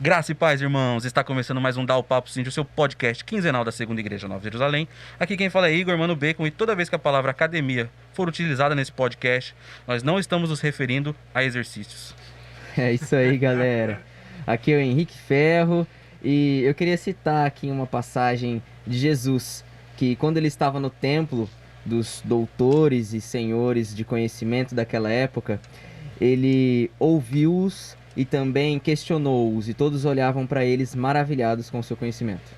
Graça e paz, irmãos. Está começando mais um Dá o Papo Sim, o seu podcast quinzenal da Segunda Igreja Nova Jerusalém. Aqui quem fala é Igor, Mano Bacon, e toda vez que a palavra academia for utilizada nesse podcast, nós não estamos nos referindo a exercícios. É isso aí, galera. Aqui é o Henrique Ferro e eu queria citar aqui uma passagem de Jesus, que quando ele estava no templo dos doutores e senhores de conhecimento daquela época, ele ouviu-os e também questionou-os, e todos olhavam para eles maravilhados com o seu conhecimento.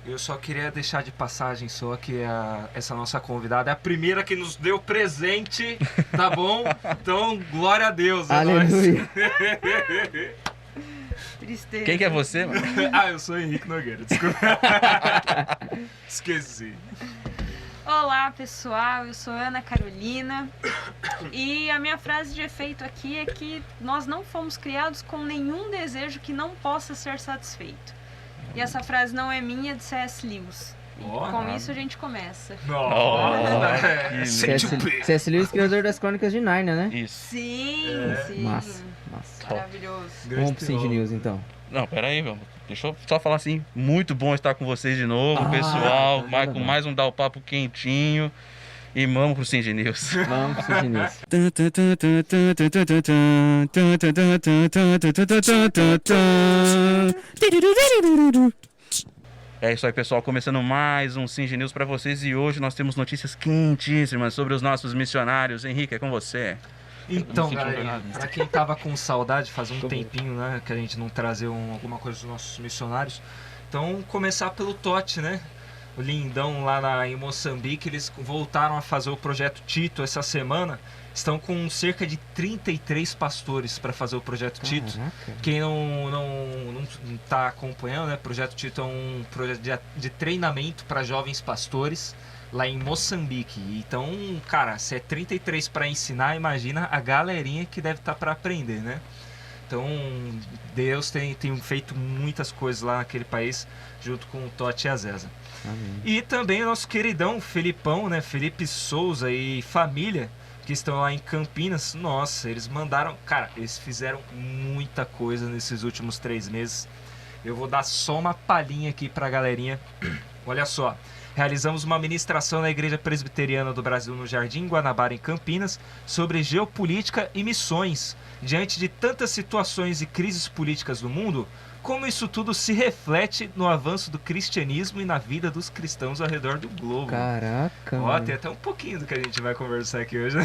Eu só queria deixar de passagem só que essa nossa convidada é a primeira que nos deu presente, tá bom? Então, glória a Deus, é Aleluia. nóis. Tristeza. Quem que é você, mano? Eu sou o Henrique Nogueira, desculpa. Esqueci. Olá, pessoal. Eu sou Ana Carolina. E a minha frase de efeito aqui é que nós não fomos criados com nenhum desejo que não possa ser satisfeito. E essa frase não é minha, é de C.S. Lewis. E com isso a gente começa. C.S. Lewis, criador das Crônicas de Nárnia, né? Isso. Sim, sim. Massa. Maravilhoso. Vamos pro Cindy News, então. Não, pera aí, meu. Deixa eu só falar assim, muito bom estar com vocês de novo, pessoal. Com mais um Dá o Papo quentinho. E vamos pro Cindy News. Vamos pro Cindy News. É isso aí, pessoal, começando mais um Cindy News pra vocês, e hoje nós temos notícias quentíssimas sobre os nossos missionários. Henrique, é com você. Então, Não senti galera, pra quem tava com saudade, faz um tempinho, né, que a gente não trazia alguma coisa dos nossos missionários. Então, começar pelo Totti, né? O lindão lá em Moçambique, eles voltaram a fazer o projeto Tito essa semana. Estão com cerca de 33 pastores para fazer o projeto Tito. Quem não tá acompanhando, né? O projeto Tito é um projeto de treinamento para jovens pastores lá em Moçambique. Então, cara, se é 33 para ensinar, imagina a galerinha que deve estar para aprender, né? Então, Deus tem feito muitas coisas lá naquele país, junto com o Totti e a Zeza. Amém. E também o nosso queridão Felipão, né? Felipe Souza e família, que estão lá em Campinas. Nossa, eles mandaram... Cara, eles fizeram muita coisa nesses últimos 3 meses. Eu vou dar só uma palhinha aqui pra galerinha. Olha só. Realizamos uma ministração na Igreja Presbiteriana do Brasil no Jardim Guanabara, em Campinas, sobre geopolítica e missões. Diante de tantas situações e crises políticas no mundo, como isso tudo se reflete no avanço do cristianismo e na vida dos cristãos ao redor do globo. Caraca, Ó, mano. tem até um pouquinho do que a gente vai conversar aqui hoje. Uhum.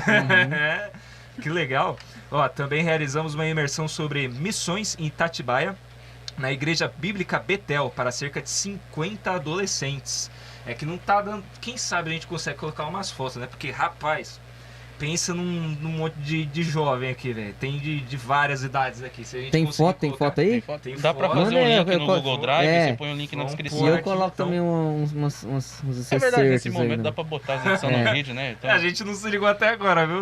Que legal. Ó, também realizamos uma imersão sobre missões em Itatibaia, na Igreja Bíblica Betel, para cerca de 50 adolescentes. É que não tá dando... Quem sabe a gente consegue colocar umas fotos, né? Porque, rapaz, pensa num monte de jovem aqui, velho. Tem de várias idades aqui. Se a gente Tem conseguir foto aí? Tem Dá pra foto. fazer um Manda aí, link no Google Drive, é. você põe o link na Vamos E descrição. pôr eu aqui, coloco então. também uns É verdade, nesse excertos aí, momento né? dá pra botar as edições no vídeo, né? Então, A gente não se ligou até agora, viu?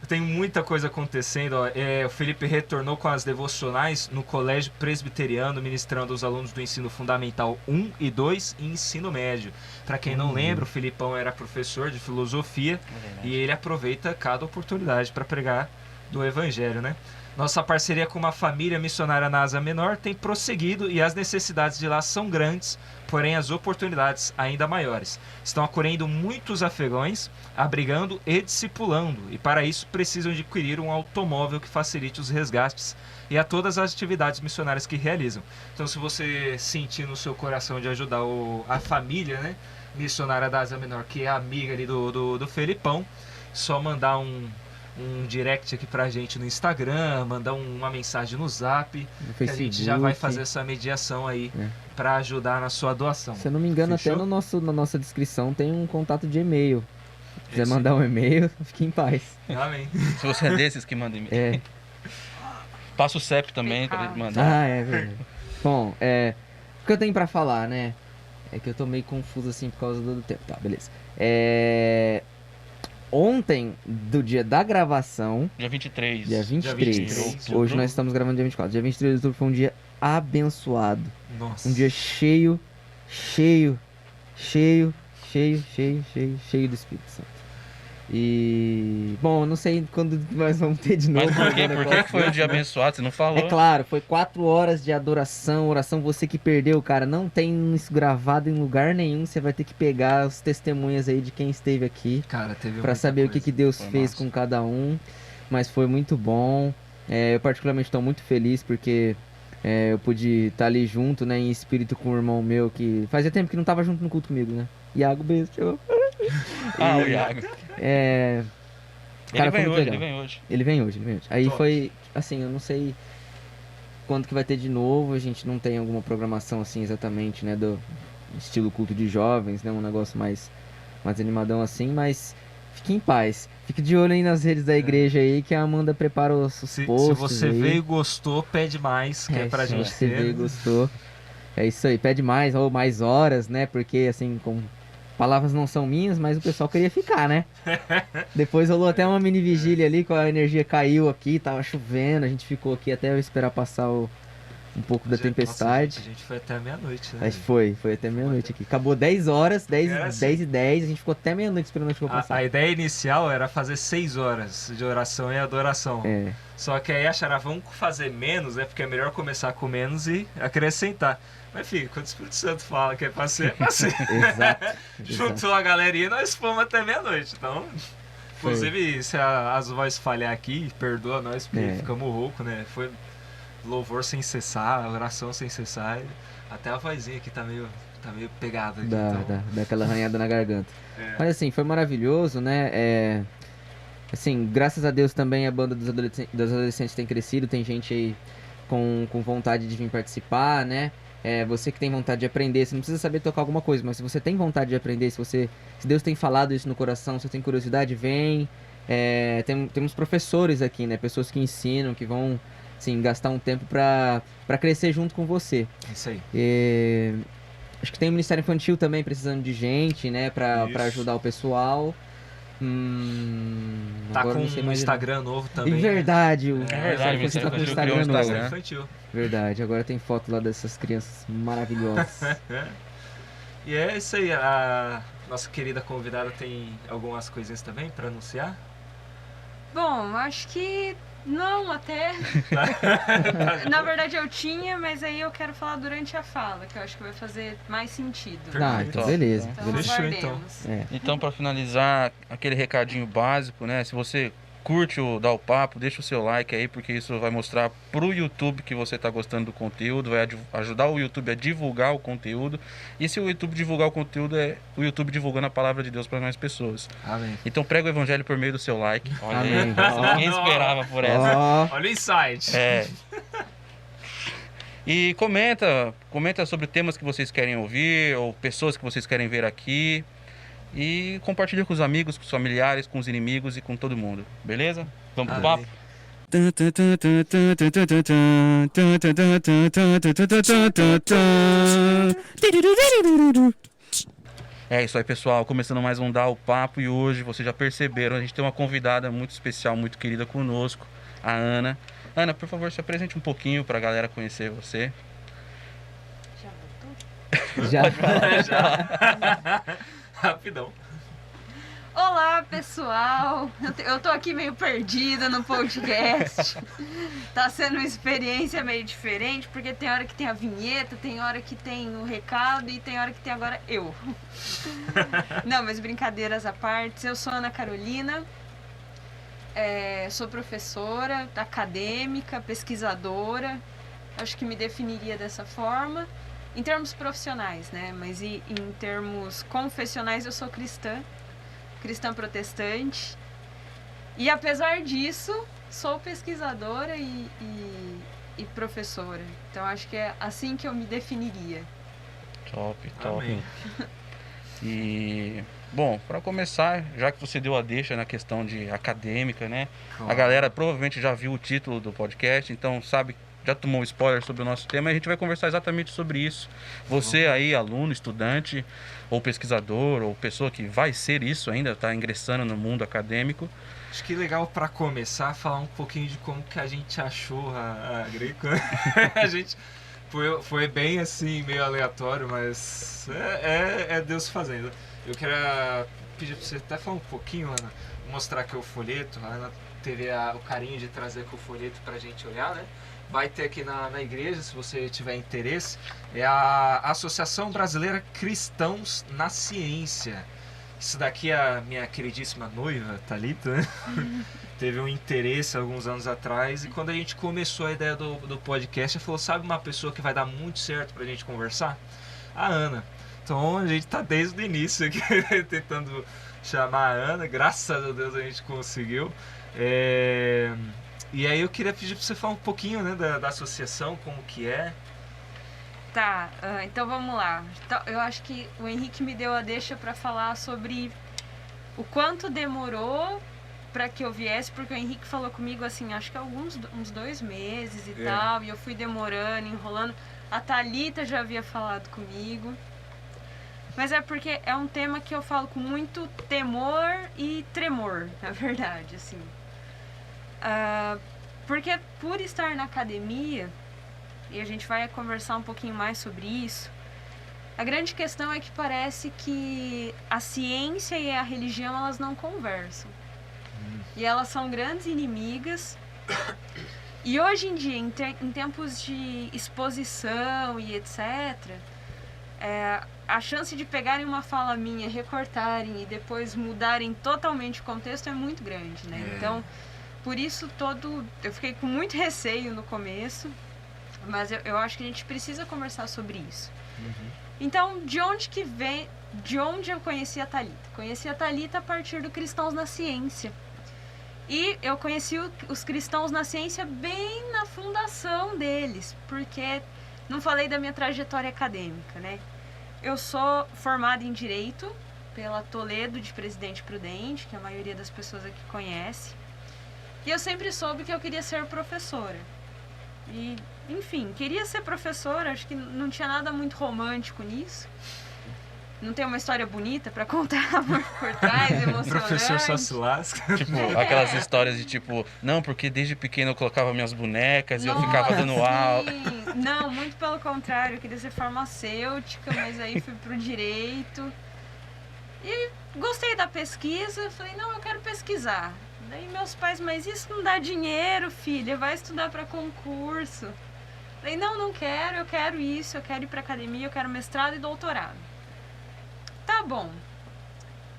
Tem muita coisa acontecendo. Ó. O Felipe retornou com as devocionais no Colégio Presbiteriano, ministrando aos alunos do ensino fundamental 1 e 2 e ensino médio. Para quem não lembra, o Felipão era professor de filosofia e ele aproveita cada oportunidade para pregar do evangelho, né? Nossa parceria com uma família missionária na Ásia Menor tem prosseguido e as necessidades de lá são grandes, porém as oportunidades ainda maiores. Estão acolhendo muitos afegãos, abrigando e discipulando, e para isso precisam adquirir um automóvel que facilite os resgates e a todas as atividades missionárias que realizam. Então, se você sentir no seu coração de ajudar a família, né, missionária da Ásia Menor, que é amiga ali do Felipão, só mandar um direct aqui pra gente no Instagram, mandar uma mensagem no Zap, No que a gente já vai fazer essa mediação aí pra ajudar na sua doação. Se eu não me engano, Fechou? até na nossa descrição tem um contato de e-mail. Se quiser Isso. mandar um e-mail, fique em paz. Amém. se você é desses que manda e-mail. É. Passa o CEP também pra ele mandar. Ah, é verdade. Bom, o que eu tenho pra falar, né? É que eu tô meio confuso assim por causa do tempo. Tá, beleza. Ontem, do dia da gravação, Dia 23. dia 23, 23 de hoje outubro. nós estamos gravando dia 24. Dia 23 de outubro foi um dia abençoado. Nossa. Um dia cheio do Espírito Santo. E, bom, eu não sei quando nós vamos ter de novo. Mas por quê? né, Por que foi um dia abençoado? Você não falou? É claro, foi 4 horas de adoração, oração. Você que perdeu, cara, não tem isso gravado em lugar nenhum. Você vai ter que pegar as testemunhas aí de quem esteve aqui Cara, teve pra muita saber o que coisa. que Deus Foi fez massa. com cada um. Mas foi muito bom. Eu particularmente estou muito feliz porque eu pude estar ali junto, né, em espírito com o irmão meu que fazia tempo que não tava junto no culto comigo, né? Iago, beijo. Ah, o Iago. É, Cara, Ele foi vem muito hoje, legal. ele vem hoje. Ele vem hoje. Aí Top. foi, assim, eu não sei quando que vai ter de novo, a gente não tem alguma programação assim exatamente, né, do estilo culto de jovens, né, um negócio mais animadão assim, mas fique em paz. Fique de olho aí nas redes da igreja aí que a Amanda prepara os Se posts você aí. veio e gostou, pede mais, que é pra Se gente você ter. veio e gostou. É isso aí, pede mais ou mais horas, né, porque assim, com palavras não são minhas, mas o pessoal queria ficar, né? Depois rolou até uma mini vigília ali, com a energia caiu aqui, tava chovendo, a gente ficou aqui até eu esperar passar um pouco da tempestade. Nossa, a gente foi até meia-noite, né? Mas foi até meia-noite aqui. Acabou 10 horas, 10, Era assim. 10 e 10, a gente ficou até meia-noite esperando a chuva passar. A ideia inicial era fazer 6 horas de oração e adoração. É, Só que aí acharam, vamos fazer menos, né? Porque é melhor começar com menos e acrescentar. Mas, filho, quando o Espírito Santo fala que é pra ser, é pra ser. exato. exato. Juntou a galerinha e nós fomos até meia-noite. Então, inclusive, se as vozes falhar aqui, perdoa nós, porque É. ficamos roucos, né? Foi louvor sem cessar, oração sem cessar. Até a vozinha aqui tá meio pegada. Aqui, então, Dá aquela arranhada na garganta. é. Mas assim, foi maravilhoso, né? Assim, graças a Deus também a banda dos adolescentes tem crescido, tem gente aí com vontade de vir participar, né? Você que tem vontade de aprender, você não precisa saber tocar alguma coisa, mas se você tem vontade de aprender, se Deus tem falado isso no coração, se você tem curiosidade, vem. Temos professores aqui, né? Pessoas que ensinam, que vão, assim, gastar um tempo pra crescer junto com você. Isso aí. Acho que tem o Ministério Infantil também precisando de gente, né? Pra Isso. ajudar o pessoal. Tá Agora com não sei um mais Instagram novo direito. também. É verdade, o É verdade, o Ministério Infantil tá com o Ministério criou um Instagram novo. Instagram. Infantil. Verdade, agora tem foto lá dessas crianças maravilhosas. E é isso aí, a nossa querida convidada tem algumas coisinhas também pra anunciar? Bom, acho que não, até. Na verdade eu tinha, mas aí eu quero falar durante a fala, que eu acho que vai fazer mais sentido. Ah, então Top. beleza. Então beleza. Fechou, aguardemos. Então, para finalizar, aquele recadinho básico, né? Se você curte o Dá o Papo, deixa o seu like aí, porque isso vai mostrar pro YouTube que você tá gostando do conteúdo, vai ajudar o YouTube a divulgar o conteúdo. E se o YouTube divulgar o conteúdo, é o YouTube divulgando a palavra de Deus para mais pessoas. Amém. Então prega o evangelho por meio do seu like. Olha aí, Amém. ninguém esperava por essa. Ó, Olha o insight. É. E comenta sobre temas que vocês querem ouvir ou pessoas que vocês querem ver aqui. E compartilha com os amigos, com os familiares, com os inimigos e com todo mundo. Beleza? Vamos pro Amém. papo? É isso aí, pessoal. Começando mais um Dá o Papo e hoje, vocês já perceberam, a gente tem uma convidada muito especial, muito querida conosco, a Ana. Ana, por favor, se apresente um pouquinho pra galera conhecer você. Já voltou? já. Rapidão. Olá, pessoal! Eu tô aqui meio perdida no podcast. Tá sendo uma experiência meio diferente, porque tem hora que tem a vinheta, tem hora que tem o recado e tem hora que tem agora eu. Não, mas brincadeiras à parte, eu sou Ana Carolina, sou professora, acadêmica, pesquisadora, acho que me definiria dessa forma. Em termos profissionais, né? Mas em termos confessionais eu sou cristã protestante. E apesar disso, sou pesquisadora e professora. Então acho que é assim que eu me definiria. Top, top. Amém. E, bom, para começar, já que você deu a deixa na questão de acadêmica, né? Claro. A galera provavelmente já viu o título do podcast, então sabe, já tomou um spoiler sobre o nosso tema e a gente vai conversar exatamente sobre isso. Você aí, aluno, estudante, ou pesquisador, ou pessoa que vai ser isso ainda, está ingressando no mundo acadêmico. Acho que legal pra começar falar um pouquinho de como que a gente achou a Greco. A gente foi bem assim, meio aleatório, mas é Deus fazendo. Eu queria pedir pra você até falar um pouquinho, Ana, mostrar aqui o folheto. A Ana teve o carinho de trazer aqui o folheto pra gente olhar, né? Vai ter aqui na igreja, se você tiver interesse, é a Associação Brasileira Cristãos na Ciência. Isso daqui é a minha queridíssima noiva, Thalita, né? Teve um interesse alguns anos atrás, e quando a gente começou a ideia do podcast, ela falou, sabe uma pessoa que vai dar muito certo pra gente conversar? A Ana. Então a gente tá desde o início aqui tentando chamar a Ana, graças a Deus a gente conseguiu. E aí eu queria pedir para você falar um pouquinho, né, da associação, como que é. Tá, então vamos lá. Então, eu acho que o Henrique me deu a deixa para falar sobre o quanto demorou para que eu viesse, porque o Henrique falou comigo assim, acho que uns 2 meses e tal, e eu fui demorando, enrolando. A Thalita já havia falado comigo. Mas é porque é um tema que eu falo com muito temor e tremor, na verdade, assim. Porque por estar na academia, e a gente vai conversar um pouquinho mais sobre isso, a grande questão é que parece que a ciência e a religião, elas não conversam. E elas são grandes inimigas. E hoje em dia, em tempos de exposição e etc., a chance de pegarem uma fala minha, recortarem e depois mudarem totalmente o contexto é muito grande, né? Então, por isso eu fiquei com muito receio no começo, mas eu acho que a gente precisa conversar sobre isso. Então, de onde eu conheci a Thalita? Conheci a Thalita a partir do Cristãos na Ciência. E eu conheci os Cristãos na Ciência bem na fundação deles, porque não falei da minha trajetória acadêmica, né? Eu sou formada em Direito pela Toledo de Presidente Prudente, que a maioria das pessoas aqui conhece. E eu sempre soube que eu queria ser professora. E, enfim, queria ser professora, acho que não tinha nada muito romântico nisso. Não tem uma história bonita pra contar por trás, emocionante. Professor só se lasca. Tipo, aquelas histórias de tipo, não, porque desde pequeno eu colocava minhas bonecas e eu Nossa, ficava dando aula. Não, muito pelo contrário, eu queria ser farmacêutica, mas aí fui pro direito. E gostei da pesquisa, falei, não, eu quero pesquisar. Daí meus pais, mas isso não dá dinheiro, filha, vai estudar pra concurso. Falei, não quero, eu quero isso, eu quero ir pra academia, eu quero mestrado e doutorado. Tá bom.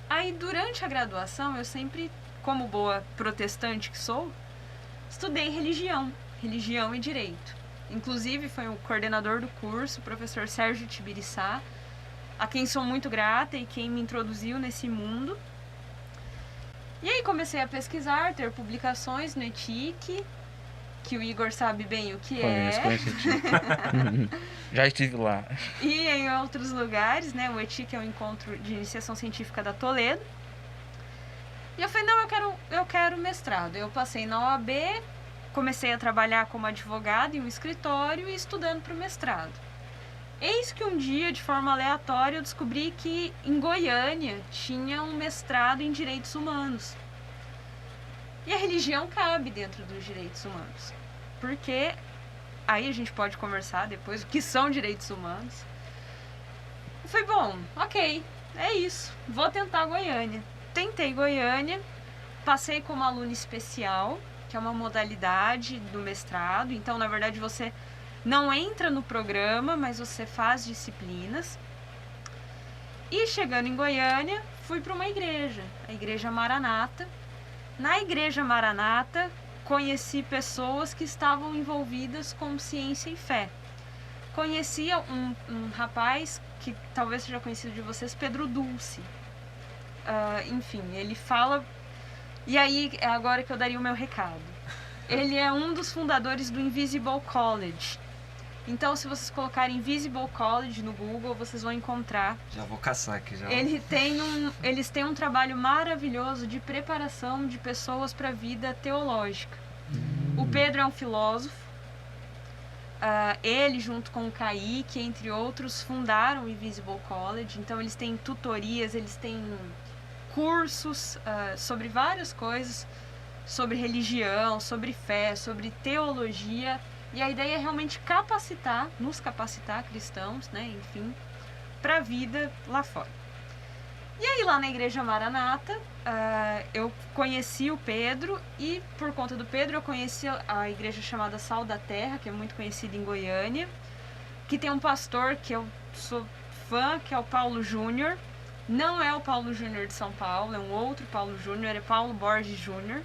Aí durante a graduação, eu sempre, como boa protestante que sou, estudei religião e direito. Inclusive foi o coordenador do curso, o professor Sérgio Tibiriçá, a quem sou muito grata e quem me introduziu nesse mundo. E aí comecei a pesquisar, ter publicações no ETIC, que o Igor sabe bem o que Conheço ETIC. Já estive lá. E em outros lugares, né? O ETIC é o Encontro de Iniciação Científica da Toledo. E eu falei, não, eu quero mestrado. Eu passei na OAB, comecei a trabalhar como advogada em um escritório e estudando para o mestrado. Eis que um dia, de forma aleatória, eu descobri que em Goiânia tinha um mestrado em Direitos Humanos. E a religião cabe dentro dos direitos humanos. Porque aí a gente pode conversar depois o que são direitos humanos. Eu falei, bom, ok, é isso, vou tentar Goiânia. Tentei Goiânia, passei como aluna especial, que é uma modalidade do mestrado. Então, na verdade, você não entra no programa, mas você faz disciplinas. E chegando em Goiânia, fui para uma igreja, a Igreja Maranata. Na Igreja Maranata, conheci pessoas que estavam envolvidas com ciência e fé. Conhecia um rapaz que talvez seja conhecido de vocês, Pedro Dulce. Enfim, ele fala... E aí, é agora que eu daria o meu recado. Ele é um dos fundadores do Invisible College. Então, se vocês colocarem Invisible College no Google, vocês vão encontrar. Já vou caçar aqui, já. Eles têm um trabalho maravilhoso de preparação de pessoas para a vida teológica. O Pedro é um filósofo. Ele, junto com o Kaique, entre outros, fundaram o Invisible College. Então, eles têm tutorias, eles têm cursos sobre várias coisas, sobre religião, sobre fé, sobre teologia. E a ideia é realmente nos capacitar cristãos, né, enfim, para a vida lá fora. E aí lá na Igreja Maranata, eu conheci o Pedro e por conta do Pedro eu conheci a igreja chamada Sal da Terra, que é muito conhecida em Goiânia, que tem um pastor que eu sou fã, que é o Paulo Júnior. Não é o Paulo Júnior de São Paulo, é um outro Paulo Júnior, é Paulo Borges Júnior.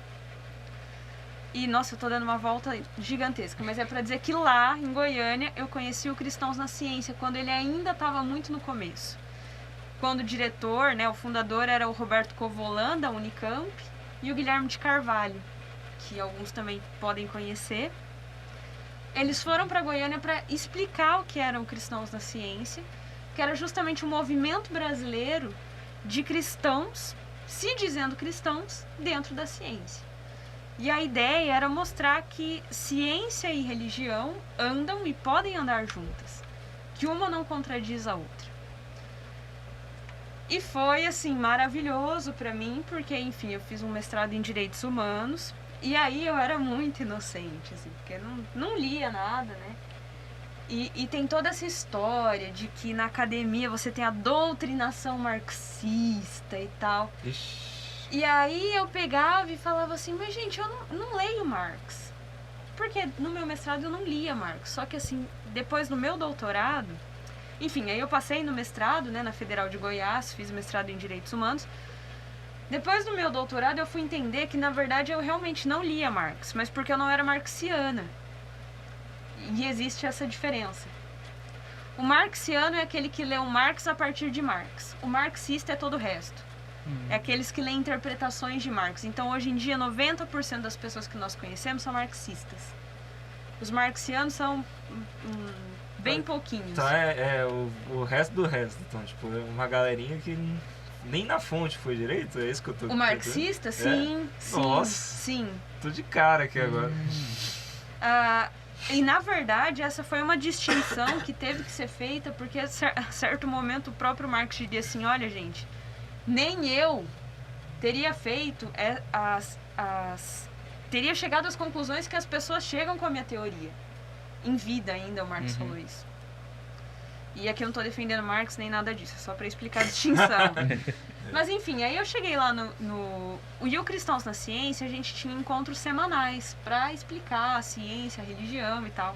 E, nossa, eu tô dando uma volta gigantesca, mas é pra dizer que lá, em Goiânia, eu conheci o Cristãos na Ciência, quando ele ainda estava muito no começo. Quando o diretor, né, o fundador era o Roberto Covolan, da Unicamp, e o Guilherme de Carvalho, que alguns também podem conhecer. Eles foram para Goiânia para explicar o que eram Cristãos na Ciência, que era justamente um movimento brasileiro de cristãos, se dizendo cristãos, dentro da ciência. E a ideia era mostrar que ciência e religião andam e podem andar juntas, que uma não contradiz a outra. E foi, assim, maravilhoso para mim, porque, enfim, eu fiz um mestrado em Direitos Humanos, e aí eu era muito inocente, assim, porque não lia nada, né? E tem toda essa história de que na academia você tem a doutrinação marxista e tal. Ixi. E aí eu pegava e falava assim, mas gente, eu não leio Marx. Porque no meu mestrado eu não lia Marx. Só que assim, depois no meu doutorado, enfim, aí eu passei no mestrado, né, na Federal de Goiás, fiz mestrado em Direitos Humanos. Depois do meu doutorado eu fui entender que na verdade eu realmente não lia Marx, mas porque eu não era marxiana. E existe essa diferença. O marxiano é aquele que lê o Marx a partir de Marx. O marxista é todo o resto. É aqueles que lêem interpretações de Marx. Então, hoje em dia, 90% das pessoas que nós conhecemos são marxistas. Os marxianos são bem pouquinhos. Então o resto do resto. Então, tipo, uma galerinha que nem na fonte foi direito? É isso que eu tô O marxista, sim, sim, Nossa. sim. Tô de cara aqui agora. E na verdade essa foi uma distinção que teve que ser feita porque a certo momento o próprio Marx diria assim, olha gente, nem eu teria feito teria chegado às conclusões que as pessoas chegam com a minha teoria. Em vida ainda o Marx falou isso. E aqui eu não tô defendendo Marx nem nada disso, é só pra explicar a distinção. Mas enfim, aí eu cheguei lá e o Cristãos na Ciência, a gente tinha encontros semanais pra explicar a ciência, a religião e tal.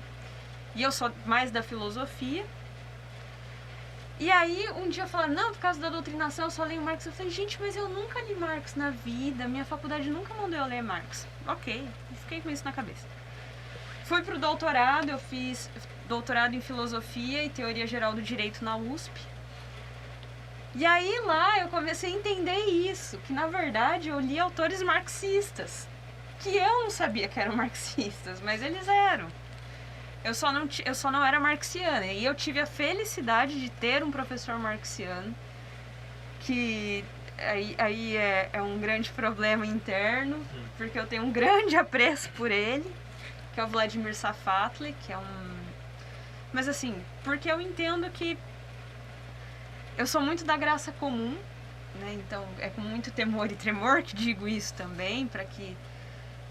E eu sou mais da filosofia. E aí um dia falaram, não, por causa da doutrinação eu só leio Marx. Eu falei, gente, mas eu nunca li Marx na vida, minha faculdade nunca mandou eu ler Marx. Ok, fiquei com isso na cabeça. Fui pro doutorado, eu fiz doutorado em filosofia e teoria geral do direito na USP. E aí lá eu comecei a entender isso, que na verdade eu li autores marxistas, que eu não sabia que eram marxistas, mas eles eram. Eu só não era marxiana, e eu tive a felicidade de ter um professor marxiano, que aí é um grande problema interno, porque eu tenho um grande apreço por ele, que é o Vladimir Safatli, que é Mas assim, porque eu entendo que eu sou muito da graça comum, né? Então é com muito temor e tremor que digo isso também, para que...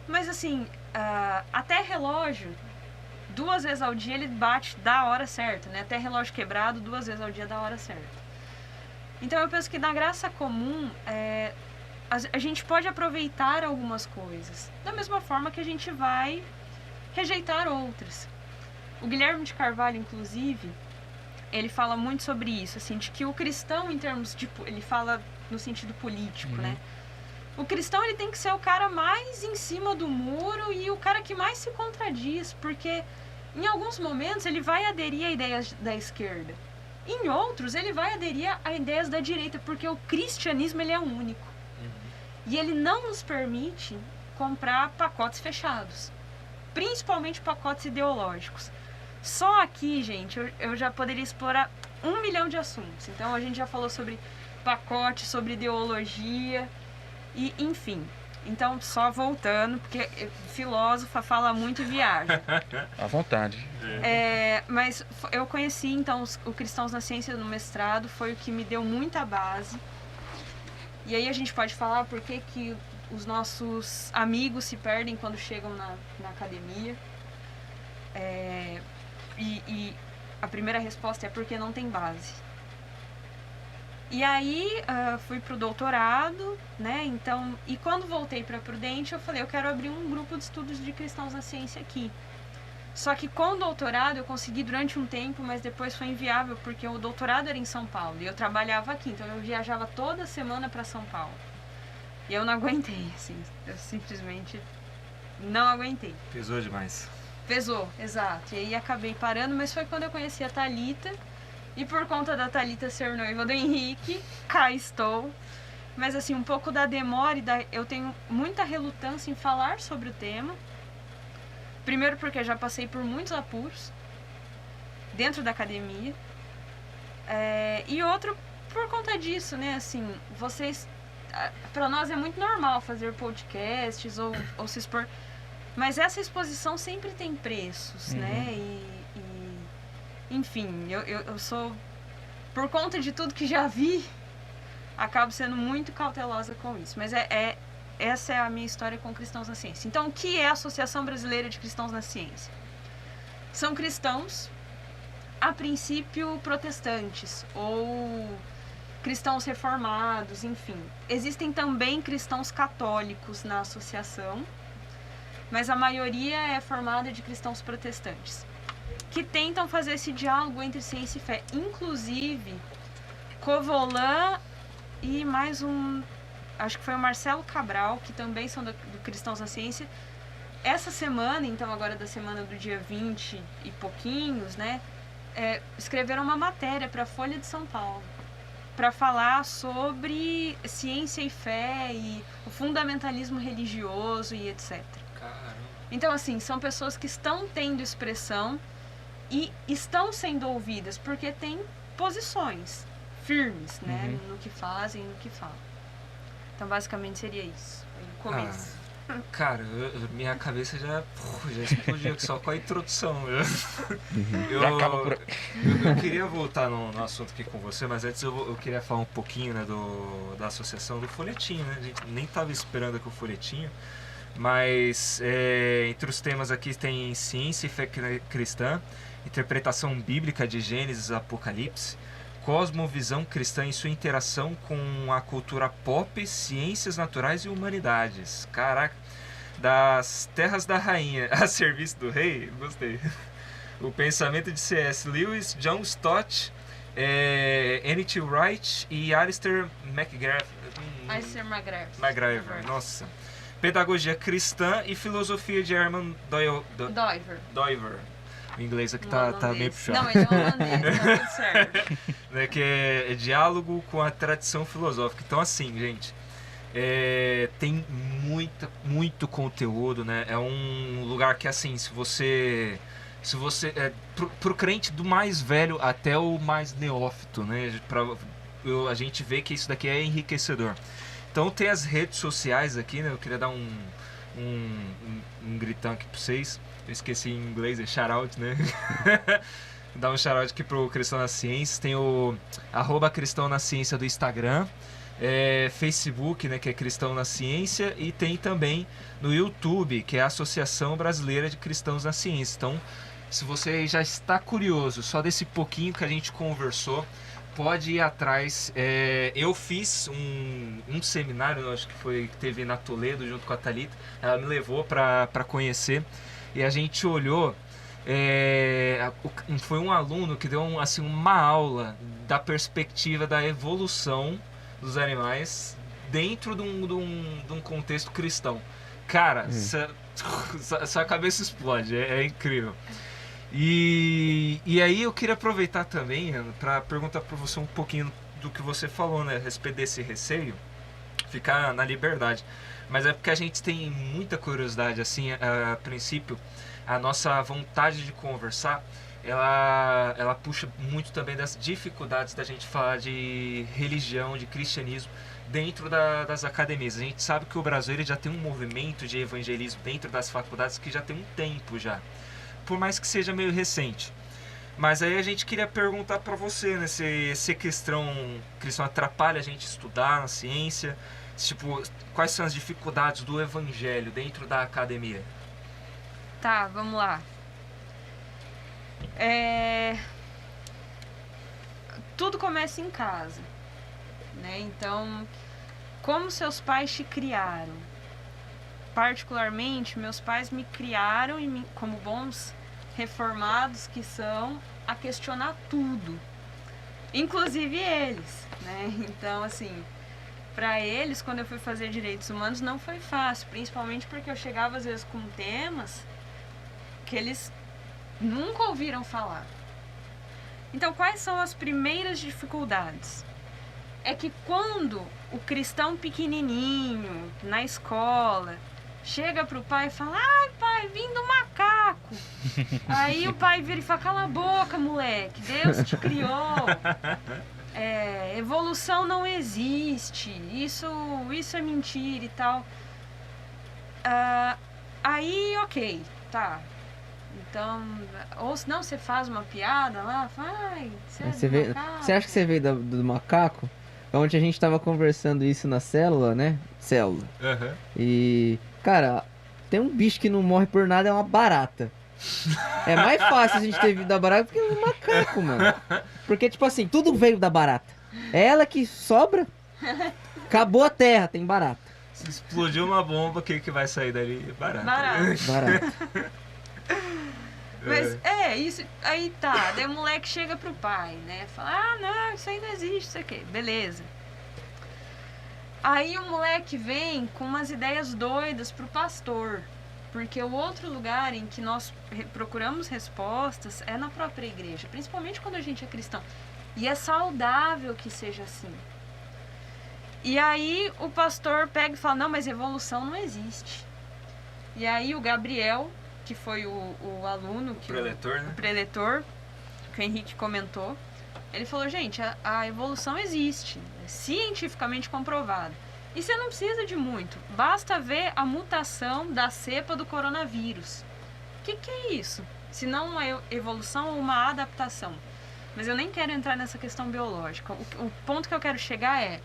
Mas assim, até relógio, 2 vezes ao dia ele bate da hora certa, né? Até relógio quebrado, 2 vezes ao dia da hora certa. Então eu penso que na graça comum, a gente pode aproveitar algumas coisas, da mesma forma que a gente vai rejeitar outras. O Guilherme de Carvalho, inclusive, ele fala muito sobre isso, assim, de que o cristão, em termos de... Ele fala no sentido político, né? O cristão, ele tem que ser o cara mais em cima do muro e o cara que mais se contradiz, porque em alguns momentos ele vai aderir a ideias da esquerda. Em outros, ele vai aderir a ideias da direita, porque o cristianismo, ele é único. E ele não nos permite comprar pacotes fechados, principalmente pacotes ideológicos. Só aqui, gente, eu já poderia explorar 1 milhão de assuntos. Então, a gente já falou sobre pacote, sobre ideologia, e enfim. Então, só voltando, porque filósofa fala muito e viaja. À vontade. Mas eu conheci, então, o Cristãos na Ciência no mestrado, foi o que me deu muita base. E aí a gente pode falar por que os nossos amigos se perdem quando chegam na academia. E a primeira resposta é porque não tem base. E aí fui pro doutorado, né? Então, e quando voltei para Prudente, eu falei, eu quero abrir um grupo de estudos de cristãos na ciência aqui. Só que com o doutorado eu consegui durante um tempo, mas depois foi inviável porque o doutorado era em São Paulo e eu trabalhava aqui, então eu viajava toda semana para São Paulo. E eu não aguentei, assim, eu simplesmente não aguentei. Pesou demais. Pesou, exato. E aí acabei parando, mas foi quando eu conheci a Thalita. E por conta da Thalita ser noiva do Henrique, cá estou. Mas assim, um pouco da demora eu tenho muita relutância em falar sobre o tema. Primeiro porque já passei por muitos apuros dentro da academia. E outro por conta disso, né? Assim, vocês... Para nós é muito normal fazer podcasts ou se expor. Mas essa exposição sempre tem preços, né? Enfim, eu sou... Por conta de tudo que já vi, acabo sendo muito cautelosa com isso. Mas essa é a minha história com Cristãos na Ciência. Então, o que é a Associação Brasileira de Cristãos na Ciência? São cristãos, a princípio, protestantes ou cristãos reformados, enfim. Existem também cristãos católicos na associação, mas a maioria é formada de cristãos protestantes, que tentam fazer esse diálogo entre ciência e fé. Inclusive, Covolan e mais um, acho que foi o Marcelo Cabral, que também são do Cristãos na Ciência. Essa semana, então agora da semana do dia 20 e pouquinhos, né, escreveram uma matéria para a Folha de São Paulo, para falar sobre ciência e fé e o fundamentalismo religioso e etc. Caramba. Então, assim, são pessoas que estão tendo expressão e estão sendo ouvidas, porque têm posições firmes, né, no que fazem e no que falam. Então, basicamente, seria isso. O começo. Cara, minha cabeça já explodiu aqui só com a introdução. Eu queria voltar no assunto aqui com você, mas antes eu queria falar um pouquinho, né, da associação do folhetinho, né? A gente nem estava esperando aqui o folhetinho, mas entre os temas aqui tem ciência e fé cristã, interpretação bíblica de Gênesis e Apocalipse, cosmovisão cristã e sua interação com a cultura pop, ciências naturais e humanidades. Caraca, das terras da rainha a serviço do rei, gostei. O pensamento de C.S. Lewis, John Stott, N.T. Wright e Alistair McGrath. McGrath, nossa. Pedagogia cristã e filosofia de Herman Doiver. O inglês aqui tá meio puxado. Não, ele é holandês, tá tudo certo. Né, que é diálogo com a tradição filosófica. Então, assim, gente, tem muito conteúdo, né? É um lugar que, assim, se você pro crente do mais velho até o mais neófito, né? A gente vê que isso daqui é enriquecedor. Então, tem as redes sociais aqui, né? Eu queria dar um gritão aqui pra vocês. Eu esqueci em inglês, é shout-out, né? Dá um shout-out aqui pro Cristão na Ciência. Tem o @Cristão na Ciência do Instagram, Facebook, né, que é Cristão na Ciência, e tem também no YouTube, que é a Associação Brasileira de Cristãos na Ciência. Então, se você já está curioso só desse pouquinho que a gente conversou, pode ir atrás. Eu fiz um seminário, acho que teve na Toledo junto com a Thalita. Ela me levou para conhecer. E a gente olhou, foi um aluno que deu uma aula da perspectiva da evolução dos animais dentro de um contexto cristão. Cara, sua cabeça explode, é incrível. E aí eu queria aproveitar também, para perguntar para você um pouquinho do que você falou, né, a respeito desse receio, ficar na liberdade. Mas é porque a gente tem muita curiosidade, assim, a princípio, a nossa vontade de conversar, ela puxa muito também das dificuldades da gente falar de religião, de cristianismo, dentro das academias. A gente sabe que o Brasil ele já tem um movimento de evangelismo dentro das faculdades que já tem um tempo já, por mais que seja meio recente. Mas aí a gente queria perguntar para você, né, se cristão atrapalha a gente estudar na ciência, tipo, quais são as dificuldades do evangelho dentro da academia? Tá, vamos lá. Tudo começa em casa. né? Então, como seus pais te criaram? Particularmente, meus pais me criaram, como bons reformados que são, a questionar tudo. Inclusive eles, né? Então, assim, para eles, quando eu fui fazer direitos humanos, não foi fácil. Principalmente porque eu chegava, às vezes, com temas que eles nunca ouviram falar. Então, quais são as primeiras dificuldades? É que quando o cristão pequenininho, na escola, chega pro pai e fala: ai, pai, vim do macaco. Aí o pai vira e fala: cala a boca, moleque, Deus te criou. Evolução não existe, isso é mentira e tal. Aí, ok, tá. Então, ou se não, você faz uma piada lá, vai, você acha que você veio do macaco? Onde a gente tava conversando isso na célula, né? Célula. Uhum. E, cara, tem um bicho que não morre por nada, é uma barata. É mais fácil a gente ter vindo da barata do que um macaco, mano. Porque, tipo assim, tudo veio da barata. É ela que sobra. Acabou a terra, tem barata. Se explodiu uma bomba, o que vai sair dali? Barata. Barata. Mas isso aí tá. Daí o moleque chega pro pai, né? Fala: ah, não, isso aí não existe, isso aqui. Beleza. Aí o moleque vem com umas ideias doidas pro pastor. Porque o outro lugar em que nós procuramos respostas é na própria igreja. Principalmente quando a gente é cristão. E é saudável que seja assim. E aí o pastor pega e fala: não, mas evolução não existe. E aí o Gabriel, que foi o aluno, que preletor, né? O preletor, que o Henrique comentou, ele falou: gente, a evolução existe, é cientificamente comprovado. E você não precisa de muito, basta ver a mutação da cepa do coronavírus. O que é isso? Se não uma evolução ou uma adaptação? Mas eu nem quero entrar nessa questão biológica. O ponto que eu quero chegar é: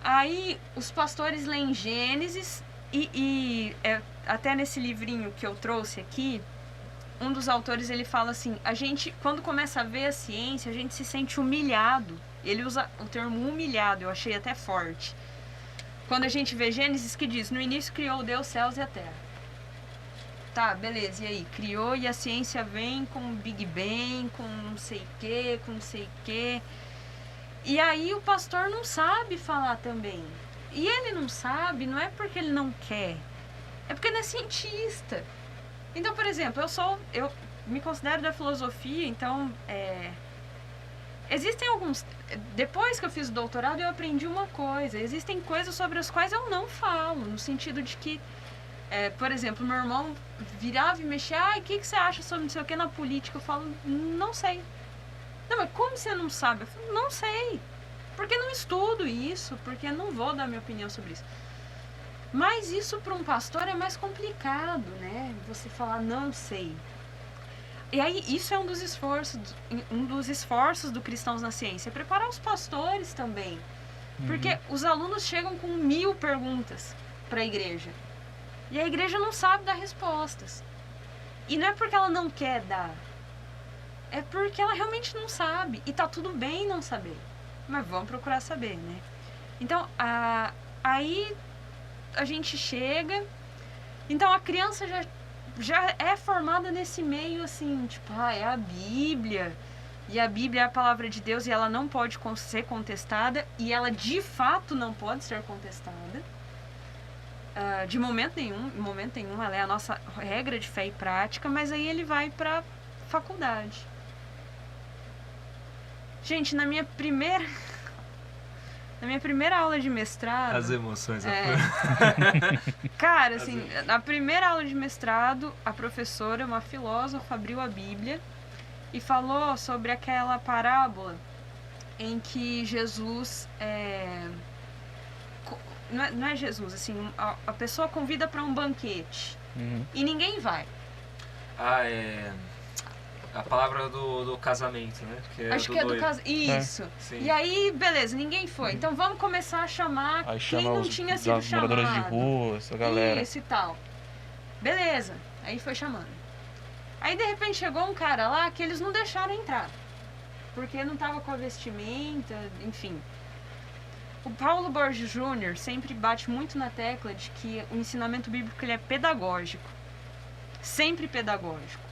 aí os pastores leem Gênesis até nesse livrinho que eu trouxe aqui, um dos autores ele fala assim: a gente, quando começa a ver a ciência, a gente se sente humilhado. Ele usa o termo humilhado, eu achei até forte. Quando a gente vê Gênesis que diz: no início criou Deus céus e a terra. Tá, beleza, e aí? Criou e a ciência vem com Big Bang, com não sei o que, com não sei o que. E aí o pastor não sabe falar também. E ele não sabe, não é porque ele não quer, é porque ele é cientista. Então, por exemplo, eu me considero da filosofia, então existem alguns... Depois que eu fiz o doutorado, eu aprendi uma coisa. Existem coisas sobre as quais eu não falo, no sentido de que, por exemplo, meu irmão virava e mexia: o que você acha sobre não sei o que na política? Eu falo: não sei. Não, mas como você não sabe? Eu falo: não sei. Porque não estudo isso, porque não vou dar minha opinião sobre isso. Mas isso para um pastor é mais complicado, né? Você falar: não sei. E aí isso é um dos esforços do Cristãos na Ciência, é preparar os pastores também. Porque os alunos chegam com 1000 perguntas para a igreja. E a igreja não sabe dar respostas. E não é porque ela não quer dar, é porque ela realmente não sabe. E tá tudo bem não saber, mas vamos procurar saber, né? Então, aí a gente chega. Então a criança já é formada nesse meio assim, tipo, é a Bíblia. E a Bíblia é a palavra de Deus e ela não pode ser contestada. E ela de fato não pode ser contestada. De momento nenhum, ela é a nossa regra de fé e prática. Mas aí ele vai pra faculdade. Gente, na minha primeira aula de mestrado... As emoções. Cara, assim, na primeira aula de mestrado, a professora, uma filósofa, abriu a Bíblia e falou sobre aquela parábola em que Jesus... Não é Jesus, assim, a pessoa convida para um banquete e ninguém vai. A palavra do casamento, né? Acho que é do casamento. Isso. E aí, beleza, ninguém foi. Então vamos começar a chamar quem não tinha sido chamado. Moradores de rua, essa galera. Isso e tal. Beleza. Aí foi chamando. Aí de repente chegou um cara lá que eles não deixaram entrar. porque não tava com a vestimenta, enfim. O Paulo Borges Jr. sempre bate muito na tecla de que o ensinamento bíblico ele é pedagógico. Sempre pedagógico.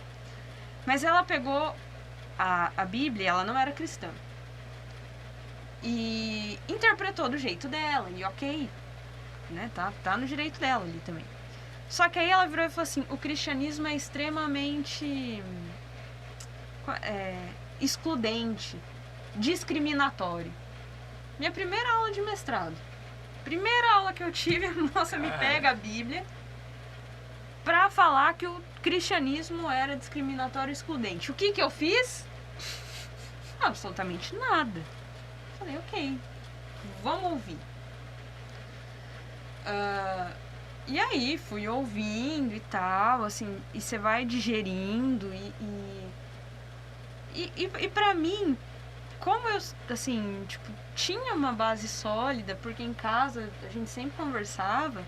Mas ela pegou a Bíblia, ela não era cristã. E interpretou do jeito dela, e ok, né? Tá no direito dela ali também. Só que aí ela virou e falou assim, o cristianismo é extremamente excludente, discriminatório. Minha primeira aula de mestrado. Primeira aula que eu tive, a moça me pega a Bíblia pra falar que o cristianismo era discriminatório e excludente. O que eu fiz? Absolutamente nada. Falei, ok, vamos ouvir. E aí, fui ouvindo e tal, assim, e você vai digerindo e pra mim, como eu, assim, tipo, tinha uma base sólida, porque em casa a gente sempre conversava,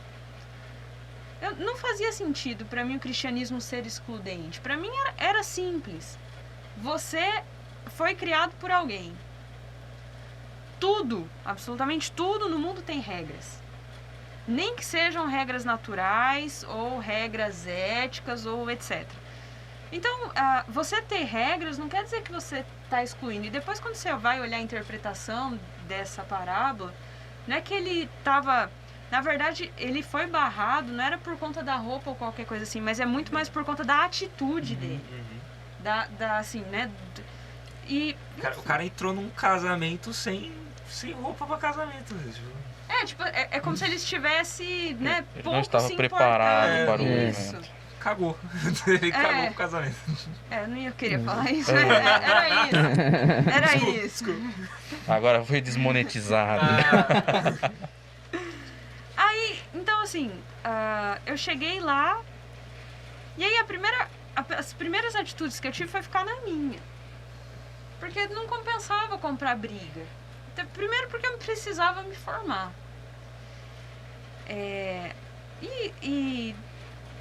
não fazia sentido pra mim o cristianismo ser excludente. Pra mim era simples. Você foi criado por alguém. Tudo, absolutamente tudo no mundo tem regras. Nem que sejam regras naturais ou regras éticas ou etc. Então, você ter regras não quer dizer que você está excluindo. E depois, quando você vai olhar a interpretação dessa parábola, não é que ele estava... Na verdade, ele foi barrado, não era por conta da roupa ou qualquer coisa assim, mas é muito mais por conta da atitude dele. Assim, né? E... O cara entrou num casamento sem roupa pra casamento. É como se ele estivesse, né, pouco não estava se preparado para o isso. momento. Cagou. Ele cagou pro casamento. Eu não queria falar isso. Era isso. Agora foi desmonetizado. Aí, então assim, eu cheguei lá e aí as primeiras atitudes que eu tive foi ficar na minha. Porque não compensava comprar briga. Então, primeiro porque eu precisava me formar.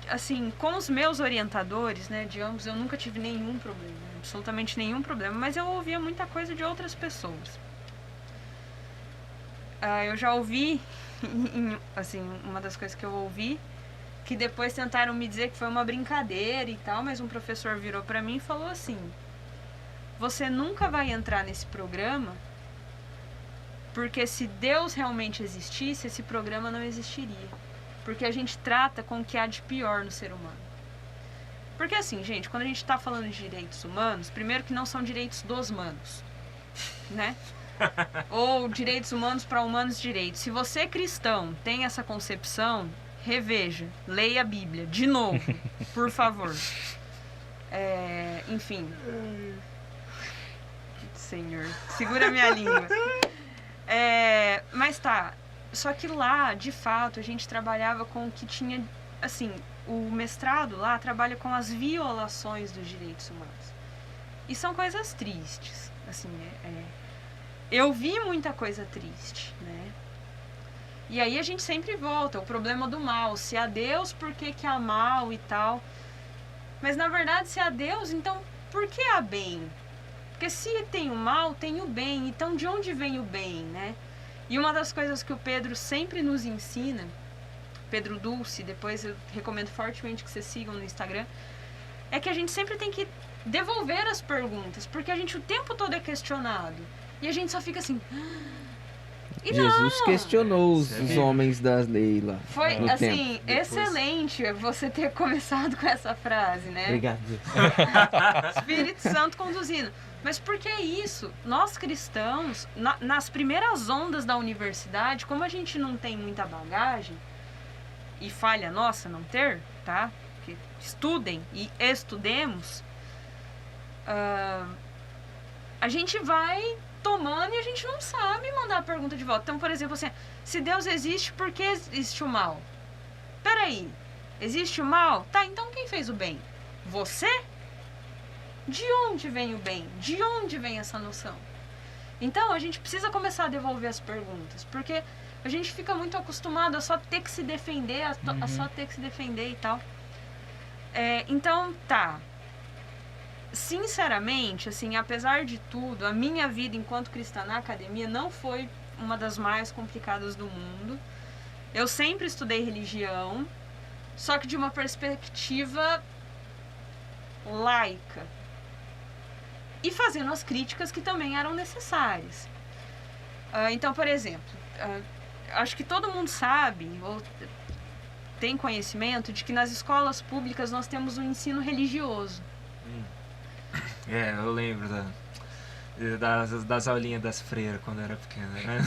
Assim, com os meus orientadores, né, de ambos, eu nunca tive nenhum problema, absolutamente nenhum problema, mas eu ouvia muita coisa de outras pessoas. Eu já ouvi, assim, uma das coisas que eu ouvi, que depois tentaram me dizer que foi uma brincadeira e tal, mas um professor virou pra mim e falou assim, você nunca vai entrar nesse programa, porque se Deus realmente existisse, esse programa não existiria. Porque a gente trata com o que há de pior no ser humano. Porque assim, gente, quando a gente está falando de direitos humanos, primeiro que não são direitos dos humanos, né? Ou direitos humanos para humanos direitos. Se você cristão tem essa concepção, reveja, leia a Bíblia, de novo, por favor. Enfim. Senhor, segura minha língua. Mas tá, só que lá, de fato, a gente trabalhava com o que tinha, assim, o mestrado lá trabalha com as violações dos direitos humanos. E são coisas tristes, assim, eu vi muita coisa triste, né? E aí a gente sempre volta, o problema do mal, se há Deus, por que há mal e tal? Mas na verdade, se há Deus, então por que há bem? Porque se tem o mal, tem o bem. Então, de onde vem o bem, né? E uma das coisas que o Pedro sempre nos ensina, Pedro Dulce, depois eu recomendo fortemente que vocês sigam no Instagram, é que a gente sempre tem que devolver as perguntas, porque a gente o tempo todo é questionado. E a gente só fica assim... E Jesus não, questionou os homens da lei lá. Foi, no assim, tempo. excelente você ter começado com essa frase, né? Obrigado. Espírito Santo conduzindo. Mas por que isso? Nós cristãos, nas primeiras ondas da universidade, como a gente não tem muita bagagem, e falha nossa não ter, tá? Que estudem e estudemos, a gente vai tomando e a gente não sabe mandar a pergunta de volta. Então, por exemplo, assim, se Deus existe, por que existe o mal? Peraí, existe o mal? Tá, então quem fez o bem? Você? De onde vem o bem? De onde vem essa noção? Então, a gente precisa começar a devolver as perguntas, porque a gente fica muito acostumado a só ter que se defender, a só ter que se defender e tal. Então, tá. sinceramente, assim, apesar de tudo, a minha vida enquanto cristã na academia não foi uma das mais complicadas do mundo. Eu sempre estudei religião, só que de uma perspectiva laica. E fazendo as críticas que também eram necessárias. Então, por exemplo, acho que todo mundo sabe, ou tem conhecimento, de que nas escolas públicas nós temos um ensino religioso. Eu lembro das aulinhas das freiras quando eu era pequena, né?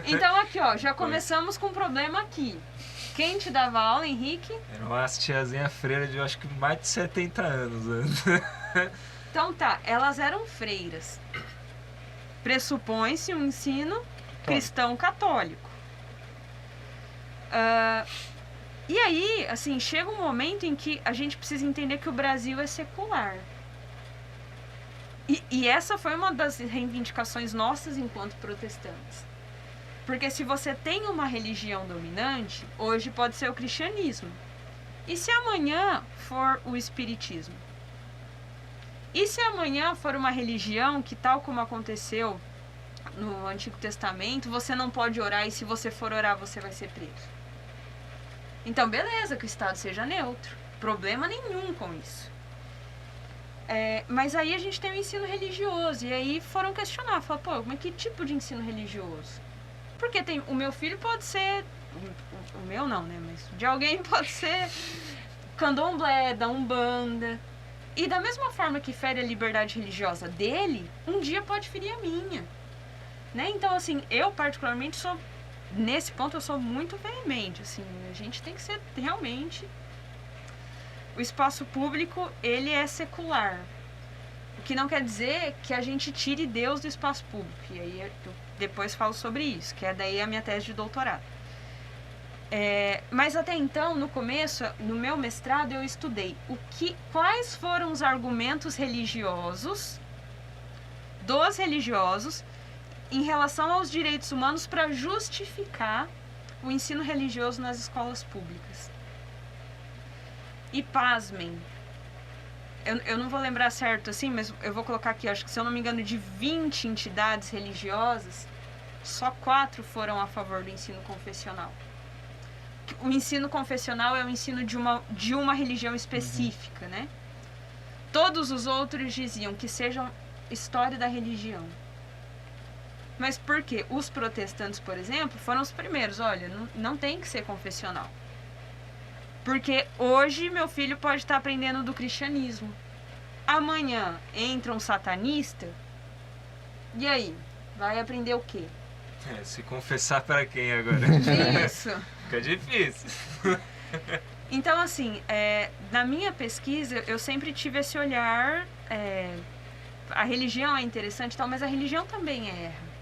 Então aqui, ó, já começamos com um problema aqui. Quem te dava aula, Henrique? Era umas tiazinha freira de, eu acho que mais de 70 anos. Né? Então tá, elas eram freiras. Pressupõe-se um ensino cristão católico. E aí, assim, chega um momento em que a gente precisa entender que o Brasil é secular. E essa foi uma das reivindicações nossas enquanto protestantes. Porque se você tem uma religião dominante, hoje pode ser o cristianismo. E se amanhã for o espiritismo? E se amanhã for uma religião que, tal como aconteceu no Antigo Testamento, você não pode orar e se você for orar você vai ser preso? Então, beleza, que o Estado seja neutro. Problema nenhum com isso. Mas aí a gente tem o ensino religioso. E aí foram questionar. Falaram, pô, mas que tipo de ensino religioso? Porque o meu filho pode ser... O meu não, né? Mas de alguém pode ser candomblé, da Umbanda. E da mesma forma que fere a liberdade religiosa dele, um dia pode ferir a minha. Né? Então, assim, eu particularmente sou... Nesse ponto eu sou muito veemente, assim, a gente tem que ser realmente... O espaço público, ele é secular. O que não quer dizer que a gente tire Deus do espaço público. E aí eu depois falo sobre isso, que é daí a minha tese de doutorado. Mas até então, no começo, no meu mestrado, eu estudei quais foram os argumentos religiosos, dos religiosos, em relação aos direitos humanos para justificar o ensino religioso nas escolas públicas. E pasmem, eu não vou lembrar certo assim, mas eu vou colocar aqui, acho que se eu não me engano, de 20 entidades religiosas, só 4 foram a favor do ensino confessional. O ensino confessional é o ensino de uma religião específica, né? Todos os outros diziam que seja história da religião. Mas por quê? Os protestantes, por exemplo, foram os primeiros. Olha, não tem que ser confessional. Porque hoje meu filho pode estar aprendendo do cristianismo. Amanhã entra um satanista. E aí? Vai aprender o quê? Se confessar para quem agora? Isso. Fica difícil. Então, assim, na minha pesquisa, eu sempre tive esse olhar... a religião é interessante e tal, mas a religião também erra.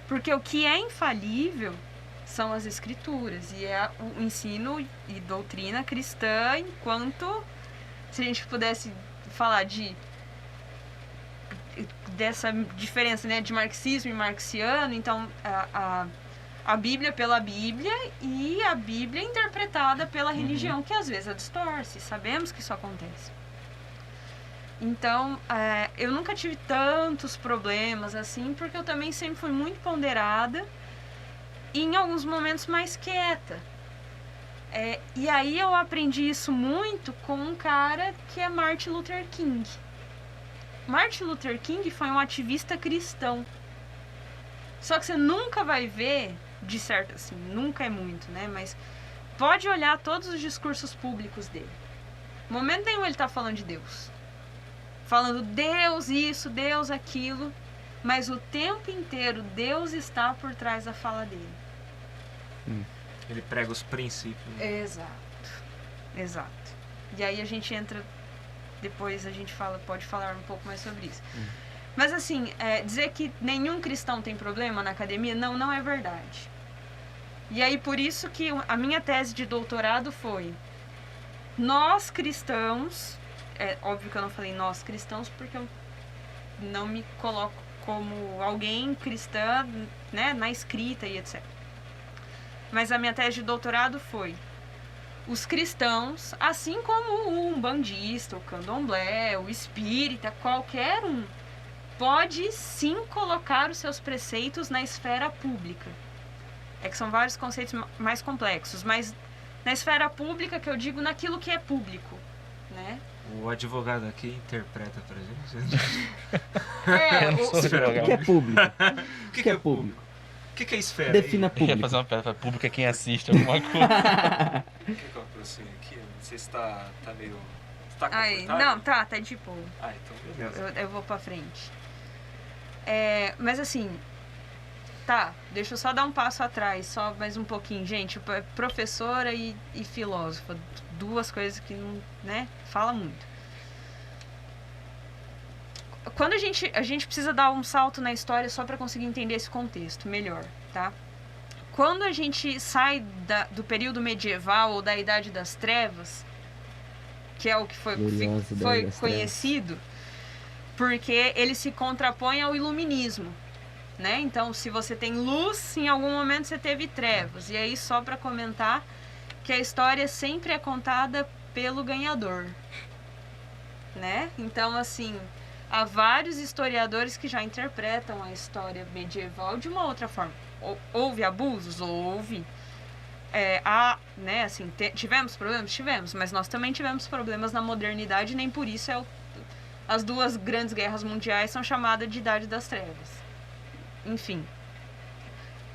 Porque o que é infalível são as escrituras. E é o ensino e doutrina cristã, enquanto... Se a gente pudesse falar dessa diferença, né, de marxismo e marxiano, então a Bíblia pela Bíblia e a Bíblia interpretada pela religião, que às vezes a distorce. Sabemos que isso acontece. Então, eu nunca tive tantos problemas assim, porque eu também sempre fui muito ponderada e em alguns momentos mais quieta. E aí eu aprendi isso muito com um cara que é Martin Luther King. Martin Luther King foi um ativista cristão. Só que você nunca vai ver, de certo, assim, nunca é muito, né? Mas pode olhar todos os discursos públicos dele. No momento nenhum ele tá falando de Deus. Falando Deus isso, Deus aquilo. Mas o tempo inteiro Deus está por trás da fala dele. Ele prega os princípios. Exato. E aí a gente entra... Depois a gente pode falar um pouco mais sobre isso. Mas assim, dizer que nenhum cristão tem problema na academia, não é verdade. E aí por isso que a minha tese de doutorado foi: nós cristãos, óbvio que eu não falei nós cristãos porque eu não me coloco como alguém cristã, né, na escrita e etc. Mas a minha tese de doutorado foi: os cristãos, assim como o umbandista, o candomblé, o espírita, qualquer um, pode sim colocar os seus preceitos na esfera pública. É que são vários conceitos mais complexos, mas na esfera pública, que eu digo naquilo que é público, né? O advogado aqui interpreta pra gente. Eu não sou advogado. O que é público? O que é público? O que é esfera? Defina Eu ia público. fazer uma peça pública quem assiste alguma coisa. Quer que eu aproxime aqui? Não sei se tá meio... Tá Ai, confortável? não, tá de boa. Ah, então beleza. Eu vou pra frente. Mas assim, tá, deixa eu só dar um passo atrás, só mais um pouquinho. Gente, professora e filósofa, duas coisas que não, né, fala muito. Quando a gente precisa dar um salto na história só para conseguir entender esse contexto melhor, tá? Quando a gente sai do período medieval ou da Idade das Trevas, que é o que foi Gloriosa Idade das conhecido, porque ele se contrapõe ao iluminismo, né? Então, se você tem luz, em algum momento você teve trevas. E aí, só para comentar, que a história sempre é contada pelo ganhador, né? Então, assim, há vários historiadores que já interpretam a história medieval de uma outra forma. Houve abusos? Houve. Né, assim, tivemos problemas? Tivemos, mas nós também tivemos problemas na modernidade, nem por isso as duas grandes guerras mundiais são chamadas de Idade das Trevas. Enfim,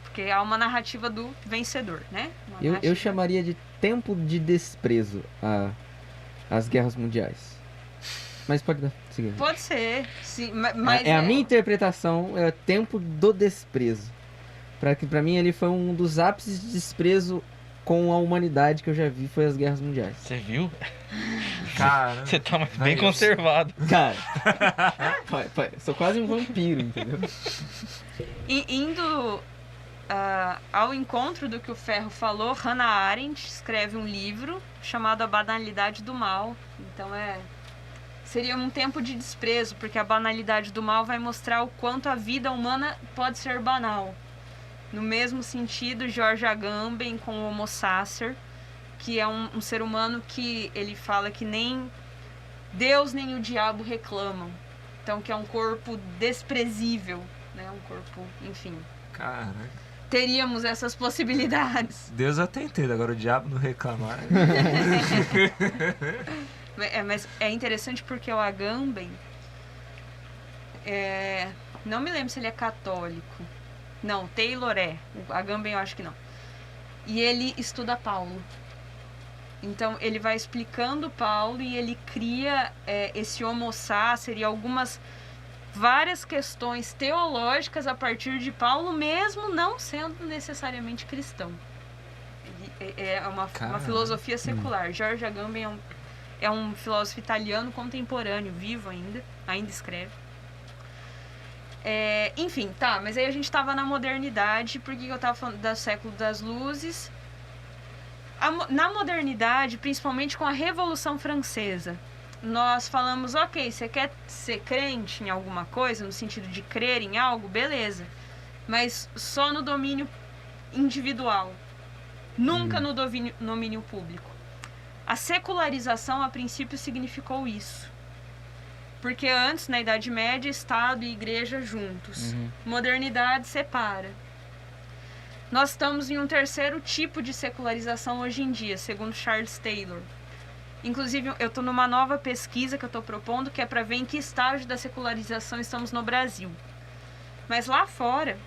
porque há uma narrativa do vencedor, né? Eu chamaria de tempo de desprezo as guerras mundiais. Mas pode dar, seguir. Pode ser, sim, mas A minha interpretação é o tempo do desprezo. Pra mim, ele foi um dos ápices de desprezo com a humanidade que eu já vi, foi as guerras mundiais. Você viu? Cara, Você tá bem conservado. Cara, sou quase um vampiro, entendeu? Indo ao encontro do que o Ferro falou, Hannah Arendt escreve um livro chamado A Banalidade do Mal. Então seria um tempo de desprezo, porque a banalidade do mal vai mostrar o quanto a vida humana pode ser banal. No mesmo sentido, George Agamben com o Homo Sacer, que é um ser humano que ele fala que nem Deus nem o diabo reclamam. Então, que é um corpo desprezível, né? Um corpo, enfim. caraca. Teríamos essas possibilidades. Deus até entende, agora o diabo não reclamar. Mas é interessante porque o Agamben, não me lembro se ele é católico. Não, Taylor é. O Agamben eu acho que não. E ele estuda Paulo. Então ele vai explicando Paulo e ele cria esse Homo Sacer e várias questões teológicas a partir de Paulo, mesmo não sendo necessariamente cristão. É uma filosofia secular. George Agamben é um filósofo italiano contemporâneo, vivo ainda escreve. Enfim, tá, mas aí a gente estava na modernidade, porque eu estava falando do século das luzes. Na modernidade, principalmente com a Revolução Francesa, nós falamos, ok, você quer ser crente em alguma coisa, no sentido de crer em algo, beleza, mas só no domínio individual, nunca no domínio público. A secularização, a princípio, significou isso. Porque antes, na Idade Média, Estado e Igreja juntos. Modernidade separa. Nós estamos em um terceiro tipo de secularização hoje em dia, segundo Charles Taylor. Inclusive, eu estou numa nova pesquisa que eu estou propondo, que é para ver em que estágio da secularização estamos no Brasil. Mas lá fora,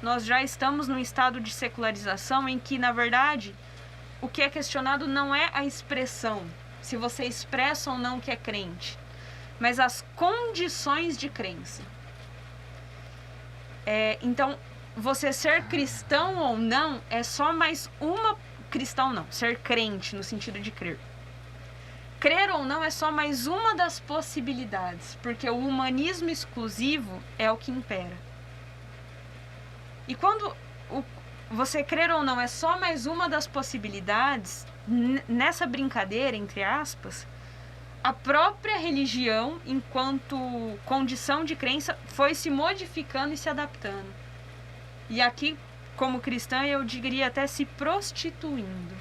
nós já estamos num estado de secularização em que, na verdade, o que é questionado não é a expressão, se você expressa ou não que é crente, mas as condições de crença. Então, você ser cristão ou não é só mais uma... Cristão não, ser crente no sentido de crer. Crer ou não é só mais uma das possibilidades, porque o humanismo exclusivo é o que impera. E quando você crer ou não é só mais uma das possibilidades, nessa brincadeira, entre aspas, a própria religião, enquanto condição de crença, foi se modificando e se adaptando. E aqui, como cristã, eu diria até se prostituindo.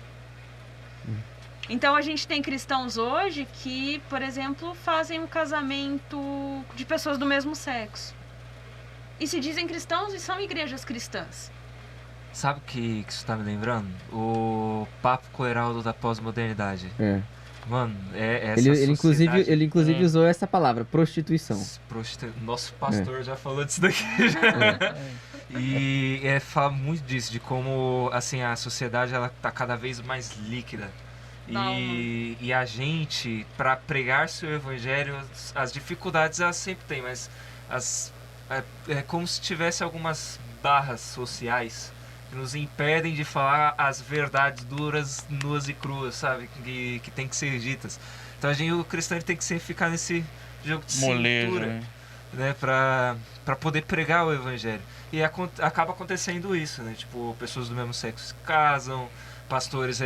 Então a gente tem cristãos hoje que, por exemplo, fazem um casamento de pessoas do mesmo sexo. E se dizem cristãos e são igrejas cristãs. Sabe o que isso tá me lembrando? O papo coeraldo da pós-modernidade. É. Mano, essa Ele sociedade... inclusive usou essa palavra, prostituição. Nosso pastor já falou disso daqui. E fala muito disso, de como assim, a sociedade ela tá cada vez mais líquida. E a gente, para pregar seu evangelho, as dificuldades elas sempre tem, mas é como se tivesse algumas barras sociais que nos impedem de falar as verdades duras, nuas e cruas, sabe? Que tem que ser ditas. Então o cristão tem que sempre ficar nesse jogo de cintura, né? Pra poder pregar o evangelho. E acaba acontecendo isso, né? Tipo, pessoas do mesmo sexo se casam, pastores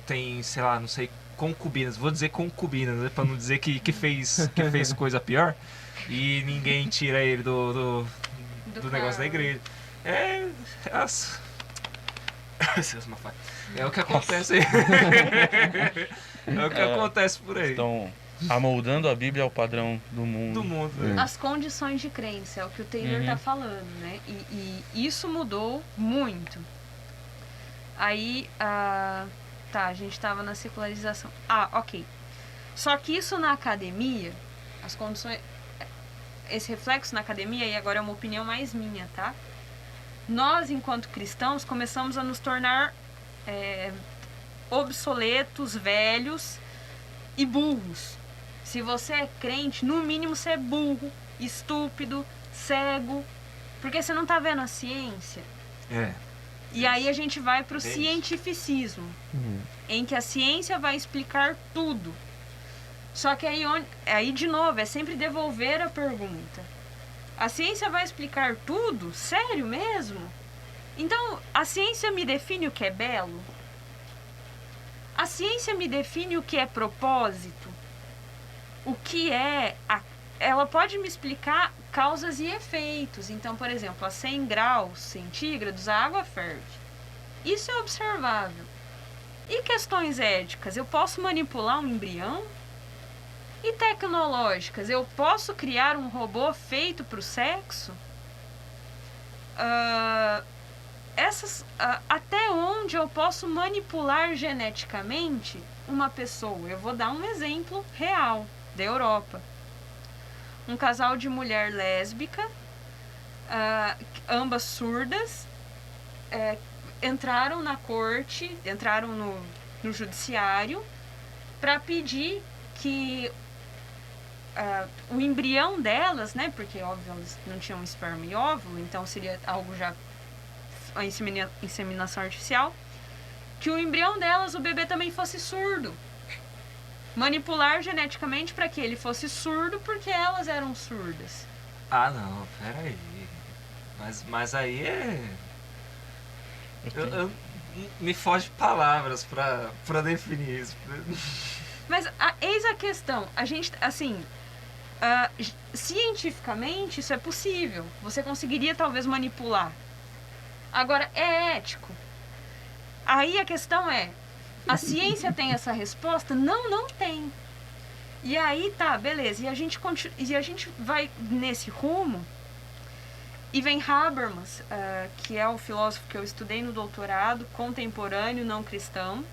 têm, sei lá, não sei, concubinas. Vou dizer concubinas, né? Pra não dizer que fez coisa pior. E ninguém tira ele do negócio da igreja. É o que acontece aí. É o que acontece por aí. Então, amoldando a Bíblia ao padrão do mundo. Do mundo, né? As condições de crença, é o que o Taylor tá falando, né? E isso mudou muito. Aí, a gente tava na secularização. Ok. Só que isso na academia, as condições... Esse reflexo na academia, e agora é uma opinião mais minha, tá? Nós, enquanto cristãos, começamos a nos tornar obsoletos, velhos e burros. Se você é crente, no mínimo você é burro, estúpido, cego, porque você não tá vendo a ciência. E aí a gente vai pro cientificismo, em que a ciência vai explicar tudo. Só que aí de novo, é sempre devolver a pergunta. A ciência vai explicar tudo? Sério mesmo? Então, a ciência me define o que é belo? A ciência me define o que é propósito? O que é... Ela pode me explicar causas e efeitos. Então, por exemplo, a 100 graus centígrados a água ferve. Isso é observável. E questões éticas? Eu posso manipular um embrião? E tecnológicas? Eu posso criar um robô feito para o sexo? Até onde eu posso manipular geneticamente uma pessoa? Eu vou dar um exemplo real da Europa. Um casal de mulher lésbica, ambas surdas, entraram na corte, entraram no judiciário para pedir que o embrião delas, né, porque óbvio elas não tinham esperma e óvulo, então seria algo já a inseminação artificial, que o embrião delas, o bebê também fosse surdo. Manipular geneticamente para que ele fosse surdo porque elas eram surdas. Não, peraí. Mas aí me foge palavras pra definir isso. Mas eis a questão. A gente, assim, cientificamente isso é possível. Você conseguiria talvez manipular. Agora, é ético? Aí a questão é, a ciência tem essa resposta? Não tem. E aí tá, beleza. E a gente vai nesse rumo. E vem Habermas, que é o filósofo que eu estudei no doutorado, contemporâneo, não cristão,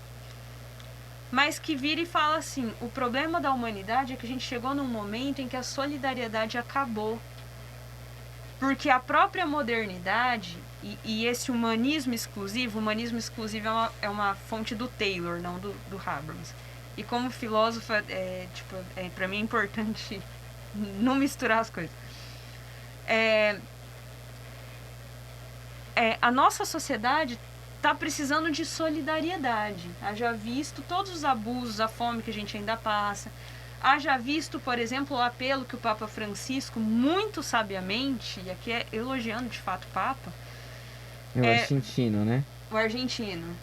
mas que vira e fala assim, o problema da humanidade é que a gente chegou num momento em que a solidariedade acabou. Porque a própria modernidade e esse humanismo exclusivo é uma fonte do Taylor, não do Habermas. E como filósofo, para mim é importante não misturar as coisas. A nossa sociedade está precisando de solidariedade. Haja visto todos os abusos, a fome que a gente ainda passa. Haja visto, por exemplo, o apelo que o Papa Francisco, muito sabiamente, e aqui é elogiando de fato o Papa... É o argentino, né? O argentino.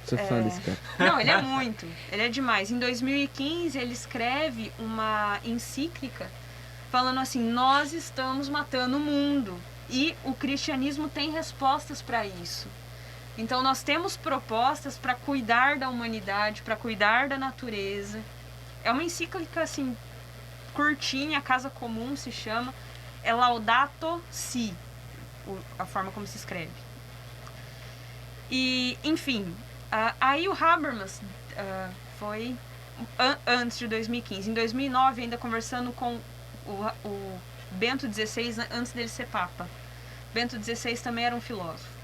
Sou fã desse cara. Não, ele é muito. Ele é demais. Em 2015, ele escreve uma encíclica falando assim, nós estamos matando o mundo. E o cristianismo tem respostas para isso. Então nós temos propostas para cuidar da humanidade, para cuidar da natureza. É uma encíclica assim curtinha, Casa Comum se chama, é Laudato Si, a forma como se escreve. E, enfim, aí o Habermas foi antes de 2015. Em 2009, ainda conversando com o Bento XVI, antes dele ser Papa. Bento XVI também era um filósofo.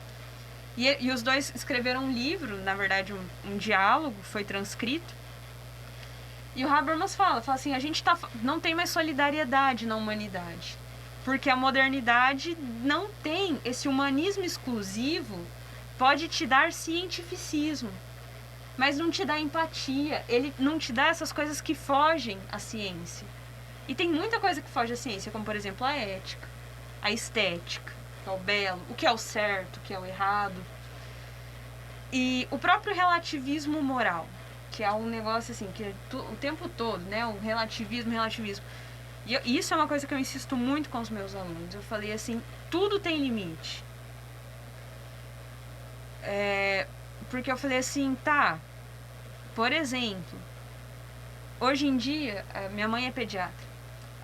E os dois escreveram um livro, na verdade um diálogo, foi transcrito. E o Habermas fala assim, a gente não tem mais solidariedade na humanidade. Porque a modernidade não tem esse humanismo exclusivo, pode te dar cientificismo, mas não te dá empatia, ele não te dá essas coisas que fogem à ciência. E tem muita coisa que foge à ciência, como por exemplo a ética, a estética, o que é o belo, o que é o certo, o que é o errado. E o próprio relativismo moral, que é um negócio assim, que o tempo todo, né, o relativismo. E isso é uma coisa que eu insisto muito com os meus alunos. Eu falei assim, tudo tem limite. Porque eu falei assim, tá, por exemplo, hoje em dia, minha mãe é pediatra.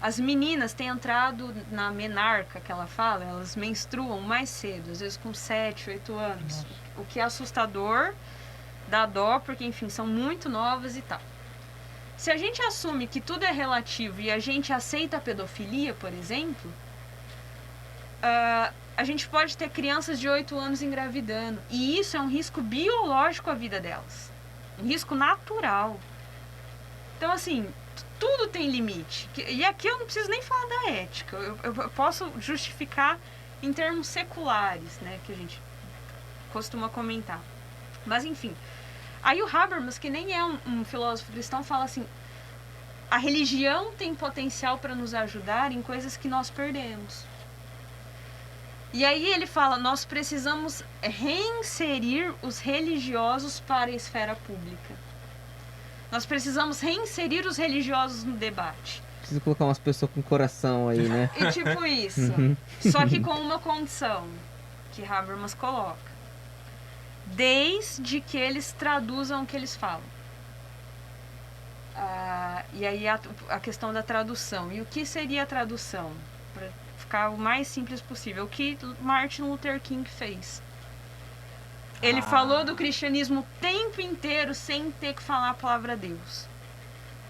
As meninas têm entrado na menarca, que ela fala, elas menstruam mais cedo, às vezes com 7, 8 anos. Nossa. O que é assustador, dá dó, porque, enfim, são muito novas e tal. Se a gente assume que tudo é relativo e a gente aceita a pedofilia, por exemplo, a gente pode ter crianças de 8 anos engravidando. E isso é um risco biológico à vida delas. Um risco natural. Então, assim, tudo tem limite. E aqui eu não preciso nem falar da ética. Eu posso justificar em termos seculares, né, que a gente costuma comentar. Mas, enfim. Aí o Habermas, que nem é um filósofo cristão, fala assim, a religião tem potencial para nos ajudar em coisas que nós perdemos. E aí ele fala, nós precisamos reinserir os religiosos para a esfera pública. Nós precisamos reinserir os religiosos no debate. Precisa colocar umas pessoas com coração aí, né? E tipo isso. Só que com uma condição que Habermas coloca. Desde que eles traduzam o que eles falam. E aí a questão da tradução. E o que seria a tradução? Para ficar o mais simples possível. O que Martin Luther King fez. Ele falou do cristianismo o tempo inteiro sem ter que falar a palavra Deus.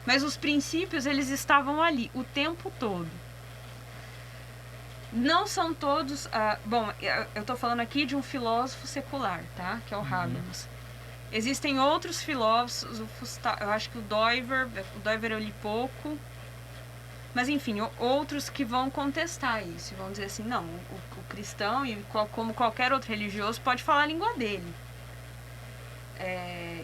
Mas os princípios, eles estavam ali o tempo todo. Não são todos... bom, eu estou falando aqui de um filósofo secular, tá? Que é o Habermas. Existem outros filósofos, eu acho que o Doiver eu li pouco. Mas, enfim, outros que vão contestar isso. Vão dizer assim, não, o cristão, como qualquer outro religioso, pode falar a língua dele.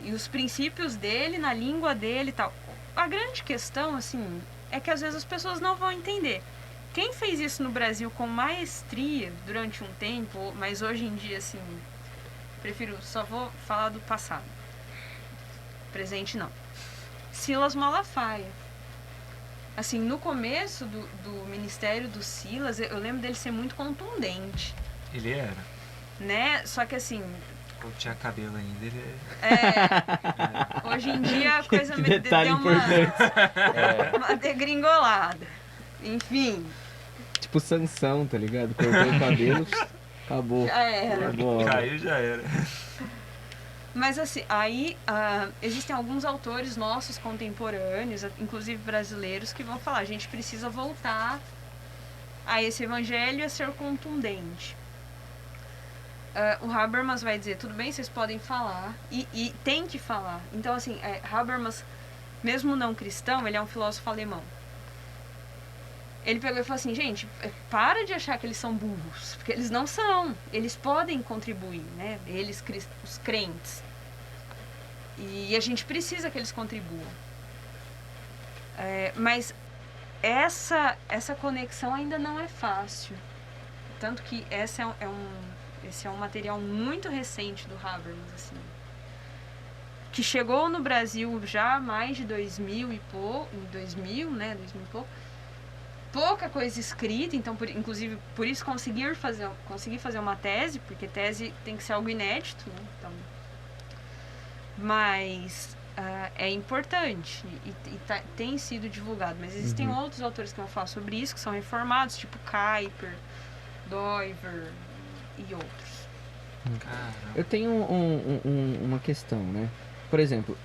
E os princípios dele, na língua dele e tal. A grande questão, assim, é que às vezes as pessoas não vão entender. Quem fez isso no Brasil com maestria durante um tempo, mas hoje em dia, assim, só vou falar do passado. Presente, não. Silas Malafaia. Assim, no começo do ministério do Silas, eu lembro dele ser muito contundente. Ele era. Né? Só que assim... Quando tinha cabelo ainda, ele... Hoje em dia a coisa me deu uma degringolada. Enfim. Tipo Sansão, tá ligado? Cortou o cabelo, acabou. Já era. Caiu, já era. Mas assim, aí existem alguns autores nossos contemporâneos, inclusive brasileiros, que vão falar, a gente precisa voltar a esse evangelho e a ser contundente. O Habermas vai dizer, tudo bem, vocês podem falar, e tem que falar. Então, assim, Habermas, mesmo não cristão, ele é um filósofo alemão. Ele pegou e falou assim, gente, para de achar que eles são burros, porque eles não são, eles podem contribuir, né? Eles, os crentes. E a gente precisa que eles contribuam. Mas essa conexão ainda não é fácil. Tanto que esse é um material muito recente do Habermas, assim, que chegou no Brasil já há mais de 2000 e pouco, né, 2000 e pouco, pouca coisa escrita, então inclusive por isso consegui fazer uma tese, porque tese tem que ser algo inédito, né? Então, mas é importante e tem sido divulgado, mas existem outros autores que vão falar sobre isso, que são reformados, tipo Kuyper, Doiver e outros. Eu tenho uma questão, né? Por exemplo,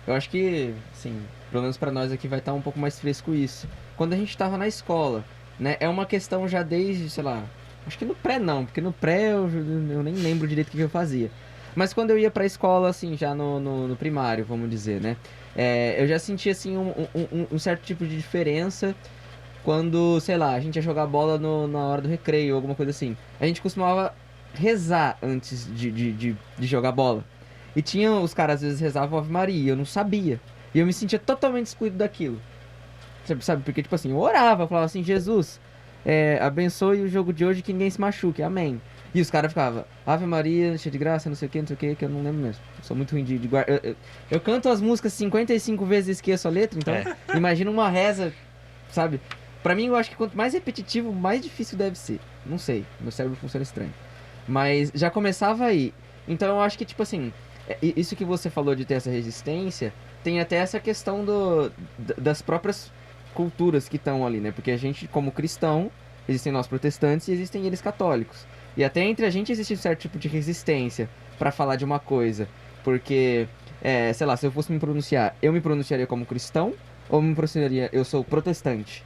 eu acho que, assim, pelo menos pra nós aqui vai estar um pouco mais fresco isso. Quando a gente tava na escola, né? É uma questão já desde, sei lá, acho que no pré não, porque no pré eu nem lembro direito o que eu fazia. Mas quando eu ia pra escola, assim, já no primário, vamos dizer, né? Eu já sentia, assim, um certo tipo de diferença quando, sei lá, a gente ia jogar bola na hora do recreio ou alguma coisa assim. A gente costumava rezar antes de jogar bola. E tinha, os caras às vezes rezavam Ave Maria, eu não sabia. E eu me sentia totalmente excluído daquilo. Sabe? Porque, tipo assim, eu orava, eu falava assim, Jesus, abençoe o jogo de hoje que ninguém se machuque, amém. E os caras ficavam, Ave Maria, cheia de graça, não sei o que, que eu não lembro mesmo. Eu sou muito ruim de guardar. Eu canto as músicas 55 vezes e esqueço a letra, então imagina uma reza, sabe? Pra mim, eu acho que quanto mais repetitivo, mais difícil deve ser. Não sei, meu cérebro funciona estranho. Mas já começava aí. Então eu acho que, tipo assim, isso que você falou de ter essa resistência, tem até essa questão das próprias culturas que estão ali, né? Porque a gente, como cristão, existem nós protestantes e existem eles católicos. E até entre a gente existe um certo tipo de resistência pra falar de uma coisa. Porque, sei lá, se eu fosse me pronunciar, eu me pronunciaria como cristão ou me pronunciaria, eu sou protestante?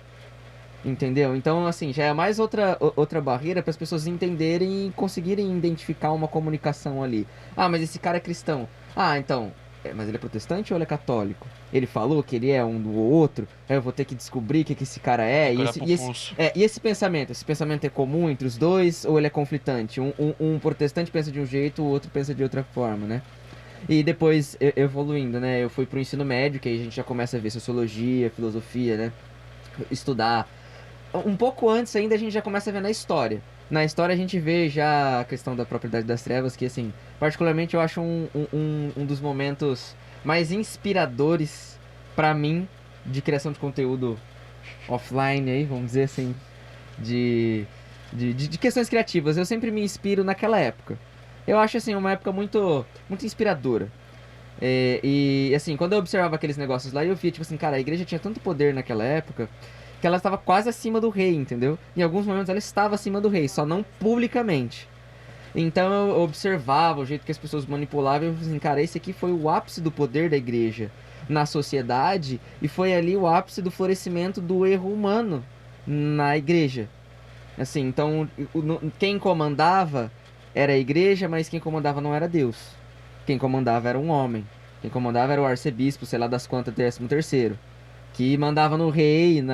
Entendeu? Então, assim, já é mais outra barreira para as pessoas entenderem e conseguirem identificar uma comunicação ali. Ah, mas esse cara é cristão. Ah, então, mas ele é protestante ou ele é católico? Ele falou que ele é um do outro, aí eu vou ter que descobrir o que esse cara é. E esse pensamento é comum entre os dois ou ele é conflitante? Um protestante pensa de um jeito, o outro pensa de outra forma, né? E depois, evoluindo, né? Eu fui pro ensino médio, que aí a gente já começa a ver sociologia, filosofia, né? Estudar. Um pouco antes ainda a gente já começa a ver na história. Na história a gente vê já a questão da propriedade das trevas, que assim, particularmente eu acho um dos momentos mais inspiradores pra mim de criação de conteúdo offline aí, vamos dizer assim, de questões criativas. Eu sempre me inspiro naquela época. Eu acho assim, uma época muito, muito inspiradora. E assim, quando eu observava aqueles negócios lá, eu via tipo assim, cara, a igreja tinha tanto poder naquela época que ela estava quase acima do rei, entendeu? Em alguns momentos ela estava acima do rei, só não publicamente. Então eu observava o jeito que as pessoas manipulavam e eu falei assim, cara, esse aqui foi o ápice do poder da igreja na sociedade e foi ali o ápice do florescimento do erro humano na igreja. Assim, então quem comandava era a igreja, mas quem comandava não era Deus. Quem comandava era um homem. Quem comandava era o arcebispo, sei lá das quantas, 13º. Que mandava no rei,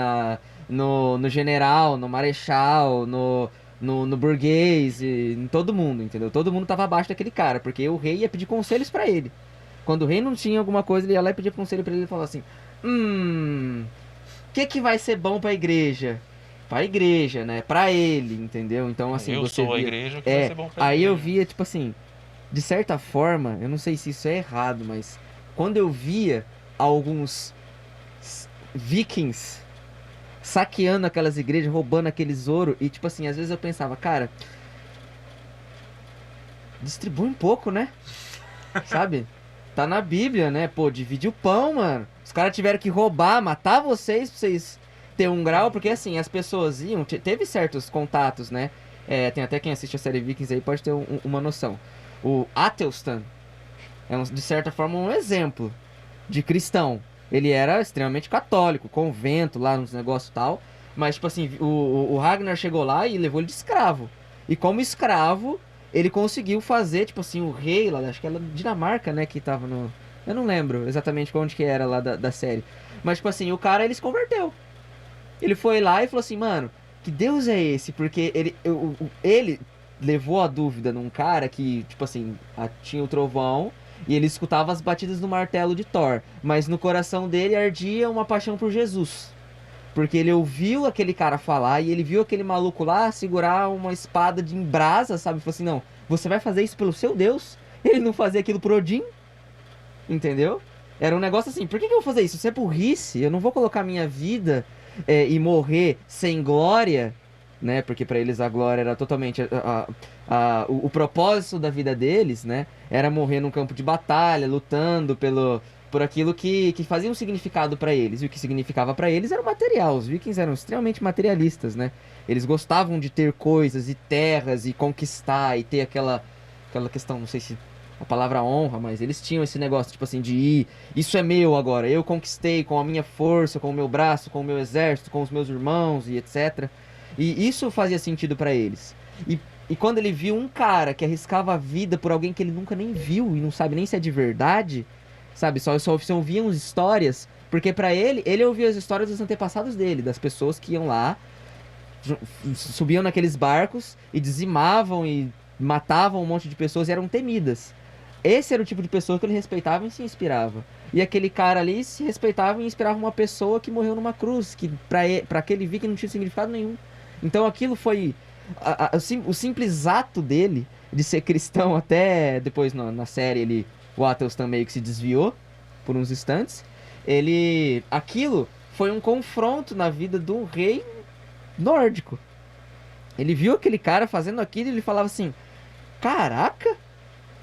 no general, no marechal, no burguês, em todo mundo, entendeu? Todo mundo tava abaixo daquele cara, porque o rei ia pedir conselhos pra ele. Quando o rei não tinha alguma coisa, ele ia lá e pedia conselho pra ele e falava assim, que vai ser bom pra igreja? Pra igreja, né? Pra ele, entendeu? Então, assim, eu sou a igreja, o que vai ser bom pra aí igreja? eu via, tipo assim, de certa forma, eu não sei se isso é errado, mas quando eu via alguns vikings saqueando aquelas igrejas, roubando aqueles ouro, e tipo assim, às vezes eu pensava, cara, distribui um pouco, né? Sabe? Tá na Bíblia, né? Pô, divide o pão, mano. Os caras tiveram que roubar, matar vocês pra vocês terem um grau, porque assim, as pessoas iam, teve certos contatos, né? Tem até quem assiste a série Vikings aí pode ter uma noção. O Athelstan é, de certa forma, um exemplo de cristão. Ele era extremamente católico, convento lá nos negócios e tal. Mas, tipo assim, o Ragnar chegou lá e levou ele de escravo. E como escravo, ele conseguiu fazer, tipo assim, o rei lá, acho que era Dinamarca, né, que tava no... Eu não lembro exatamente onde que era lá da série. Mas, tipo assim, o cara, ele se converteu. Ele foi lá e falou assim, mano, que Deus é esse? Porque ele levou a dúvida num cara que, tipo assim, tinha o trovão... E ele escutava as batidas do martelo de Thor. Mas no coração dele ardia uma paixão por Jesus. Porque ele ouviu aquele cara falar e ele viu aquele maluco lá segurar uma espada de brasa, sabe? Falou assim, não, você vai fazer isso pelo seu Deus? Ele não fazia aquilo por Odin? Entendeu? Era um negócio assim, por que eu vou fazer isso? Isso é burrice, eu não vou colocar minha vida e morrer sem glória, né? Porque para eles a glória era totalmente o propósito da vida deles, né? Era morrer num campo de batalha, lutando por aquilo que fazia um significado para eles. E o que significava para eles era o material. Os vikings eram extremamente materialistas, né? Eles gostavam de ter coisas e terras e conquistar e ter aquela questão, não sei se a palavra honra, mas eles tinham esse negócio, tipo assim, de ir, isso é meu agora, eu conquistei com a minha força, com o meu braço, com o meu exército, com os meus irmãos e etc. E isso fazia sentido pra eles. E quando ele viu um cara que arriscava a vida por alguém que ele nunca nem viu e não sabe nem se é de verdade, sabe, só ouviam as histórias, porque pra ele ouvia as histórias dos antepassados dele, das pessoas que iam lá, subiam naqueles barcos e dizimavam e matavam um monte de pessoas e eram temidas. Esse era o tipo de pessoa que ele respeitava e se inspirava. E aquele cara ali se respeitava e inspirava uma pessoa que morreu numa cruz, que pra aquele viking não tinha significado nenhum. Então aquilo foi o simples ato dele de ser cristão, até depois na série o Athelstan meio que se desviou por uns instantes. Aquilo foi um confronto na vida de um rei nórdico. Ele viu aquele cara fazendo aquilo e ele falava assim: caraca,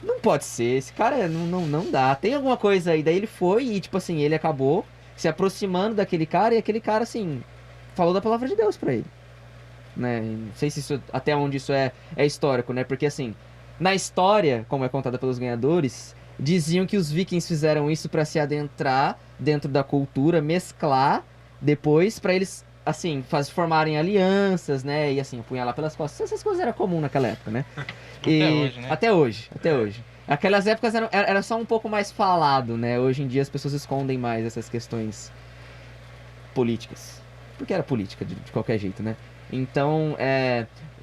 não pode ser, esse cara não dá, tem alguma coisa aí. Daí ele foi e, tipo assim, ele acabou se aproximando daquele cara e aquele cara, assim, falou da palavra de Deus pra ele, né? Não sei se até onde isso é histórico, né? Porque, assim, na história, como é contada pelos ganhadores, diziam que os vikings fizeram isso pra se adentrar dentro da cultura, mesclar depois pra eles, assim, formarem alianças, né? E, assim, apunhalar pelas costas. Essas coisas eram comum naquela época, né? Hoje, né? Até hoje. Aquelas épocas era só um pouco mais falado, né? Hoje em dia as pessoas escondem mais essas questões políticas. Porque era política, de qualquer jeito, né? Então,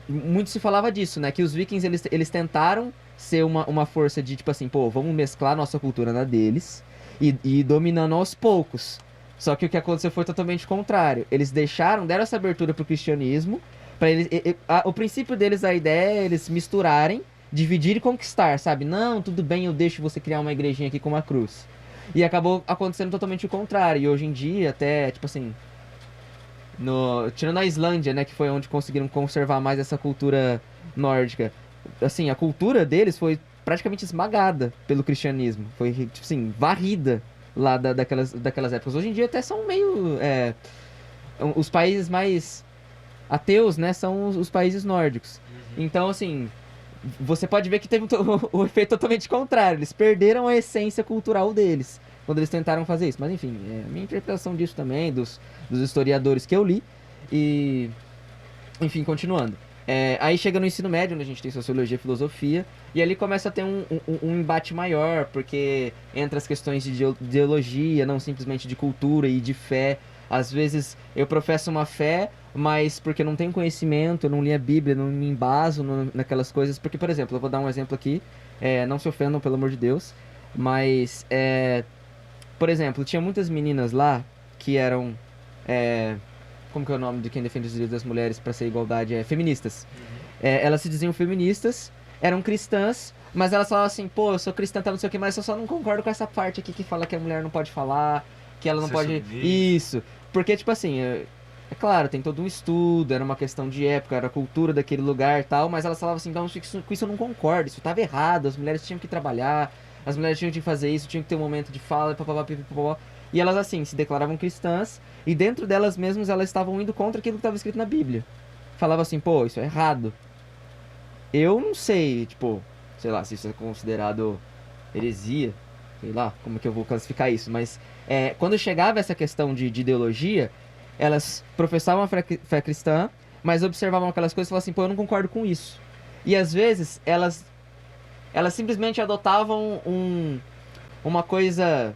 muito se falava disso, né? Que os vikings, eles tentaram ser uma força de, tipo assim, pô, vamos mesclar nossa cultura na deles e ir dominando aos poucos. Só que o que aconteceu foi totalmente o contrário. Eles deram essa abertura pro cristianismo. O princípio deles, a ideia é eles misturarem, dividir e conquistar, sabe? Não, tudo bem, eu deixo você criar uma igrejinha aqui com uma cruz. E acabou acontecendo totalmente o contrário. E hoje em dia, até, tipo assim, tirando a Islândia, né, que foi onde conseguiram conservar mais essa cultura nórdica, assim, a cultura deles foi praticamente esmagada pelo cristianismo. Foi, tipo assim, varrida lá daquelas épocas. Hoje em dia até são meio... os países mais ateus, né, são os países nórdicos. Então, assim, você pode ver que teve o efeito totalmente contrário. Eles perderam a essência cultural deles quando eles tentaram fazer isso. Mas, enfim, a minha interpretação disso também, dos historiadores que eu li. E, enfim, continuando. Aí chega no ensino médio, onde a gente tem sociologia e filosofia, e ali começa a ter um embate maior, porque entra as questões de ideologia, não simplesmente de cultura e de fé. Às vezes eu professo uma fé, mas porque eu não tenho conhecimento, eu não li a Bíblia, não me embaso naquelas coisas. Porque, por exemplo, eu vou dar um exemplo aqui, não se ofendam, pelo amor de Deus, mas, por exemplo, tinha muitas meninas lá que eram, como que é o nome de quem defende os direitos das mulheres para ser igualdade? Feministas. Elas se diziam feministas, eram cristãs, mas elas falavam assim, pô, eu sou cristã, tá, não sei o que, mas eu só não concordo com essa parte aqui que fala que a mulher não pode falar, que ela não pode... Isso. Porque, tipo assim, é claro, tem todo um estudo, era uma questão de época, era a cultura daquele lugar e tal, mas elas falavam assim, então com isso eu não concordo, isso tava errado, as mulheres tinham que trabalhar, as mulheres tinham que fazer isso, tinham que ter um momento de fala, papapá. E elas, assim, se declaravam cristãs, e dentro delas mesmas elas estavam indo contra aquilo que estava escrito na Bíblia. Falavam assim, pô, isso é errado. Eu não sei, tipo, sei lá, se isso é considerado heresia, sei lá, como que eu vou classificar isso, mas quando chegava essa questão de ideologia, elas professavam a fé cristã, mas observavam aquelas coisas e falavam assim, pô, eu não concordo com isso. E às vezes elas simplesmente adotavam uma coisa,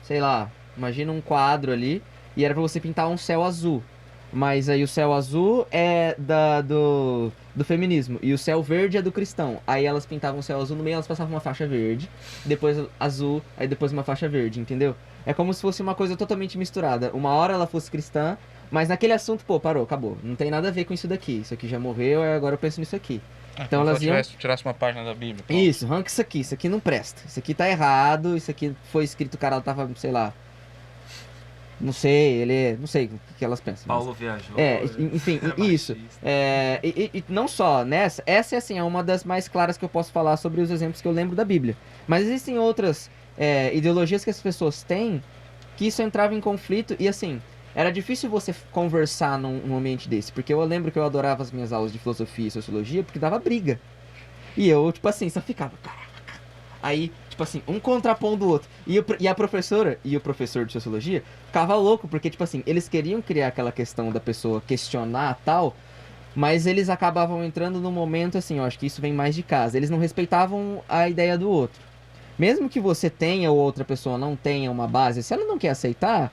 sei lá, imagina um quadro ali, e era pra você pintar um céu azul. Mas aí o céu azul é do feminismo, e o céu verde é do cristão. Aí elas pintavam o céu azul no meio, elas passavam uma faixa verde, depois azul, aí depois uma faixa verde, entendeu? É como se fosse uma coisa totalmente misturada. Uma hora ela fosse cristã, mas naquele assunto, pô, parou, acabou. Não tem nada a ver com isso daqui. Isso aqui já morreu, agora eu penso nisso aqui. Então elas iam... tirasse uma página da Bíblia. Pô. Isso, arranca isso aqui não presta. Isso aqui tá errado, isso aqui foi escrito, o cara tava, sei lá, Não sei, não sei o que elas pensam. Paulo viajou. Enfim, é isso. machista. E não só nessa, essa é assim, é uma das mais claras que eu posso falar sobre os exemplos que eu lembro da Bíblia. Mas existem outras ideologias que as pessoas têm que isso entrava em conflito e assim, era difícil você conversar num ambiente desse, porque eu lembro que eu adorava as minhas aulas de filosofia e sociologia porque dava briga. E eu, tipo assim, só ficava, caraca. Aí, tipo assim, um contrapondo o outro. E a professora e o professor de sociologia ficava louco, porque, tipo assim, eles queriam criar aquela questão da pessoa questionar tal, mas eles acabavam entrando num momento assim, eu acho que isso vem mais de casa. Eles não respeitavam a ideia do outro. Mesmo que você tenha ou outra pessoa não tenha uma base, se ela não quer aceitar,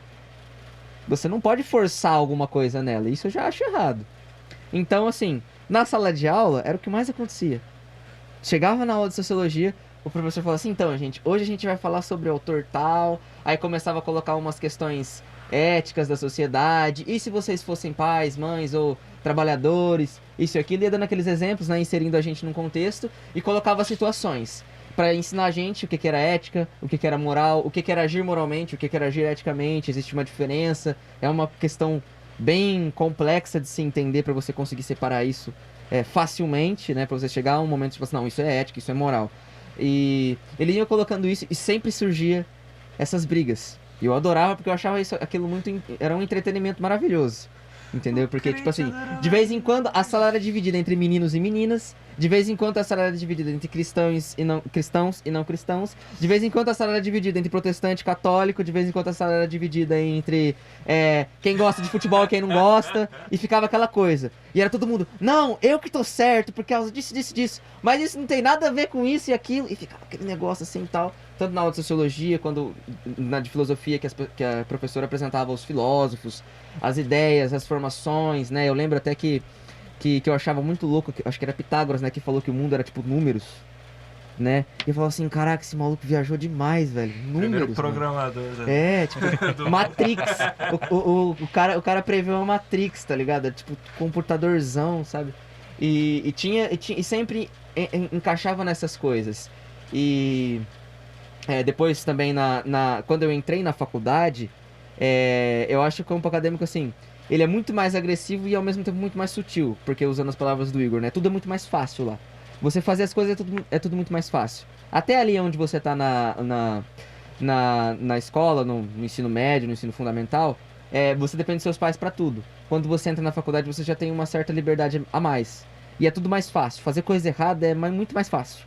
você não pode forçar alguma coisa nela. Isso eu já acho errado. Então, assim, na sala de aula era o que mais acontecia. Chegava na aula de sociologia, o professor falava assim, então, gente, hoje a gente vai falar sobre o autor tal. Aí começava a colocar umas questões éticas da sociedade. E se vocês fossem pais, mães ou trabalhadores, isso e aquilo, ia dando aqueles exemplos, né, inserindo a gente num contexto e colocava situações para ensinar a gente o que era ética, o que era moral, o que era agir moralmente, o que era agir eticamente. Existe uma diferença. É uma questão bem complexa de se entender para você conseguir separar isso facilmente, né, para você chegar a um momento tipo assim, não, isso é ética, isso é moral. E ele ia colocando isso e sempre surgia essas brigas. E eu adorava porque eu achava aquilo era um entretenimento maravilhoso. Entendeu? Porque, tipo assim, de vez em quando a sala era dividida entre meninos e meninas. De vez em quando a sala era dividida entre cristãos e não cristãos. De vez em quando a sala era dividida entre protestante e católico. De vez em quando a sala era dividida entre quem gosta de futebol e quem não gosta. E ficava aquela coisa. E era todo mundo, não, eu que tô certo, por causa disso. Mas isso não tem nada a ver com isso e aquilo. E ficava aquele negócio assim e tal. Tanto na aula de sociologia, quando na de filosofia, que a professora apresentava os filósofos, as ideias, as formações, né? Eu lembro até que eu achava muito louco, acho que era Pitágoras, né? Que falou que o mundo era tipo números, né? E eu falava assim, caraca, esse maluco viajou demais, velho. Números, Primeiro programador. tipo, Matrix. O cara preveu uma Matrix, tá ligado? Tipo, computadorzão, sabe? E sempre encaixava nessas coisas. E depois também, quando eu entrei na faculdade, eu acho que o campo acadêmico, assim, ele é muito mais agressivo e ao mesmo tempo muito mais sutil, porque usando as palavras do Igor, né? Tudo é muito mais fácil lá. Você fazer as coisas é tudo muito mais fácil. Até ali onde você tá na escola, no ensino médio, no ensino fundamental, você depende dos seus pais pra tudo. Quando você entra na faculdade, você já tem uma certa liberdade a mais. E é tudo mais fácil. Fazer coisa errada é muito mais fácil.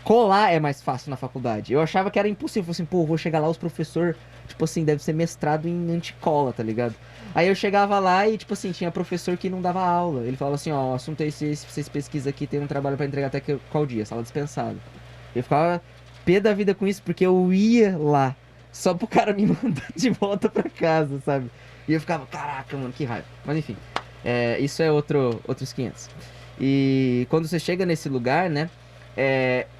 Colar é mais fácil na faculdade. Eu achava que era impossível. Assim, pô, vou chegar lá, os professores, tipo assim, deve ser mestrado em anticola, tá ligado? Aí eu chegava lá e, tipo assim, tinha professor que não dava aula. Ele falava assim, ó, o assunto é esse, vocês pesquisam aqui, tem um trabalho pra entregar até qual dia? Sala dispensada. Eu ficava pé da vida com isso, porque eu ia lá só pro cara me mandar de volta pra casa, sabe? E eu ficava, caraca, mano, que raiva. Mas enfim, isso é outros 500. E quando você chega nesse lugar, né,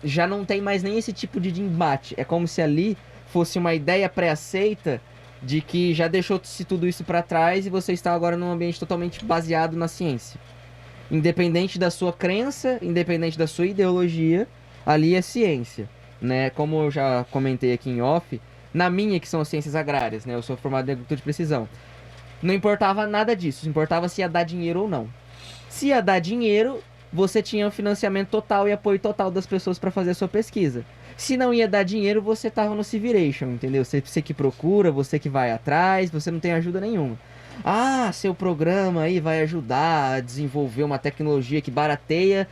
já não tem mais nem esse tipo de embate. É como se ali fosse uma ideia pré-aceita de que já deixou-se tudo isso pra trás e você está agora num ambiente totalmente baseado na ciência. Independente da sua crença, independente da sua ideologia, ali é ciência, né? Como eu já comentei aqui em off, na minha, que são as ciências agrárias, né? Eu sou formado em agricultura de precisão. Não importava nada disso, importava se ia dar dinheiro ou não. Se ia dar dinheiro, você tinha o financiamento total e apoio total das pessoas para fazer a sua pesquisa. Se não ia dar dinheiro, você tava no Civiration, entendeu? Você que procura, você que vai atrás, você não tem ajuda nenhuma. Ah, seu programa aí vai ajudar a desenvolver uma tecnologia que barateia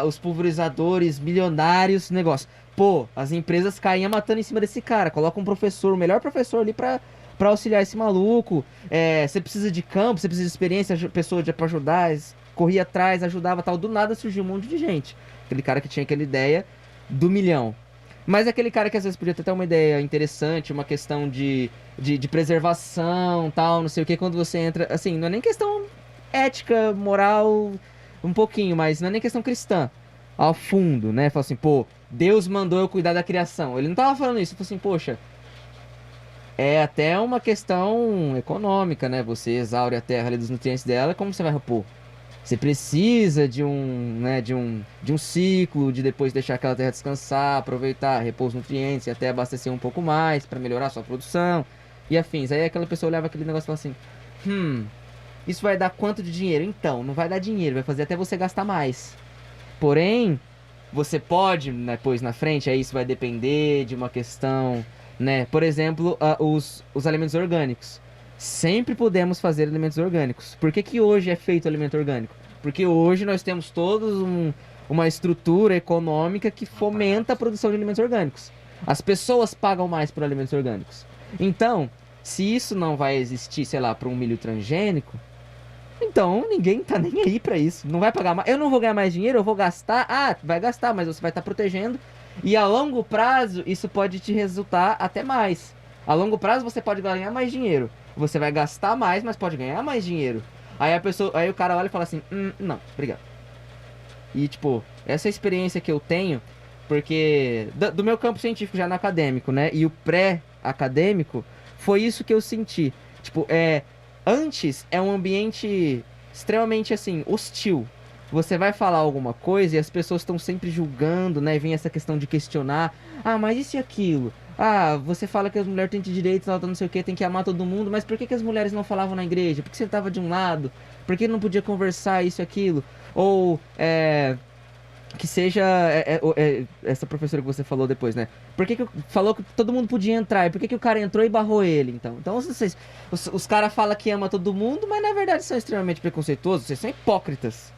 os pulverizadores milionários, negócio. Pô, as empresas caíam matando em cima desse cara. Coloca um professor, o melhor professor ali pra auxiliar esse maluco. Você precisa de campo, você precisa de experiência, pessoa pra ajudar, corria atrás, ajudava, tal. Do nada surgiu um monte de gente. Aquele cara que tinha aquela ideia do milhão. Mas aquele cara que às vezes podia ter até uma ideia interessante, uma questão de preservação, tal, não sei o que, quando você entra, assim, não é nem questão ética, moral, um pouquinho, mas não é nem questão cristã, ao fundo, né? Fala assim, pô, Deus mandou eu cuidar da criação. Ele não tava falando isso, ele falou assim, poxa, é até uma questão econômica, né? Você exaure a terra ali dos nutrientes dela, como você vai repor? Você precisa de um ciclo, de depois deixar aquela terra descansar, aproveitar, repor os nutrientes e até abastecer um pouco mais para melhorar a sua produção. e afins. Aí aquela pessoa olhava aquele negócio e falava assim, isso vai dar quanto de dinheiro? Então, não vai dar dinheiro, vai fazer até você gastar mais. Porém, você pode, né, pôs na frente, aí isso vai depender de uma questão, né? Por exemplo, os alimentos orgânicos. Sempre pudemos fazer alimentos orgânicos. Por que que hoje é feito alimento orgânico? Porque hoje nós temos todos uma estrutura econômica que fomenta a produção de alimentos orgânicos. As pessoas pagam mais por alimentos orgânicos. Então, se isso não vai existir, sei lá, para um milho transgênico, então ninguém tá nem aí pra isso. Não vai pagar mais. Eu não vou ganhar mais dinheiro, eu vou gastar. Ah, vai gastar, mas você vai estar protegendo. E a longo prazo, isso pode te resultar até mais. A longo prazo você pode ganhar mais dinheiro. Você vai gastar mais, mas pode ganhar mais dinheiro. Aí o cara olha e fala assim, não, obrigado. E tipo, essa experiência que eu tenho, porque do meu campo científico já no acadêmico, né? E o pré-acadêmico, foi isso que eu senti. Tipo, antes é um ambiente extremamente assim, hostil. Você vai falar alguma coisa e as pessoas estão sempre julgando, né? Vem essa questão de questionar. Ah, mas isso e aquilo? Ah, você fala que as mulheres têm direitos, não sei o que, tem que amar todo mundo, mas por que as mulheres não falavam na igreja? Por que você tava de um lado? Por que não podia conversar isso e aquilo? Ou, que seja essa professora que você falou depois, né? Por que falou que todo mundo podia entrar? E por que o cara entrou e barrou ele, então? Então, os caras falam que ama todo mundo, mas na verdade são extremamente preconceituosos, vocês são hipócritas.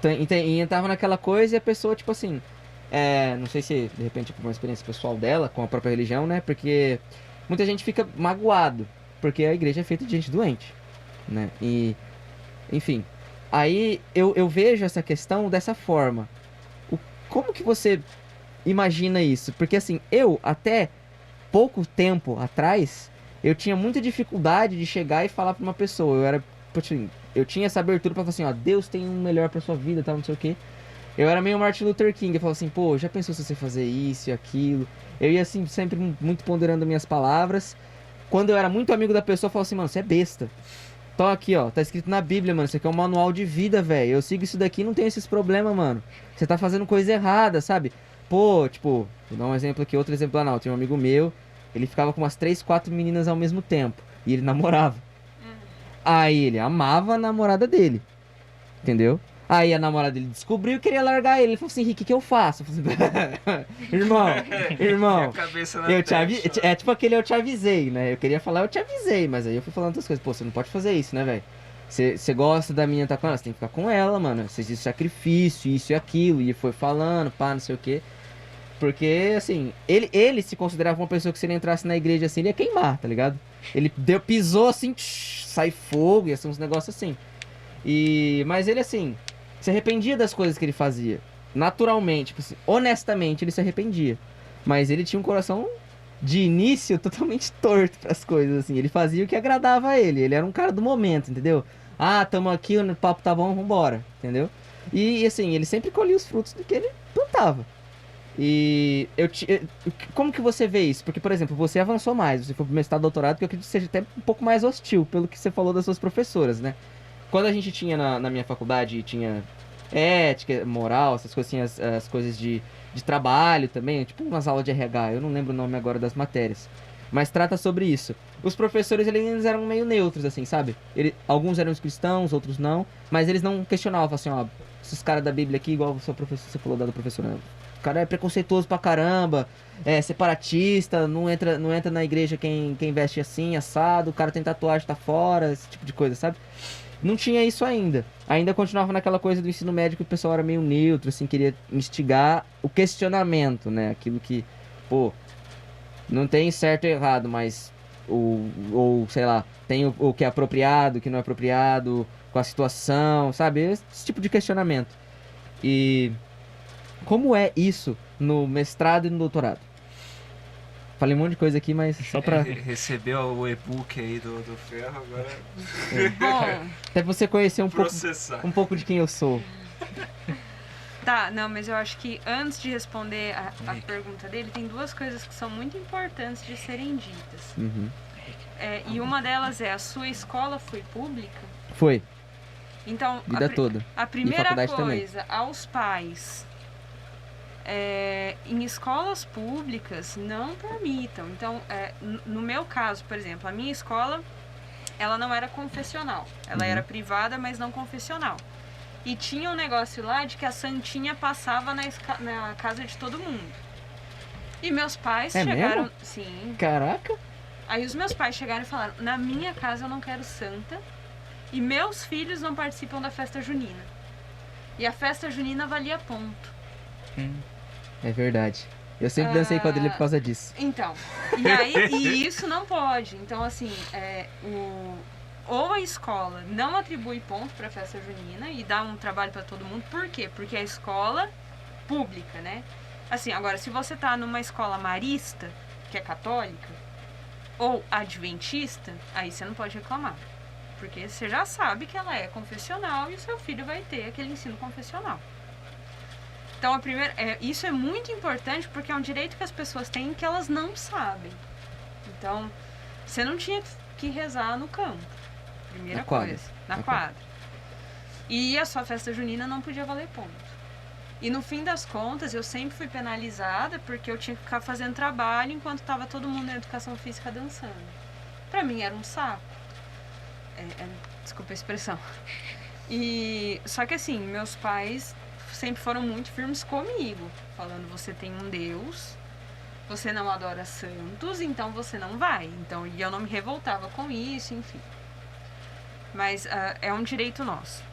E entrava naquela coisa e a pessoa, tipo assim... não sei se, de repente, por uma experiência pessoal dela, com a própria religião, né? Porque muita gente fica magoado, porque a igreja é feita de gente doente, né? E, enfim, aí eu vejo essa questão dessa forma. Como que você imagina isso? Porque, assim, eu, até pouco tempo atrás, eu tinha muita dificuldade de chegar e falar pra uma pessoa. Eu tinha essa abertura pra falar assim, ó, Deus tem um melhor pra sua vida, tal, não sei o quê. Eu era meio Martin Luther King, eu falava assim, pô, já pensou se você fazer isso e aquilo? Eu ia assim, sempre muito ponderando minhas palavras. Quando eu era muito amigo da pessoa, eu falava assim, mano, você é besta. Então aqui, ó, tá escrito na Bíblia, mano, isso aqui é um manual de vida, velho. Eu sigo isso daqui e não tenho esses problemas, mano. Você tá fazendo coisa errada, sabe? Pô, tipo, vou dar um exemplo aqui, outro exemplo lá, não. Tem um amigo meu, ele ficava com umas 3, 4 meninas ao mesmo tempo. E ele namorava. Aí ele amava a namorada dele. Entendeu? Aí a namorada dele descobriu e queria largar ele. Ele falou assim, Rick, o que eu faço? Eu falei assim, irmão, eu te avisei. É tipo aquele eu te avisei, né? Eu queria falar eu te avisei, mas aí eu fui falando outras coisas. Pô, você não pode fazer isso, né, velho? Você gosta da minha, tá com ela? Você tem que ficar com ela, mano. Você existe sacrifício, isso e aquilo. E foi falando, pá, não sei o quê. Porque, assim, ele se considerava uma pessoa que se ele entrasse na igreja assim, ele ia queimar, tá ligado? Ele pisou assim, sai fogo, ia ser uns negócios assim. Mas ele, assim, se arrependia das coisas que ele fazia. Naturalmente, tipo assim, honestamente, ele se arrependia. Mas ele tinha um coração, de início, totalmente torto pras coisas, assim. Ele fazia o que agradava a ele. Ele era um cara do momento, entendeu? Ah, tamo aqui, o papo tá bom, vambora, entendeu? E assim, ele sempre colhia os frutos do que ele plantava. E como que você vê isso? Porque, por exemplo, você avançou mais, você foi pro mestrado, doutorado, que eu acredito que seja até um pouco mais hostil, pelo que você falou das suas professoras, né? Quando a gente tinha na minha faculdade, tinha ética, moral, essas coisinhas, as coisas de trabalho também, tipo umas aulas de RH, eu não lembro o nome agora das matérias, mas trata sobre isso. Os professores, eles eram meio neutros, assim, sabe? Alguns eram cristãos, outros não, mas eles não questionavam, assim, ó, esses caras da Bíblia aqui, igual você falou da professora, o cara é preconceituoso pra caramba, é separatista, não entra na igreja quem veste assim, assado, o cara tem tatuagem, tá fora, esse tipo de coisa, sabe? Não tinha isso ainda. Ainda continuava naquela coisa do ensino médio que o pessoal era meio neutro, assim, queria instigar o questionamento, né? Aquilo que, pô, não tem certo e errado, mas ou sei lá, tem o que é apropriado, o que não é apropriado, com a situação, sabe? Esse tipo de questionamento. E como é isso no mestrado e no doutorado? Falei um monte de coisa aqui, mas só pra... Recebeu o e-book aí do Ferro, agora... Bom, Até você conhecer um pouco de quem eu sou. tá, não, mas eu acho que antes de responder a pergunta dele, tem duas coisas que são muito importantes de serem ditas. Uhum. E uma delas é, a sua escola foi pública? Foi. Então, Vida toda. a primeira faculdade coisa, aos pais, em escolas públicas não permitam. Então, no meu caso, por exemplo, a minha escola, ela não era confessional. Ela era privada, mas não confessional. E tinha um negócio lá de que a santinha passava na casa de todo mundo. E meus pais chegaram... Mesmo? Sim. Caraca. Aí os meus pais chegaram e falaram, na minha casa eu não quero santa e meus filhos não participam da festa junina. E a festa junina valia ponto. É verdade. Eu sempre dancei quadrilha por causa disso. Então, e isso não pode. Então, assim, ou a escola não atribui ponto para a festa junina e dá um trabalho para todo mundo. Por quê? Porque é a escola pública, né? Assim, agora, se você tá numa escola marista, que é católica, ou adventista, aí você não pode reclamar. Porque você já sabe que ela é confessional e o seu filho vai ter aquele ensino confessional. Então, isso é muito importante porque é um direito que as pessoas têm que elas não sabem. Então, você não tinha que rezar no campo. Primeira coisa. Na quadra. E a sua festa junina não podia valer ponto. E no fim das contas, eu sempre fui penalizada porque eu tinha que ficar fazendo trabalho enquanto estava todo mundo na educação física dançando. Pra mim era um saco. Desculpa a expressão. Só que assim, meus pais sempre foram muito firmes comigo, falando, você tem um Deus, você não adora santos, então você não vai. Então, e eu não me revoltava com isso, enfim. Mas é um direito nosso.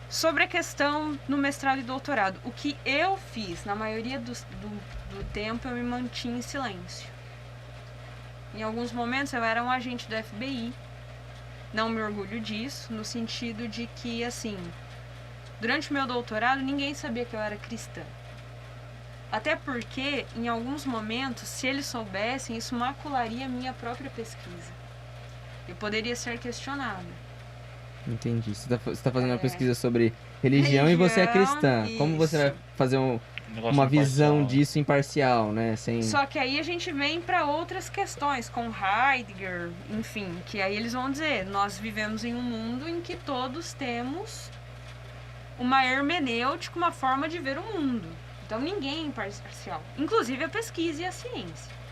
Sobre a questão no mestrado e doutorado, o que eu fiz, na maioria do tempo, eu me mantinha em silêncio. Em alguns momentos eu era um agente do FBI, não me orgulho disso, no sentido de que, assim, durante o meu doutorado ninguém sabia que eu era cristã. Até porque, em alguns momentos, se eles soubessem, isso macularia a minha própria pesquisa. Eu poderia ser questionada. Entendi. Você tá fazendo uma pesquisa sobre religião e você é cristã. Isso. Como você vai fazer uma visão disso imparcial, né? Só que aí a gente vem para outras questões, com Heidegger, enfim, que aí eles vão dizer, nós vivemos em um mundo em que todos temos uma hermenêutica, uma forma de ver o mundo. Então ninguém é imparcial, inclusive a pesquisa e a ciência.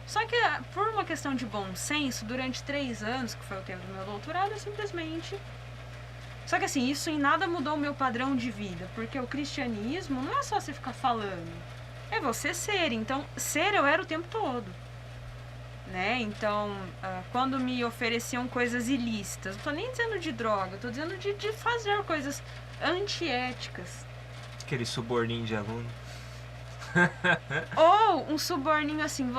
Só que, por uma questão de bom senso, durante 3 anos, que foi o tempo do meu doutorado, eu simplesmente... Só que assim, isso em nada mudou o meu padrão de vida, porque o cristianismo não é só você ficar falando, é você ser. Então, ser eu era o tempo todo, né? Então, quando me ofereciam coisas ilícitas, não tô nem dizendo de droga, tô dizendo de fazer coisas antiéticas. Aquele suborninho de aluno. Ou um suborninho assim,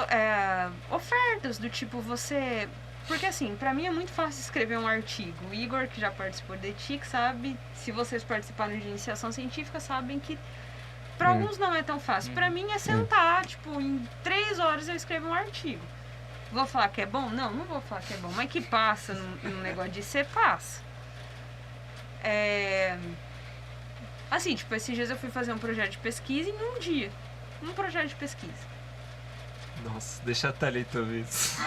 ofertas do tipo você... Porque assim, pra mim é muito fácil escrever um artigo. O Igor, que já participou do ETIC, sabe, se vocês participaram de iniciação científica, sabem que pra alguns não é tão fácil. Pra mim é sentar, tipo, em 3 horas eu escrevo um artigo. Vou falar que é bom? Não, não vou falar que é bom. Mas que passa num negócio de ser, passa. Assim, tipo, esses dias eu fui fazer um projeto de pesquisa em um dia. Um projeto de pesquisa. Nossa, deixa a Thalita ver isso.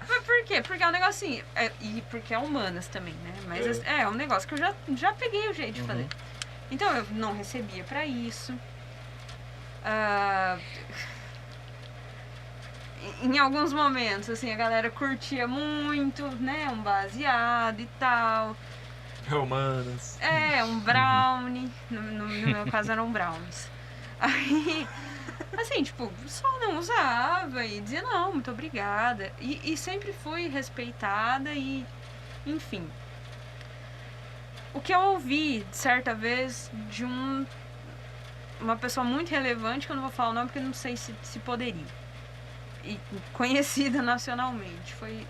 Mas por quê? Porque é um negócio assim, e porque é humanas também, né? Mas é um negócio que eu já peguei o jeito de fazer. Então eu não recebia pra isso. Em alguns momentos, assim, a galera curtia muito, né? Um baseado e tal. Humanas. Um brownie. No meu caso eram brownies. Aí, assim, tipo, só não usava e dizia não, muito obrigada. E sempre fui respeitada e, enfim. O que eu ouvi, certa vez, de uma pessoa muito relevante, que eu não vou falar o nome porque eu não sei se poderia. E conhecida nacionalmente. Foi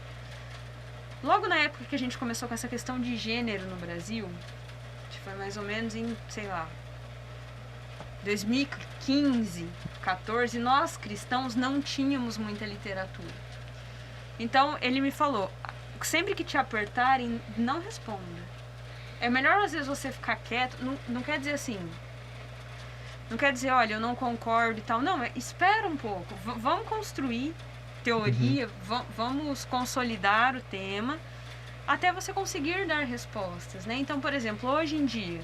logo na época que a gente começou com essa questão de gênero no Brasil, que foi mais ou menos em, sei lá, 2015, 14, nós cristãos não tínhamos muita literatura. Então ele me falou, sempre que te apertarem, não responda. É melhor às vezes você ficar quieto, não quer dizer assim, não quer dizer, olha, eu não concordo e tal. Não, espera um pouco, vamos construir teoria, vamos consolidar o tema, até você conseguir dar respostas, né? Então, por exemplo, hoje em dia,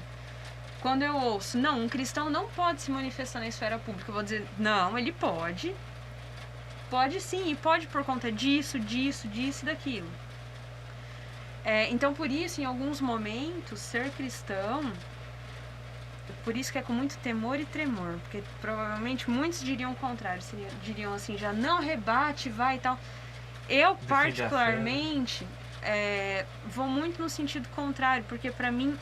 Quando eu ouço, não, um cristão não pode se manifestar na esfera pública, eu vou dizer, não, ele pode. Pode sim, e pode por conta disso, disso, disso e daquilo. Então, por isso, em alguns momentos, ser cristão, por isso que é com muito temor e tremor, porque provavelmente muitos diriam o contrário, diriam assim, já não rebate, vai e tal. Eu, Defende particularmente, vou muito no sentido contrário, porque pra mim,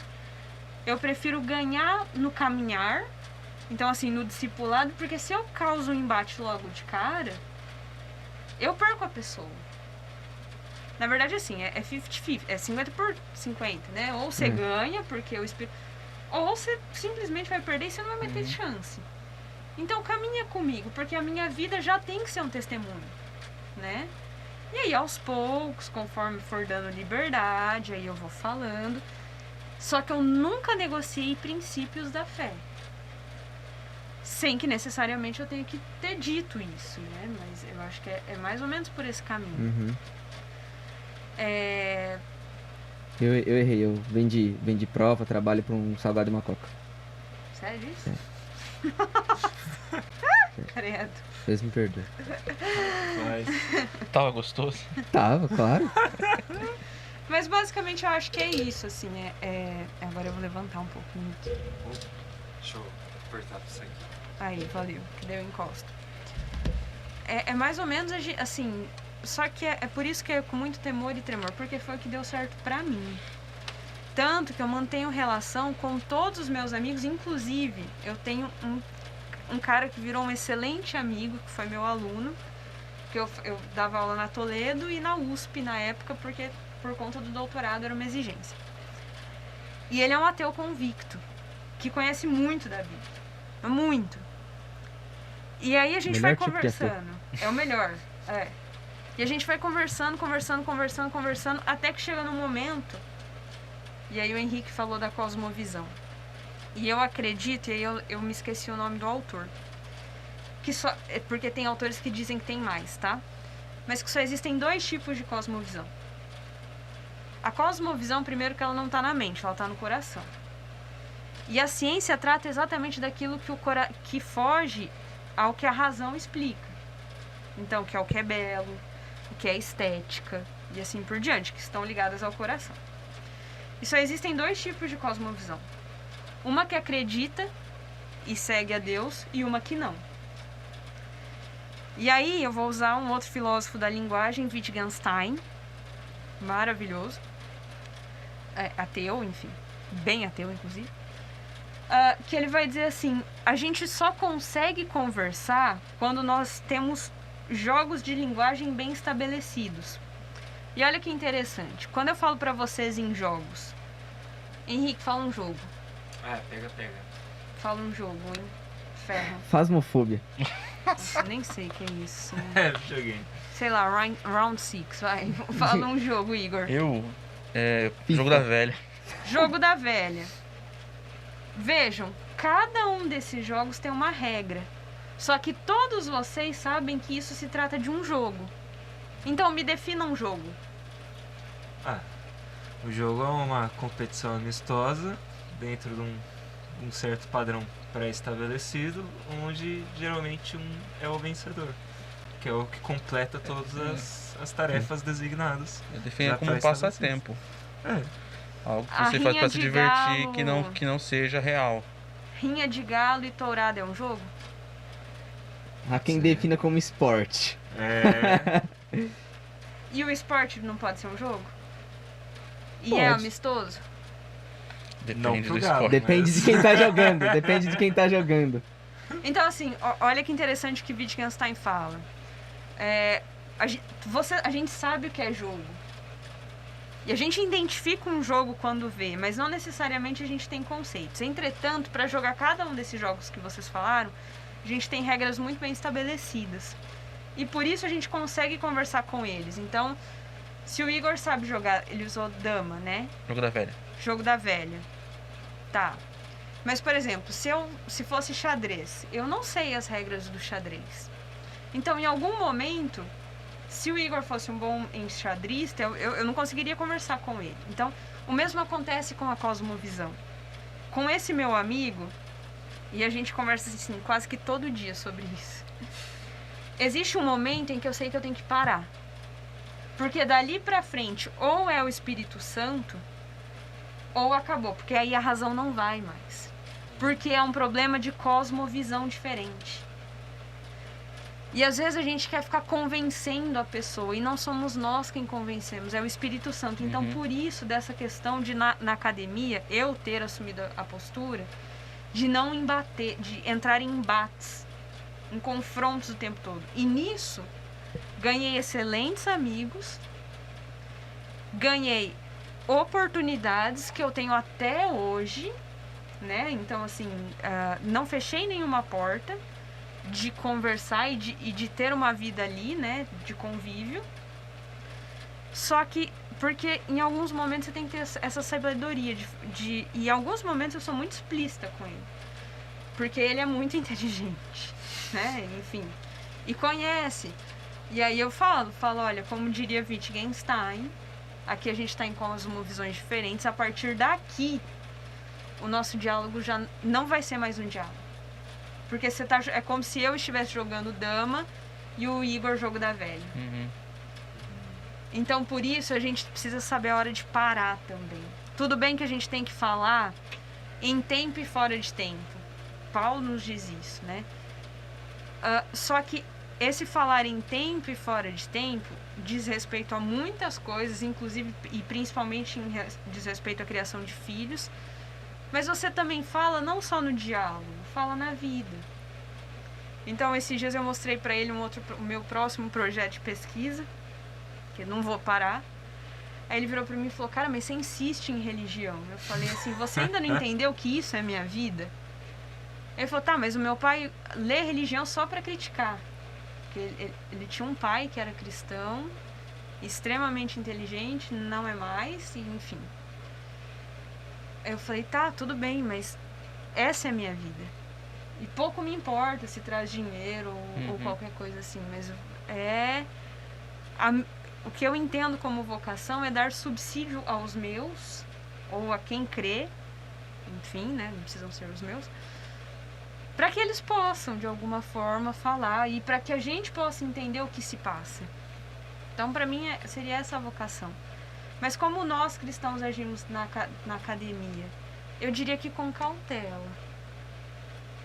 eu prefiro ganhar no caminhar, então assim, no discipulado, porque se eu causo um embate logo de cara, eu perco a pessoa. Na verdade, assim, é 50-50, é 50 por 50, né? Ou você ganha, porque o Espírito... Ou você simplesmente vai perder e você não vai ter chance. Então, caminha comigo, porque a minha vida já tem que ser um testemunho, né? E aí, aos poucos, conforme for dando liberdade, aí eu vou falando. Só que eu nunca negociei princípios da fé. Sem que necessariamente eu tenha que ter dito isso, né? Mas eu acho que é mais ou menos por esse caminho. Uhum. Eu errei, eu vendi prova, trabalho pra um salgado e uma coca. Sério isso? Credo. Deus me perdoe. Mas... Tava gostoso? Tava, claro. Mas basicamente eu acho que é isso, assim, agora eu vou levantar um pouco. Deixa eu apertar isso aqui. Aí, valeu, que deu encosto. É mais ou menos assim, só que é por isso que é com muito temor e tremor, porque foi o que deu certo pra mim. Tanto que eu mantenho relação com todos os meus amigos, inclusive eu tenho um cara que virou um excelente amigo, que foi meu aluno, que eu dava aula na Toledo e na USP na época, porque por conta do doutorado era uma exigência. E ele é um ateu convicto, que conhece muito da Bíblia. Muito. E aí a gente vai conversando. É o melhor. E a gente vai conversando, até que chega num momento. E aí o Henrique falou da cosmovisão. E eu acredito, e aí eu me esqueci o nome do autor. Porque tem autores que dizem que tem mais, tá? Mas que só existem 2 tipos de cosmovisão. A cosmovisão, primeiro, que ela não tá na mente, ela tá no coração. E a ciência trata exatamente daquilo que foge ao que a razão explica. Então, que é o que é belo, o que é estética e assim por diante, que estão ligadas ao coração. E só existem 2 tipos de cosmovisão. Uma que acredita e segue a Deus e uma que não. E aí eu vou usar um outro filósofo da linguagem, Wittgenstein, maravilhoso, ateu, enfim, bem ateu inclusive, que ele vai dizer assim, a gente só consegue conversar quando nós temos jogos de linguagem bem estabelecidos. E olha que interessante, quando eu falo pra vocês em jogos, Henrique, fala um jogo. Pega. Fala um jogo, hein? Ferro. Phasmophobia. Nem sei o que é isso. Né? Joguei. Sei lá, Round 6, vai. Fala um jogo, Igor. Jogo da velha. Jogo da velha. Vejam, cada um desses jogos tem uma regra. Só que todos vocês sabem que isso se trata de um jogo. Então me defina um jogo. O jogo é uma competição amistosa dentro de um certo padrão pré-estabelecido, onde geralmente um é o vencedor, que é o que completa todas as tarefas designadas. Eu defino como um passatempo. Algo que você faz pra se divertir, que não seja real. Rinha de galo e tourada é um jogo? Há quem defina como esporte. E o esporte não pode ser um jogo? E Pode. é amistoso? Depende do pro galo, esporte. Depende de quem tá jogando. Depende de quem tá jogando. Então, assim, olha que interessante o que Wittgenstein fala. A gente sabe o que é jogo. E a gente identifica um jogo quando vê, mas não necessariamente a gente tem conceitos. Entretanto, para jogar cada um desses jogos que vocês falaram, a gente tem regras muito bem estabelecidas. E por isso a gente consegue conversar com eles. Então, se o Igor sabe jogar, ele usou dama, né? Jogo da velha. Jogo da velha. Tá. Mas, por exemplo, se fosse xadrez, eu não sei as regras do xadrez. Então, em algum momento, se o Igor fosse um bom enxadrista, eu não conseguiria conversar com ele. Então, o mesmo acontece com a cosmovisão. com esse meu amigo, e a gente conversa assim quase que todo dia sobre isso, existe um momento em que eu sei que eu tenho que parar. Porque dali pra frente, ou é o Espírito Santo, ou acabou. Porque aí a razão não vai mais. Porque é um problema de cosmovisão diferente. E às vezes a gente quer ficar convencendo a pessoa, e não somos nós quem convencemos, é o Espírito Santo. Então, por isso, dessa questão de na academia, eu ter assumido a postura de não embater, de entrar em embates, em confrontos o tempo todo. E nisso, ganhei excelentes amigos, ganhei oportunidades que eu tenho até hoje, né? Então, assim, não fechei nenhuma porta de conversar e de ter uma vida ali, né? De convívio. Só que, porque em alguns momentos você tem que ter essa sabedoria e em alguns momentos eu sou muito explícita com ele. Porque ele é muito inteligente, né? Enfim. E conhece. E aí eu falo, olha, como diria Wittgenstein, aqui a gente está em cosmovisões diferentes, a partir daqui o nosso diálogo já não vai ser mais um diálogo. Porque você tá, é como se eu estivesse jogando dama e o Igor jogo da velha. Então, por isso, a gente precisa saber a hora de parar também. Tudo bem que a gente tem que falar em tempo e fora de tempo. Paulo nos diz isso, né? Só que esse falar em tempo e fora de tempo diz respeito a muitas coisas, inclusive e principalmente diz respeito à criação de filhos. Mas você também fala não só no diálogo, fala na vida. Então, esses dias eu mostrei para ele o meu próximo projeto de pesquisa, que eu não vou parar. Aí ele virou para mim e falou, cara, mas você insiste em religião. Eu falei assim, você ainda não entendeu que isso é minha vida? Ele falou, tá, mas o meu pai lê religião só para criticar. Porque ele tinha um pai que era cristão, extremamente inteligente, não é mais, e enfim. Eu falei, tá, tudo bem, mas essa é a minha vida. E pouco me importa se traz dinheiro ou qualquer coisa assim, mas o que eu entendo como vocação é dar subsídio aos meus, ou a quem crê, enfim, né, não precisam ser os meus, para que eles possam, de alguma forma, falar e para que a gente possa entender o que se passa. Então, para mim, seria essa a vocação. Mas como nós cristãos agimos na academia? Eu diria que com cautela.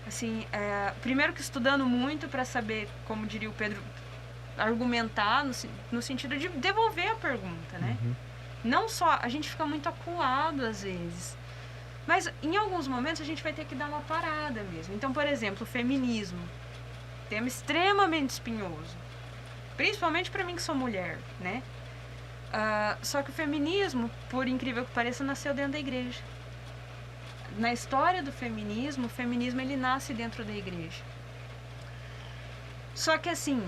Assim, primeiro que estudando muito para saber, como diria o Pedro, argumentar no sentido de devolver a pergunta, né? Não só, a gente fica muito acuado às vezes, mas em alguns momentos a gente vai ter que dar uma parada mesmo. Então, por exemplo, o feminismo, tema extremamente espinhoso, principalmente para mim que sou mulher, né? Só que o feminismo, por incrível que pareça, nasceu dentro da igreja. Na história do feminismo, o feminismo ele nasce dentro da igreja. Só que assim,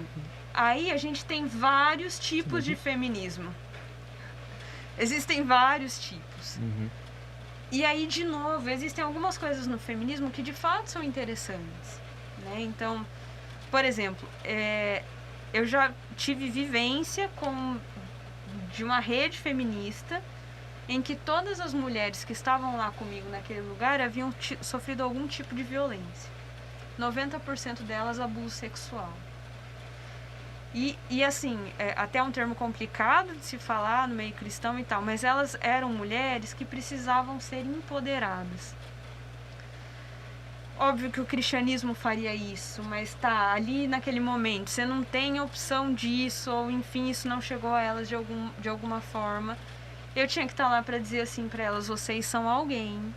aí a gente tem vários tipos de feminismo. Existem vários tipos. E aí, de novo, existem algumas coisas no feminismo que de fato são interessantes, né? Então, por exemplo, eu já tive vivência de uma rede feminista em que todas as mulheres que estavam lá comigo naquele lugar haviam sofrido algum tipo de violência. 90% delas abuso sexual. E assim, até um termo complicado de se falar no meio cristão e tal, mas elas eram mulheres que precisavam ser empoderadas. Óbvio que o cristianismo faria isso, mas tá, ali naquele momento, você não tem opção disso, ou enfim, isso não chegou a elas de alguma forma. Eu tinha que estar lá para dizer assim para elas, vocês são alguém.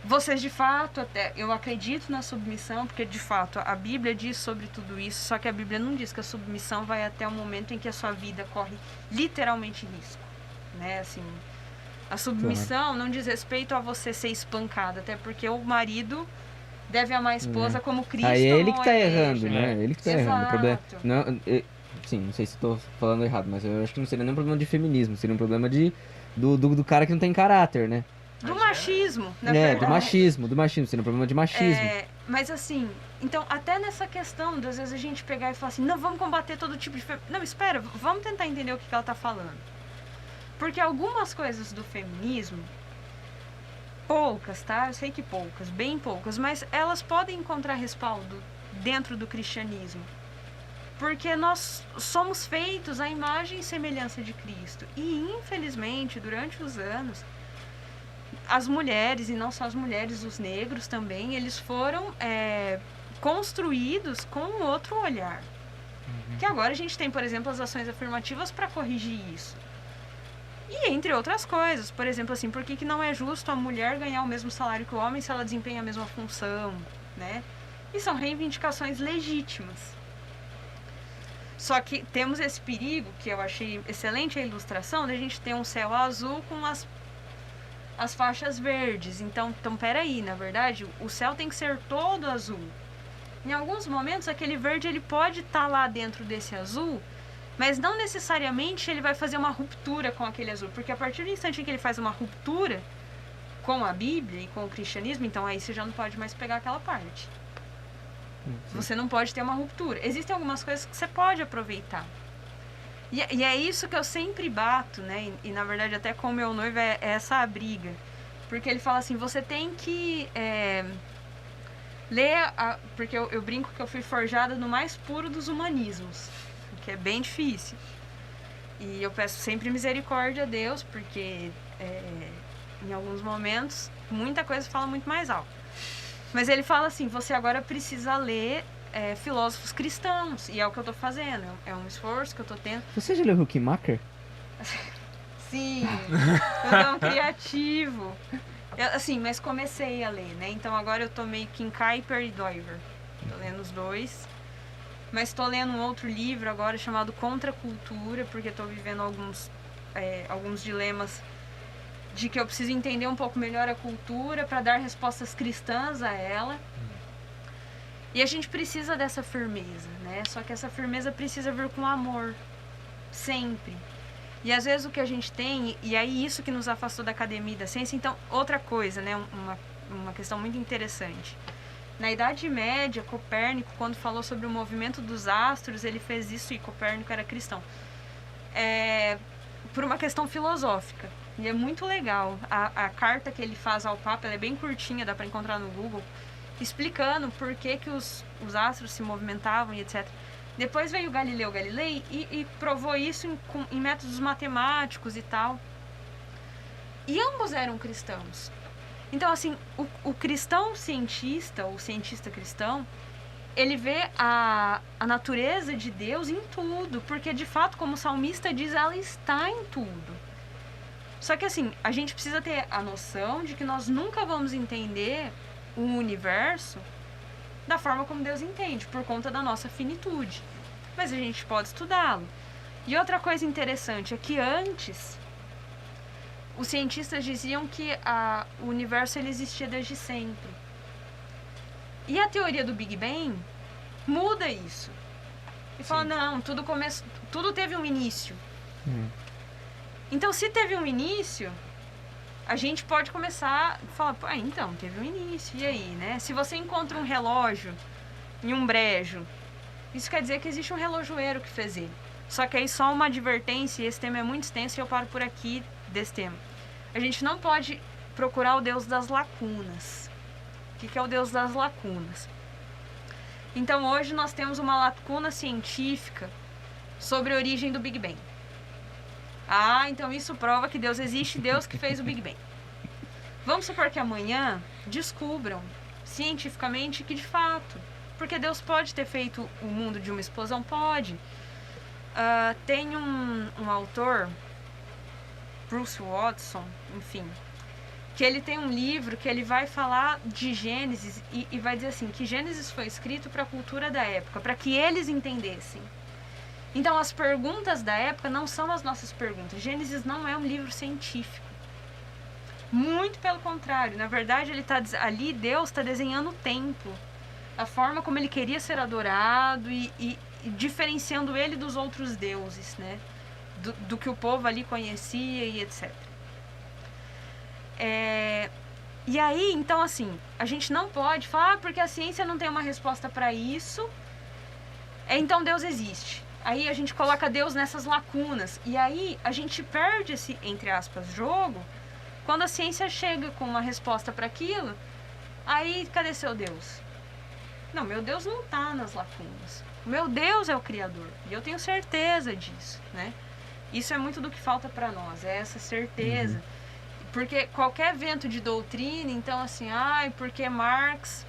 Vocês de fato, até eu acredito na submissão, porque de fato a Bíblia diz sobre tudo isso, só que a Bíblia não diz que a submissão vai até o momento em que a sua vida corre literalmente risco, né? Assim, a submissão não diz respeito a você ser espancado, até porque o marido deve amar a esposa como Cristo amou a igreja. Aí é ele que tá errando, né? Ele que tá errando. O problema, Exato. sim, não sei se estou falando errado, mas eu acho que não seria nem um problema de feminismo, seria um problema do cara que não tem caráter, né? Do machismo, na verdade. Do machismo, seria um problema de machismo. Mas assim, então até nessa questão, às vezes a gente pegar e falar assim, não, vamos combater todo tipo de... Não, espera, vamos tentar entender o que ela tá falando. Porque algumas coisas do feminismo, poucas, tá? Eu sei que poucas, bem poucas, mas elas podem encontrar respaldo dentro do cristianismo. Porque nós somos feitos à imagem e semelhança de Cristo. E, infelizmente, durante os anos, as mulheres, e não só as mulheres, os negros também, eles foram construídos com um outro olhar. Que agora a gente tem, por exemplo, as ações afirmativas para corrigir isso. E entre outras coisas, por exemplo, assim, por que não é justo a mulher ganhar o mesmo salário que o homem se ela desempenha a mesma função, né? E são reivindicações legítimas. Só que temos esse perigo, que eu achei excelente a ilustração, de a gente ter um céu azul com as faixas verdes. Então peraí, na verdade, o céu tem que ser todo azul. Em alguns momentos, aquele verde ele pode estar lá dentro desse azul, mas não necessariamente ele vai fazer uma ruptura com aquele azul, porque a partir do instante em que ele faz uma ruptura com a Bíblia e com o cristianismo, então aí você já não pode mais pegar aquela parte. Você não pode ter uma ruptura. Existem algumas coisas que você pode aproveitar. E é isso que eu sempre bato, né? E na verdade até com o meu noivo é essa a briga. Porque ele fala assim, você tem que ler... Porque eu brinco que eu fui forjada no mais puro dos humanismos, que é bem difícil. E eu peço sempre misericórdia a Deus, porque em alguns momentos muita coisa fala muito mais alto. Mas ele fala assim, você agora precisa ler filósofos cristãos, e é o que eu tô fazendo, é um esforço que eu tô tendo. Você já leu Huckmacher? Sim, eu sou um criativo. Assim, mas comecei a ler, né? Então agora eu tô meio que em Kuyper e Doiver. Tô lendo os dois. Mas tô lendo um outro livro agora chamado Contra a Cultura, porque tô vivendo alguns dilemas de que eu preciso entender um pouco melhor a cultura para dar respostas cristãs a ela. E a gente precisa dessa firmeza, né? Só que essa firmeza precisa vir com amor, sempre. E às vezes o que a gente tem, e aí isso que nos afastou da academia e da ciência. Então, outra coisa, né? Uma questão muito interessante. Na Idade Média, Copérnico, quando falou sobre o movimento dos astros, ele fez isso, e Copérnico era cristão, por uma questão filosófica. E é muito legal. A carta que ele faz ao Papa, ela é bem curtinha, dá para encontrar no Google, explicando por que os astros se movimentavam e etc. Depois veio Galileu Galilei e provou isso em métodos matemáticos e tal. E ambos eram cristãos. Então, assim, o cristão cientista, ou cientista cristão, ele vê a natureza de Deus em tudo, porque de fato, como o salmista diz, ela está em tudo. Só que assim, a gente precisa ter a noção de que nós nunca vamos entender o universo da forma como Deus entende, por conta da nossa finitude. Mas a gente pode estudá-lo. E outra coisa interessante é que antes, os cientistas diziam que o universo ele existia desde sempre. E a teoria do Big Bang muda isso. E fala, não, tudo teve um início. Então, se teve um início, a gente pode começar a falar, então, teve um início, e aí, né? Se você encontra um relógio em um brejo, isso quer dizer que existe um relojoeiro que fez ele. Só que aí só uma advertência, e esse tema é muito extenso, e eu paro por aqui desse tema. A gente não pode procurar o Deus das lacunas. O que é o Deus das lacunas? Então, hoje nós temos uma lacuna científica sobre a origem do Big Bang. Então isso prova que Deus existe, Deus que fez o Big Bang. Vamos supor que amanhã descubram cientificamente que de fato, porque Deus pode ter feito o mundo de uma explosão, pode. Tem um autor, Bruce Watson, enfim, que ele tem um livro que ele vai falar de Gênesis e vai dizer assim, que Gênesis foi escrito para a cultura da época, para que eles entendessem. Então, as perguntas da época não são as nossas perguntas. Gênesis não é um livro científico. Muito pelo contrário. Na verdade, ali Deus está desenhando o templo. A forma como ele queria ser adorado e diferenciando ele dos outros deuses, né? Do que o povo ali conhecia e etc. E aí, então, assim, a gente não pode falar, porque a ciência não tem uma resposta para isso, então Deus existe. Aí a gente coloca Deus nessas lacunas. E aí a gente perde esse, entre aspas, jogo, Quando a ciência chega com uma resposta para aquilo, aí cadê seu Deus? Não, meu Deus não está nas lacunas. O meu Deus é o Criador. E eu tenho certeza disso, né? Isso é muito do que falta para nós, é essa certeza. Porque qualquer vento de doutrina, então assim, porque Marx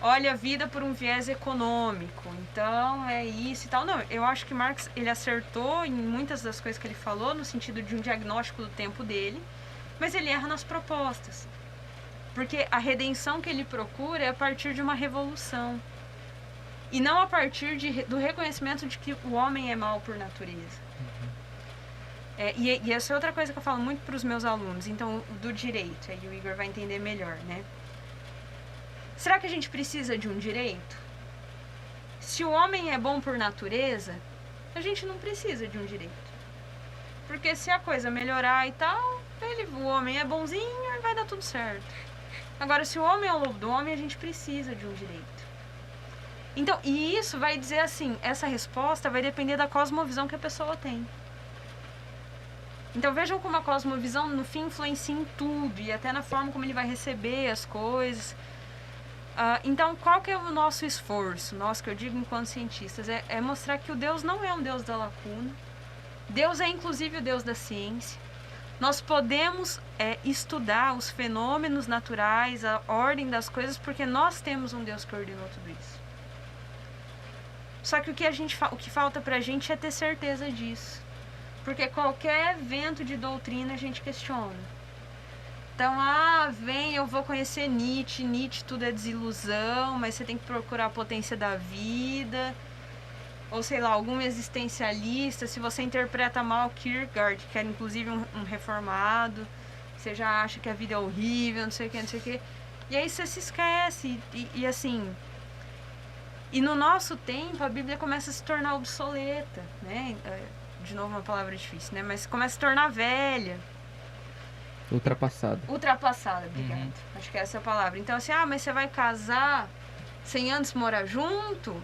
olha a vida por um viés econômico, então é isso e tal. Não, eu acho que Marx, ele acertou em muitas das coisas que ele falou, no sentido de um diagnóstico do tempo dele, mas ele erra nas propostas. Porque a redenção que ele procura é a partir de uma revolução. E não a partir do reconhecimento de que o homem é mau por natureza. E essa é outra coisa que eu falo muito para os meus alunos, então, do direito, aí o Igor vai entender melhor, né? Será que a gente precisa de um direito? Se o homem é bom por natureza, a gente não precisa de um direito. Porque se a coisa melhorar e tal, o homem é bonzinho e vai dar tudo certo. Agora, se o homem é o lobo do homem, a gente precisa de um direito. Então, e isso vai dizer assim, essa resposta vai depender da cosmovisão que a pessoa tem. Então vejam como a cosmovisão no fim influencia em tudo e até na forma como ele vai receber as coisas. Então qual que é o nosso esforço, nós que eu digo enquanto cientistas, é mostrar que o Deus não é um Deus da lacuna. Deus é inclusive o Deus da ciência. Nós podemos estudar os fenômenos naturais, a ordem das coisas, porque nós temos um Deus que ordenou tudo isso. Só que o que falta pra gente é ter certeza disso. Porque qualquer vento de doutrina a gente questiona. Então, eu vou conhecer Nietzsche tudo é desilusão, mas você tem que procurar a potência da vida. Ou sei lá, algum existencialista, se você interpreta mal Kierkegaard, que era inclusive um reformado, você já acha que a vida é horrível, não sei o que. E aí você se esquece, e assim... E no nosso tempo, a Bíblia começa a se tornar obsoleta, né? De novo uma palavra difícil, né? Mas começa a se tornar velha. Ultrapassada, obrigado. Acho que essa é a palavra. Então assim, mas você vai casar sem antes morar junto?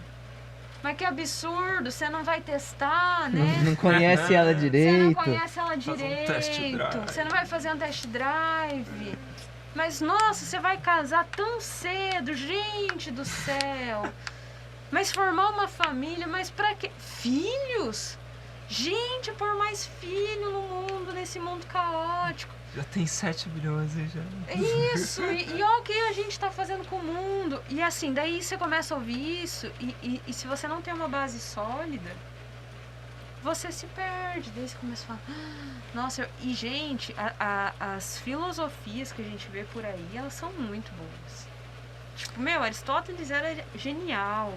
Mas que absurdo, você não vai testar, né? Não conhece ela direito. Você não conhece ela direito. Test Você não vai fazer um test drive. Mas nossa, você vai casar tão cedo, gente do céu. Mas formar uma família, mas pra quê? Filhos? Gente, por mais filho no mundo, nesse mundo caótico. Já tem 7 bilhões aí já. Isso, e olha o que a gente tá fazendo com o mundo. E assim, daí você começa a ouvir isso, e se você não tem uma base sólida, você se perde. Daí você começa a falar, nossa, e gente, as filosofias que a gente vê por aí, elas são muito boas. Tipo, Aristóteles era genial,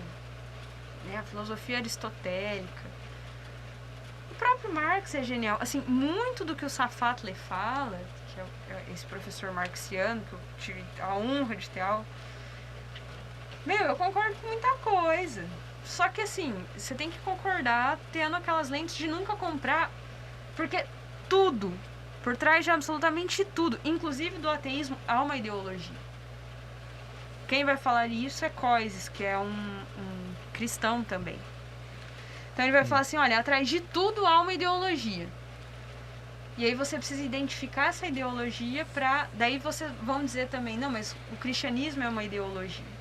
né? A filosofia aristotélica. O próprio Marx é genial. Assim, muito do que o Safatli fala, que é esse professor marxiano, que eu tive a honra de ter aula, eu concordo com muita coisa. Só que assim, você tem que concordar tendo aquelas lentes de nunca comprar, porque tudo, por trás de absolutamente tudo, inclusive do ateísmo, há uma ideologia. Quem vai falar isso é Coises, que é um cristão também. Então ele vai falar assim, olha, atrás de tudo há uma ideologia. E aí você precisa identificar essa ideologia daí vão dizer também, não, mas o cristianismo é uma ideologia.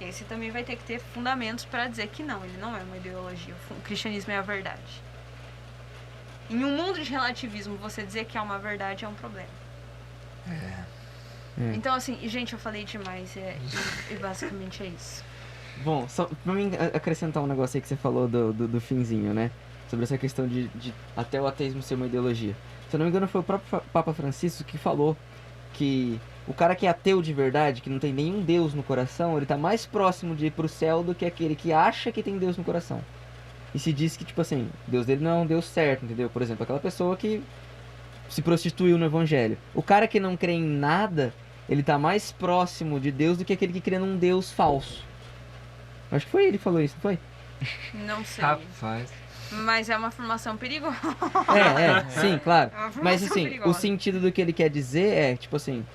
E aí você também vai ter que ter fundamentos para dizer que não, ele não é uma ideologia. O cristianismo é a verdade. Em um mundo de relativismo, você dizer que há uma verdade é um problema. Então assim, gente, eu falei demais, e basicamente é isso. Bom, só pra mim acrescentar um negócio aí que você falou do finzinho, né? Sobre essa questão de até o ateísmo ser uma ideologia. Se eu não me engano, foi o próprio Papa Francisco que falou que o cara que é ateu de verdade, que não tem nenhum Deus no coração, ele tá mais próximo de ir pro céu do que aquele que acha que tem Deus no coração. E se diz que, tipo assim, Deus dele não é um Deus certo, entendeu? Por exemplo, aquela pessoa que se prostituiu no evangelho. O cara que não crê em nada, ele tá mais próximo de Deus do que aquele que crê num Deus falso. Acho que foi ele que falou isso, não foi? Não sei. Rapaz. Mas é uma afirmação perigosa. Sim, claro. É uma afirmação Mas assim, perigosa. o sentido do que ele quer dizer é, tipo assim,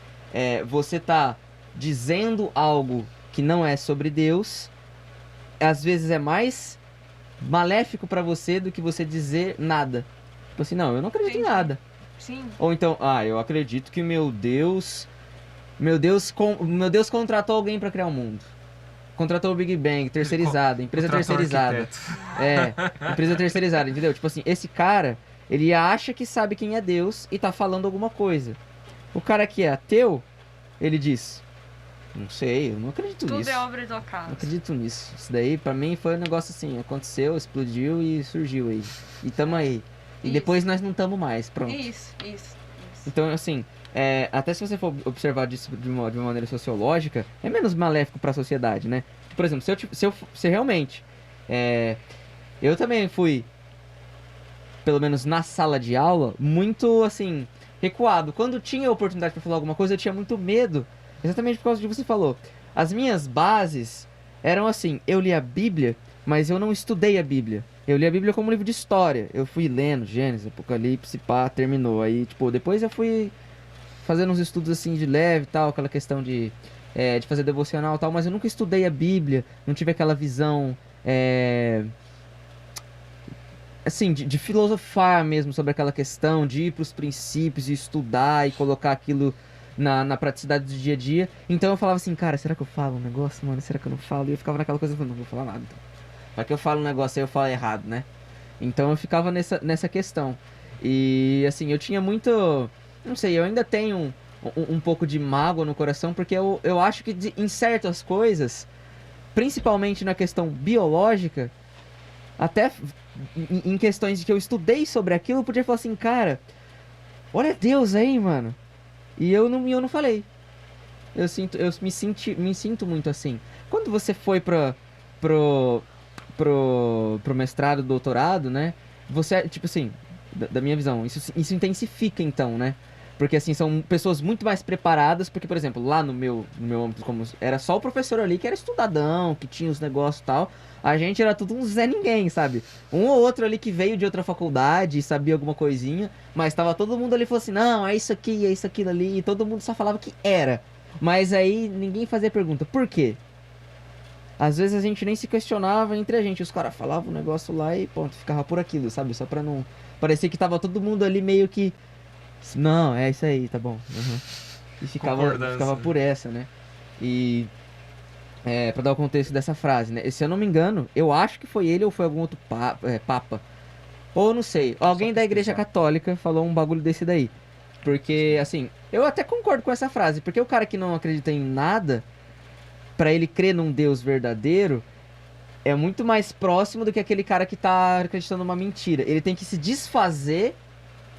você tá dizendo algo que não é sobre Deus, às vezes é mais maléfico pra você do que você dizer nada. Tipo assim, não, eu não acredito em Entendi. nada. Sim. Ou então, eu acredito que meu Deus contratou alguém pra criar o mundo. Contratou o Big Bang, terceirizado, empresa Contratou terceirizada. arquiteto. Empresa terceirizada, entendeu? Tipo assim, esse cara, ele acha que sabe quem é Deus e tá falando alguma coisa. O cara que é ateu, ele diz: não sei, eu não acredito Tudo nisso. é obra do acaso. Não acredito nisso. Isso daí, pra mim, foi um negócio assim, aconteceu, explodiu e surgiu aí. E tamo aí. E Isso. depois nós não tamo mais, pronto. Isso. Então, assim, até se você for observar disso de uma maneira sociológica, é menos maléfico pra sociedade, né? Por exemplo, se realmente... eu também fui, pelo menos na sala de aula, muito, assim, recuado. Quando tinha a oportunidade pra falar alguma coisa, eu tinha muito medo. Exatamente por causa do que você falou. As minhas bases eram assim, eu li a Bíblia, mas eu não estudei a Bíblia. Eu li a Bíblia como livro de história. Eu fui lendo Gênesis, Apocalipse, pá, terminou. Aí, tipo, depois eu fui fazendo uns estudos assim de leve e tal, aquela questão de fazer devocional e tal, mas eu nunca estudei a Bíblia, não tive aquela visão, assim, de filosofar mesmo sobre aquela questão, de ir pros princípios e estudar e colocar aquilo na praticidade do dia a dia. Então eu falava assim, cara, será que eu falo um negócio, mano? Será que eu não falo? E eu ficava naquela coisa, não vou falar nada, então. Vai que eu falo um negócio aí eu falo errado, né? Então eu ficava nessa questão. E assim, eu tinha muito... Não sei, eu ainda tenho um pouco de mágoa no coração, porque eu acho que em certas coisas, principalmente na questão biológica, até em questões de que eu estudei sobre aquilo, eu podia falar assim, cara, olha Deus aí, mano. E eu não falei. Eu me sinto muito assim. Quando você foi pro mestrado, doutorado, né? Você, tipo assim, da minha visão, isso intensifica então, né? Porque assim, são pessoas muito mais preparadas, porque, por exemplo, lá no meu âmbito, como era só o professor ali que era estudadão, que tinha os negócios e tal, a gente era tudo um Zé Ninguém, sabe? Um ou outro ali que veio de outra faculdade e sabia alguma coisinha, mas tava todo mundo ali e falou assim, não, é isso aqui, é isso, aquilo ali, e todo mundo só falava que era. Mas aí ninguém fazia pergunta, por quê? Às vezes a gente nem se questionava entre a gente, os caras falavam um negócio lá e ponto, ficava por aquilo, sabe? Só pra não... Parecia que tava todo mundo ali meio que... Não, é isso aí, tá bom. Uhum. E ficava por essa, né? E... pra dar o contexto dessa frase, né? Se eu não me engano, eu acho que foi ele ou foi algum outro papa. Ou não sei, alguém da Igreja Católica falou um bagulho desse daí. Porque, assim, eu até concordo com essa frase, porque o cara que não acredita em nada... Pra ele crer num Deus verdadeiro, é muito mais próximo do que aquele cara que tá acreditando numa mentira. Ele tem que se desfazer,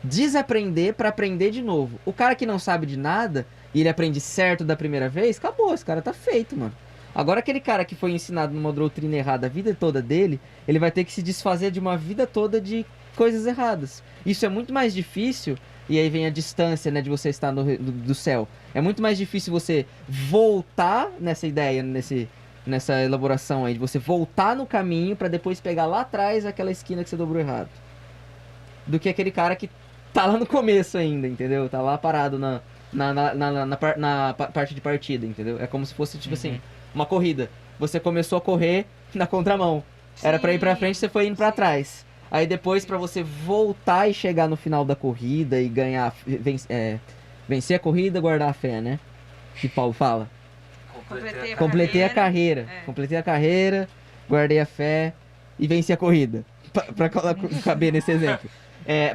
desaprender pra aprender de novo. O cara que não sabe de nada, e ele aprende certo da primeira vez, acabou, esse cara tá feito, mano. Agora aquele cara que foi ensinado numa doutrina errada a vida toda dele, ele vai ter que se desfazer de uma vida toda de coisas erradas. Isso é muito mais difícil... E aí vem a distância, né, de você estar do céu. É muito mais difícil você voltar nessa ideia, nessa elaboração aí, de você voltar no caminho pra depois pegar lá atrás aquela esquina que você dobrou errado. Do que aquele cara que tá lá no começo ainda, entendeu? Tá lá parado na parte de partida, entendeu? É como se fosse, tipo assim, uma corrida. Você começou a correr na contramão. Era pra ir pra frente, você foi indo pra trás. Aí depois, pra você voltar e chegar no final da corrida e ganhar, vencer a corrida, guardar a fé, né? Que Paulo fala. Completei a carreira. Completei a carreira, guardei a fé e venci a corrida. Pra caber nesse exemplo.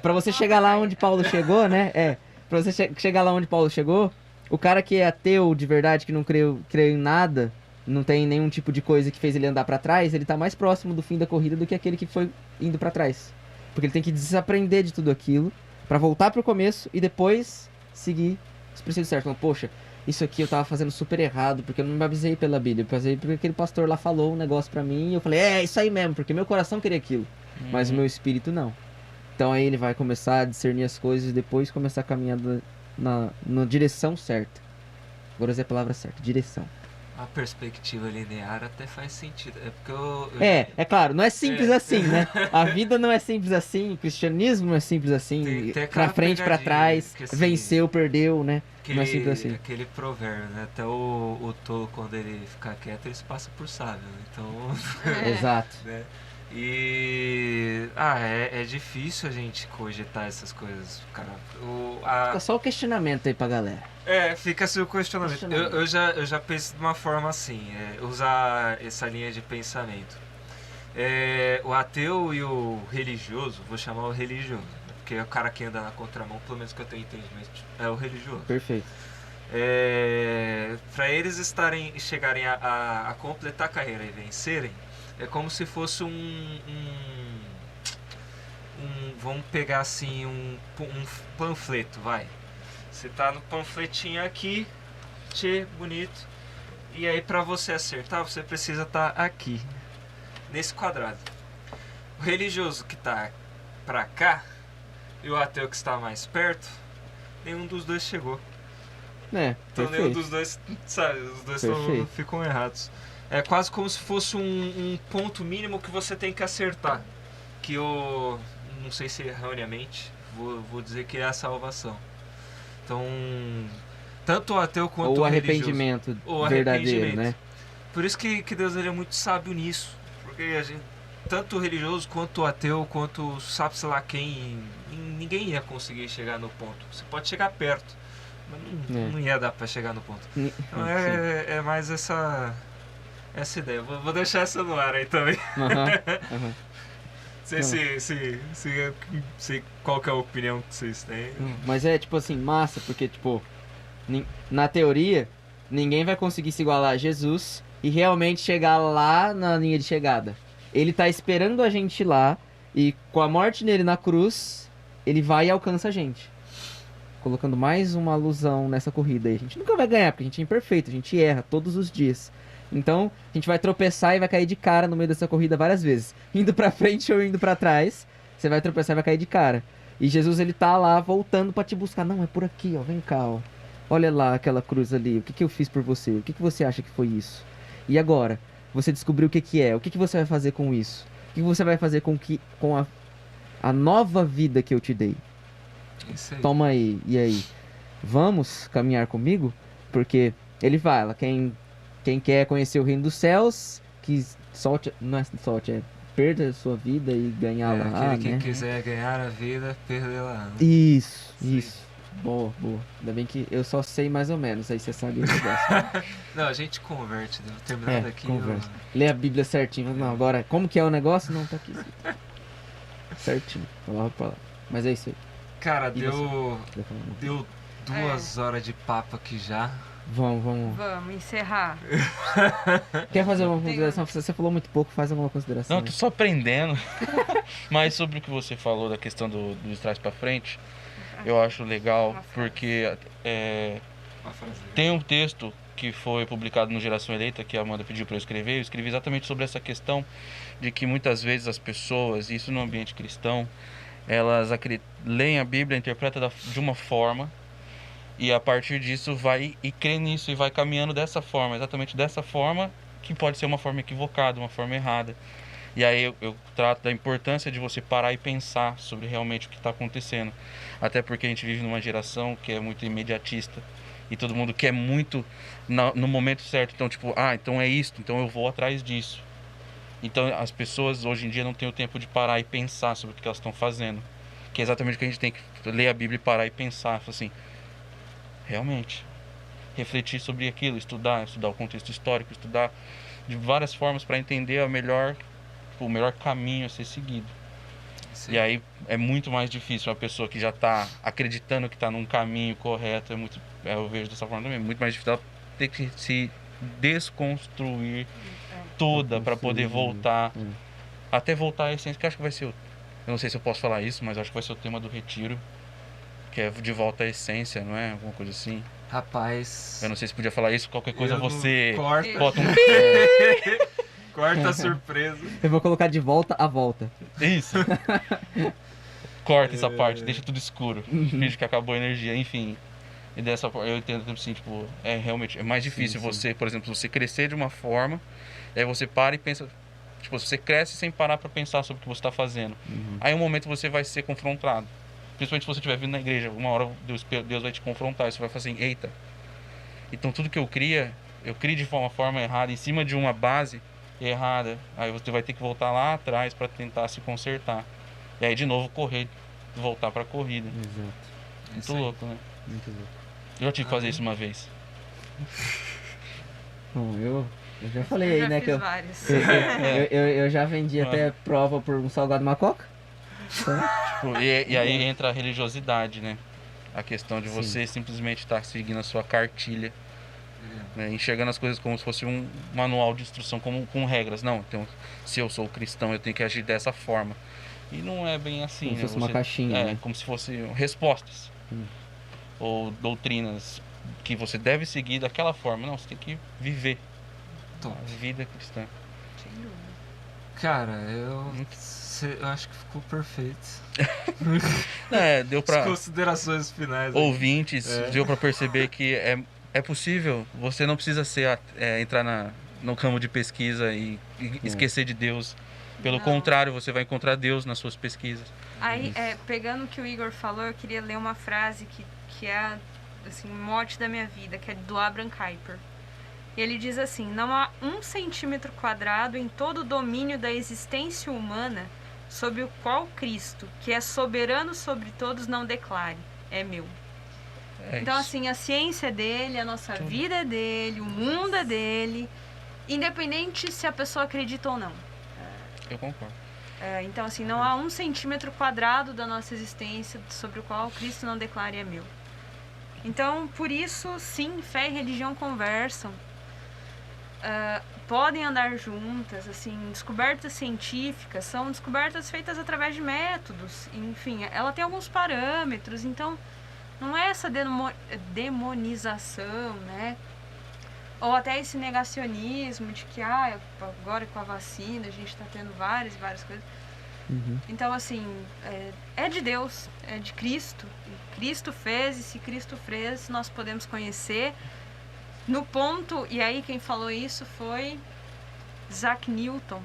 Pra você chegar lá onde Paulo chegou, né? Pra você chegar lá onde Paulo chegou, o cara que é ateu de verdade, que não creu em nada... Não tem nenhum tipo de coisa que fez ele andar pra trás, ele tá mais próximo do fim da corrida do que aquele que foi indo pra trás. Porque ele tem que desaprender de tudo aquilo pra voltar pro começo e depois seguir os princípios certos. Então, poxa, isso aqui eu tava fazendo super errado, porque eu não me avisei pela Bíblia, eu avisei porque aquele pastor lá falou um negócio pra mim e eu falei, isso aí mesmo, porque meu coração queria aquilo, mas o meu espírito não. Então aí ele vai começar a discernir as coisas e depois começar a caminhar na direção certa. Agora usei a palavra certa, direção. A perspectiva linear até faz sentido. É porque é claro, não é simples assim, né? A vida não é simples assim, o cristianismo não é simples assim, tem pra frente, pra trás, que, assim, venceu, perdeu, né? Não é simples assim. Aquele provérbio, né? Até o tolo, quando ele fica quieto, ele se passa por sábio. Então... Exato. Né? E... é difícil a gente cogitar essas coisas, cara. Fica só o questionamento aí pra galera. Fica assim o questionamento. Eu já penso de uma forma assim, usar essa linha de pensamento. O ateu e o religioso, vou chamar o religioso, né? Porque é o cara que anda na contramão, pelo menos que eu tenho entendimento, é o religioso. Perfeito. Para eles chegarem a completar a carreira e vencerem, é como se fosse vamos pegar assim um panfleto, vai. Você tá no panfletinho aqui, bonito, e aí para você acertar, você precisa estar aqui, nesse quadrado. O religioso que tá pra cá e o ateu que está mais perto, nenhum dos dois chegou. Então nenhum dos dois, sabe, os dois ficam errados. É quase como se fosse um ponto mínimo que você tem que acertar. Que eu não sei se erroneamente, vou dizer que é a salvação. Então, tanto o ateu quanto o arrependimento verdadeiro, né? Por isso que Deus ele é muito sábio nisso. Porque a gente, tanto o religioso quanto o ateu, quanto sabe-se lá quem, ninguém ia conseguir chegar no ponto. Você pode chegar perto, mas não ia dar pra chegar no ponto. Então é mais essa ideia. Vou deixar essa no ar aí também. Uhum. Sei qual que é a opinião que vocês têm. Mas tipo assim, massa, porque na teoria, ninguém vai conseguir se igualar a Jesus e realmente chegar lá na linha de chegada. Ele tá esperando a gente lá e com a morte dele na cruz, ele vai e alcança a gente. Colocando mais uma alusão nessa corrida aí. A gente nunca vai ganhar, porque a gente é imperfeito, a gente erra todos os dias. Então, a gente vai tropeçar e vai cair de cara no meio dessa corrida várias vezes. Indo pra frente ou indo pra trás, você vai tropeçar e vai cair de cara. E Jesus, ele tá lá voltando pra te buscar. Não, é por aqui, ó, vem cá, ó. Olha lá aquela cruz ali, o que eu fiz por você? O que você acha que foi isso? E agora? Você descobriu o que é? O que você vai fazer com isso? O que você vai fazer com a nova vida que eu te dei? Isso aí. Toma aí, e aí? Vamos caminhar comigo? Porque ele fala, quem quer conhecer o reino dos céus, que não é solte, é perda a sua vida e ganhar lá, aquele né? que quiser ganhar a vida, perderá. Isso. Boa. Ainda bem que eu só sei mais ou menos, aí você sabe o negócio. Não, a gente converte, né? Terminando aqui. Conversa. Lê a Bíblia certinho. Não, agora, como que é o negócio? Não, tá aqui. Certinho, palavra por palavra. Mas é isso aí. Cara, E deu 2 horas de papo aqui já. Vamos. Vamos encerrar. Quer fazer alguma consideração? Você falou muito pouco, faz alguma consideração. Não, tô só aprendendo. Mas sobre o que você falou da questão do trás pra frente, eu acho legal, porque tem um texto que foi publicado no Geração Eleita, que a Amanda pediu para eu escrever. Eu escrevi exatamente sobre essa questão de que muitas vezes as pessoas, isso no ambiente cristão, elas leem a Bíblia, interpretam de uma forma, e a partir disso vai e crê nisso e vai caminhando dessa forma, exatamente dessa forma, que pode ser uma forma equivocada, uma forma errada. E aí eu trato da importância de você parar e pensar sobre realmente o que está acontecendo. Até porque a gente vive numa geração que é muito imediatista e todo mundo quer muito no momento certo. Então, tipo, então é isso, então eu vou atrás disso. Então as pessoas hoje em dia não têm o tempo de parar e pensar sobre o que elas estão fazendo. Que é exatamente o que a gente tem que ler a Bíblia e parar e pensar, assim, realmente, refletir sobre aquilo, estudar o contexto histórico, estudar de várias formas para entender o melhor caminho a ser seguido. Sim. E aí é muito mais difícil uma pessoa que já está acreditando que está num caminho correto, eu vejo dessa forma também, muito mais difícil ela ter que se desconstruir toda para poder voltar, até voltar à essência, que acho que vai ser eu não sei se eu posso falar isso, mas acho que vai ser o tema do retiro, que é de volta à essência, não é? Alguma coisa assim. Rapaz, Eu não sei se podia falar isso, qualquer coisa você corta. bota um Corta a surpresa. Eu vou colocar de volta a volta. Isso. Corta essa parte, deixa tudo escuro. Finge que acabou a energia, enfim. E dessa forma, eu entendo assim, tipo, realmente é mais difícil você, por exemplo, você crescer de uma forma, aí você para e pensa, tipo, você cresce sem parar pra pensar sobre o que você tá fazendo. Aí um momento você vai ser confrontado. Principalmente se você estiver vindo na igreja, uma hora Deus vai te confrontar, e você vai falar assim, eita. Então tudo que eu crio de uma forma errada, em cima de uma base errada. Aí você vai ter que voltar lá atrás para tentar se consertar. E aí de novo correr, voltar para a corrida. Exato. Muito louco, né? Muito louco. Eu já tive que fazer isso uma vez. Bom, eu já falei Eu aí, já né, fiz que eu, vários. eu já vendi até prova por um salgado macoca. Então, Tipo, e aí entra a religiosidade, né? A questão de Sim. você simplesmente estar seguindo a sua cartilha, né? Enxergando as coisas como se fosse um manual de instrução com regras. Não, então, se eu sou cristão, eu tenho que agir dessa forma. E não é bem assim, como né? se fosse uma Você- caixinha, né? como se fossem respostas. Hum. Ou doutrinas que você deve seguir daquela forma. Não, você tem que viver Top. a vida cristã. Sem dúvida. Cara, eu acho que ficou perfeito. Deu As pra considerações finais. ouvintes, É. deu pra perceber que é possível. Você não precisa entrar no campo de pesquisa e esquecer de Deus. Pelo Não. contrário, você vai encontrar Deus nas suas pesquisas. Aí, pegando o que o Igor falou, eu queria ler uma frase que é assim, o mote da minha vida, que é do Abraham Kuyper. Ele diz assim: não há 1 centímetro quadrado em todo o domínio da existência humana sobre o qual Cristo, que é soberano sobre todos, não declare: é meu. Então, isso. assim, a ciência é dele, a nossa vida é dele, o mundo é dele, independente se a pessoa acredita ou não. Eu concordo. Então, assim, não há 1 centímetro quadrado da nossa existência sobre o qual Cristo não declare é meu. Então, por isso, sim, fé e religião conversam. Podem andar juntas, assim, descobertas científicas são descobertas feitas através de métodos. Enfim, ela tem alguns parâmetros, então não é essa demonização, né? Ou até esse negacionismo de que agora com a vacina a gente está tendo várias coisas. Uhum. Então, assim, é de Deus, é de Cristo. E Cristo fez, e se Cristo fez, nós podemos conhecer. No ponto, e aí quem falou isso foi Isaac Newton.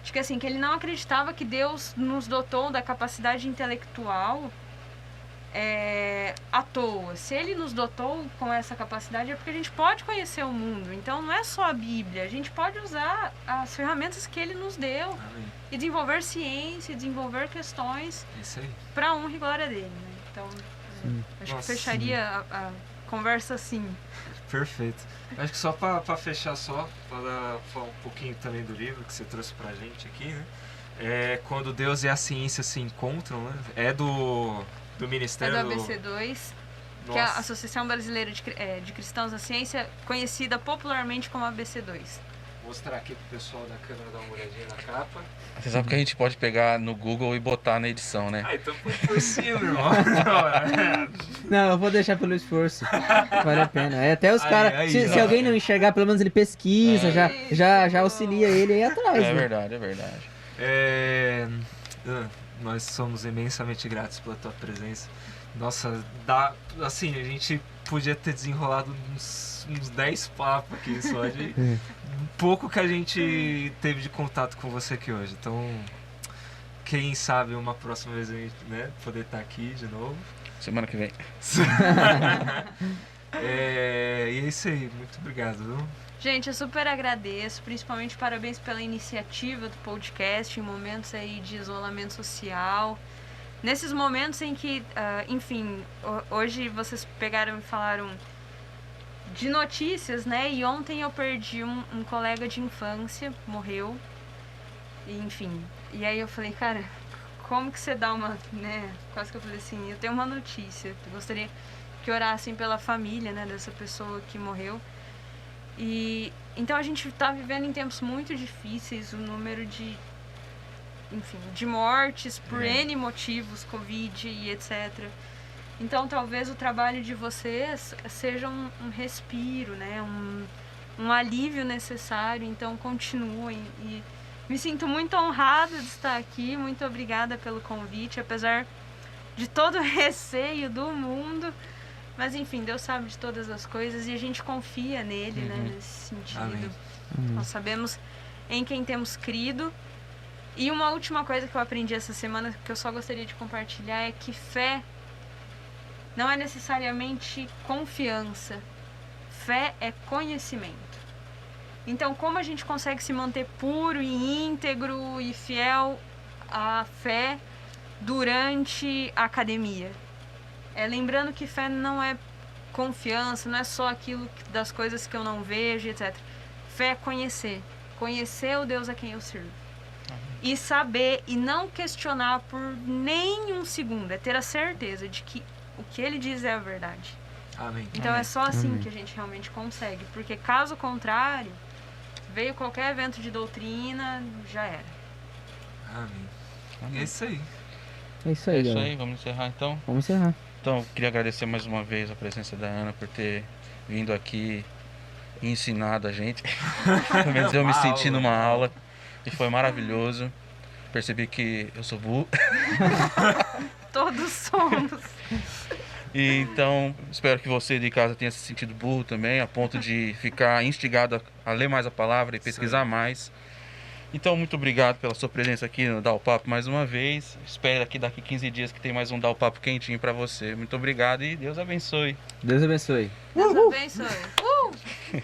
De que, assim, que ele não acreditava que Deus nos dotou da capacidade intelectual à toa. Se ele nos dotou com essa capacidade é porque a gente pode conhecer o mundo. Então não é só a Bíblia, a gente pode usar as ferramentas que ele nos deu Amém. e desenvolver ciência, desenvolver questões Isso aí. para honra e glória dele, né? Então, acho Nossa, que fecharia a conversa assim. Perfeito. Acho que só pra fechar para falar um pouquinho também do livro que você trouxe pra gente aqui, né? Quando Deus e a ciência se encontram, né? É do É Ministério do ABC2, que é a Associação Brasileira de Cristãos na Ciência, conhecida popularmente como ABC2. Vou mostrar aqui pro pessoal da câmera dar uma olhadinha na capa. Você sabe que a gente pode pegar no Google e botar na edição, né? Então põe por cima, irmão. Não, eu vou deixar pelo esforço. Vale a pena. Até os Aí, caras. aí, Se ó. alguém não enxergar, pelo menos ele pesquisa, já auxilia ele aí atrás. É né? verdade, é verdade. Nós somos imensamente gratos pela tua presença. Nossa, assim, a gente podia ter desenrolado uns 10 papos aqui só de pouco que a gente teve de contato com você aqui hoje. Então, quem sabe uma próxima vez a gente, né, poder estar aqui de novo. Semana que vem. E é isso aí, muito obrigado, viu? Gente, eu super agradeço, principalmente parabéns pela iniciativa do podcast em momentos aí de isolamento social. Nesses momentos em que, enfim, hoje vocês pegaram e falaram de notícias, né? E ontem eu perdi um colega de infância, morreu. E, enfim, e aí eu falei, cara, como que você dá uma, né? Quase que eu falei assim, eu tenho uma notícia, eu gostaria que orassem pela família, né, dessa pessoa que morreu. E então a gente está vivendo em tempos muito difíceis, o número de mortes por N motivos, Covid e etc. Então talvez o trabalho de vocês seja um respiro, né? Um alívio necessário. Então continuem. E me sinto muito honrada de estar aqui. Muito obrigada pelo convite, apesar de todo o receio do mundo. Mas enfim, Deus sabe de todas as coisas e a gente confia nele, né? Nesse sentido. Amém. Nós sabemos em quem temos crido. E uma última coisa que eu aprendi essa semana, que eu só gostaria de compartilhar, é que fé não é necessariamente confiança. Fé é conhecimento. Então, como a gente consegue se manter puro e íntegro e fiel à fé durante a academia? Lembrando que fé não é confiança, não é só aquilo das coisas que eu não vejo, etc. Fé é conhecer o Deus a quem eu sirvo. E saber e não questionar por nem um segundo, é ter a certeza de que o que ele diz é a verdade. Amém. Então Amém. é só assim Amém. que a gente realmente consegue, porque caso contrário, veio qualquer evento de doutrina, já era. Amém. Amém. É isso aí. É isso É aí, isso galera. aí, vamos encerrar então. Vamos encerrar. Então, queria agradecer mais uma vez a presença da Ana por ter vindo aqui e ensinado a gente. Pelo menos eu me Uma senti aula. numa aula e foi maravilhoso. Percebi que eu sou burro. Todos somos. E então, espero que você de casa tenha se sentido burro também, a ponto de ficar instigado a ler mais a palavra e pesquisar mais. Então, muito obrigado pela sua presença aqui no Dá o Papo mais uma vez. Espero que daqui 15 dias que tem mais um Dá o Papo quentinho pra você. Muito obrigado e Deus abençoe. Deus abençoe. Deus abençoe.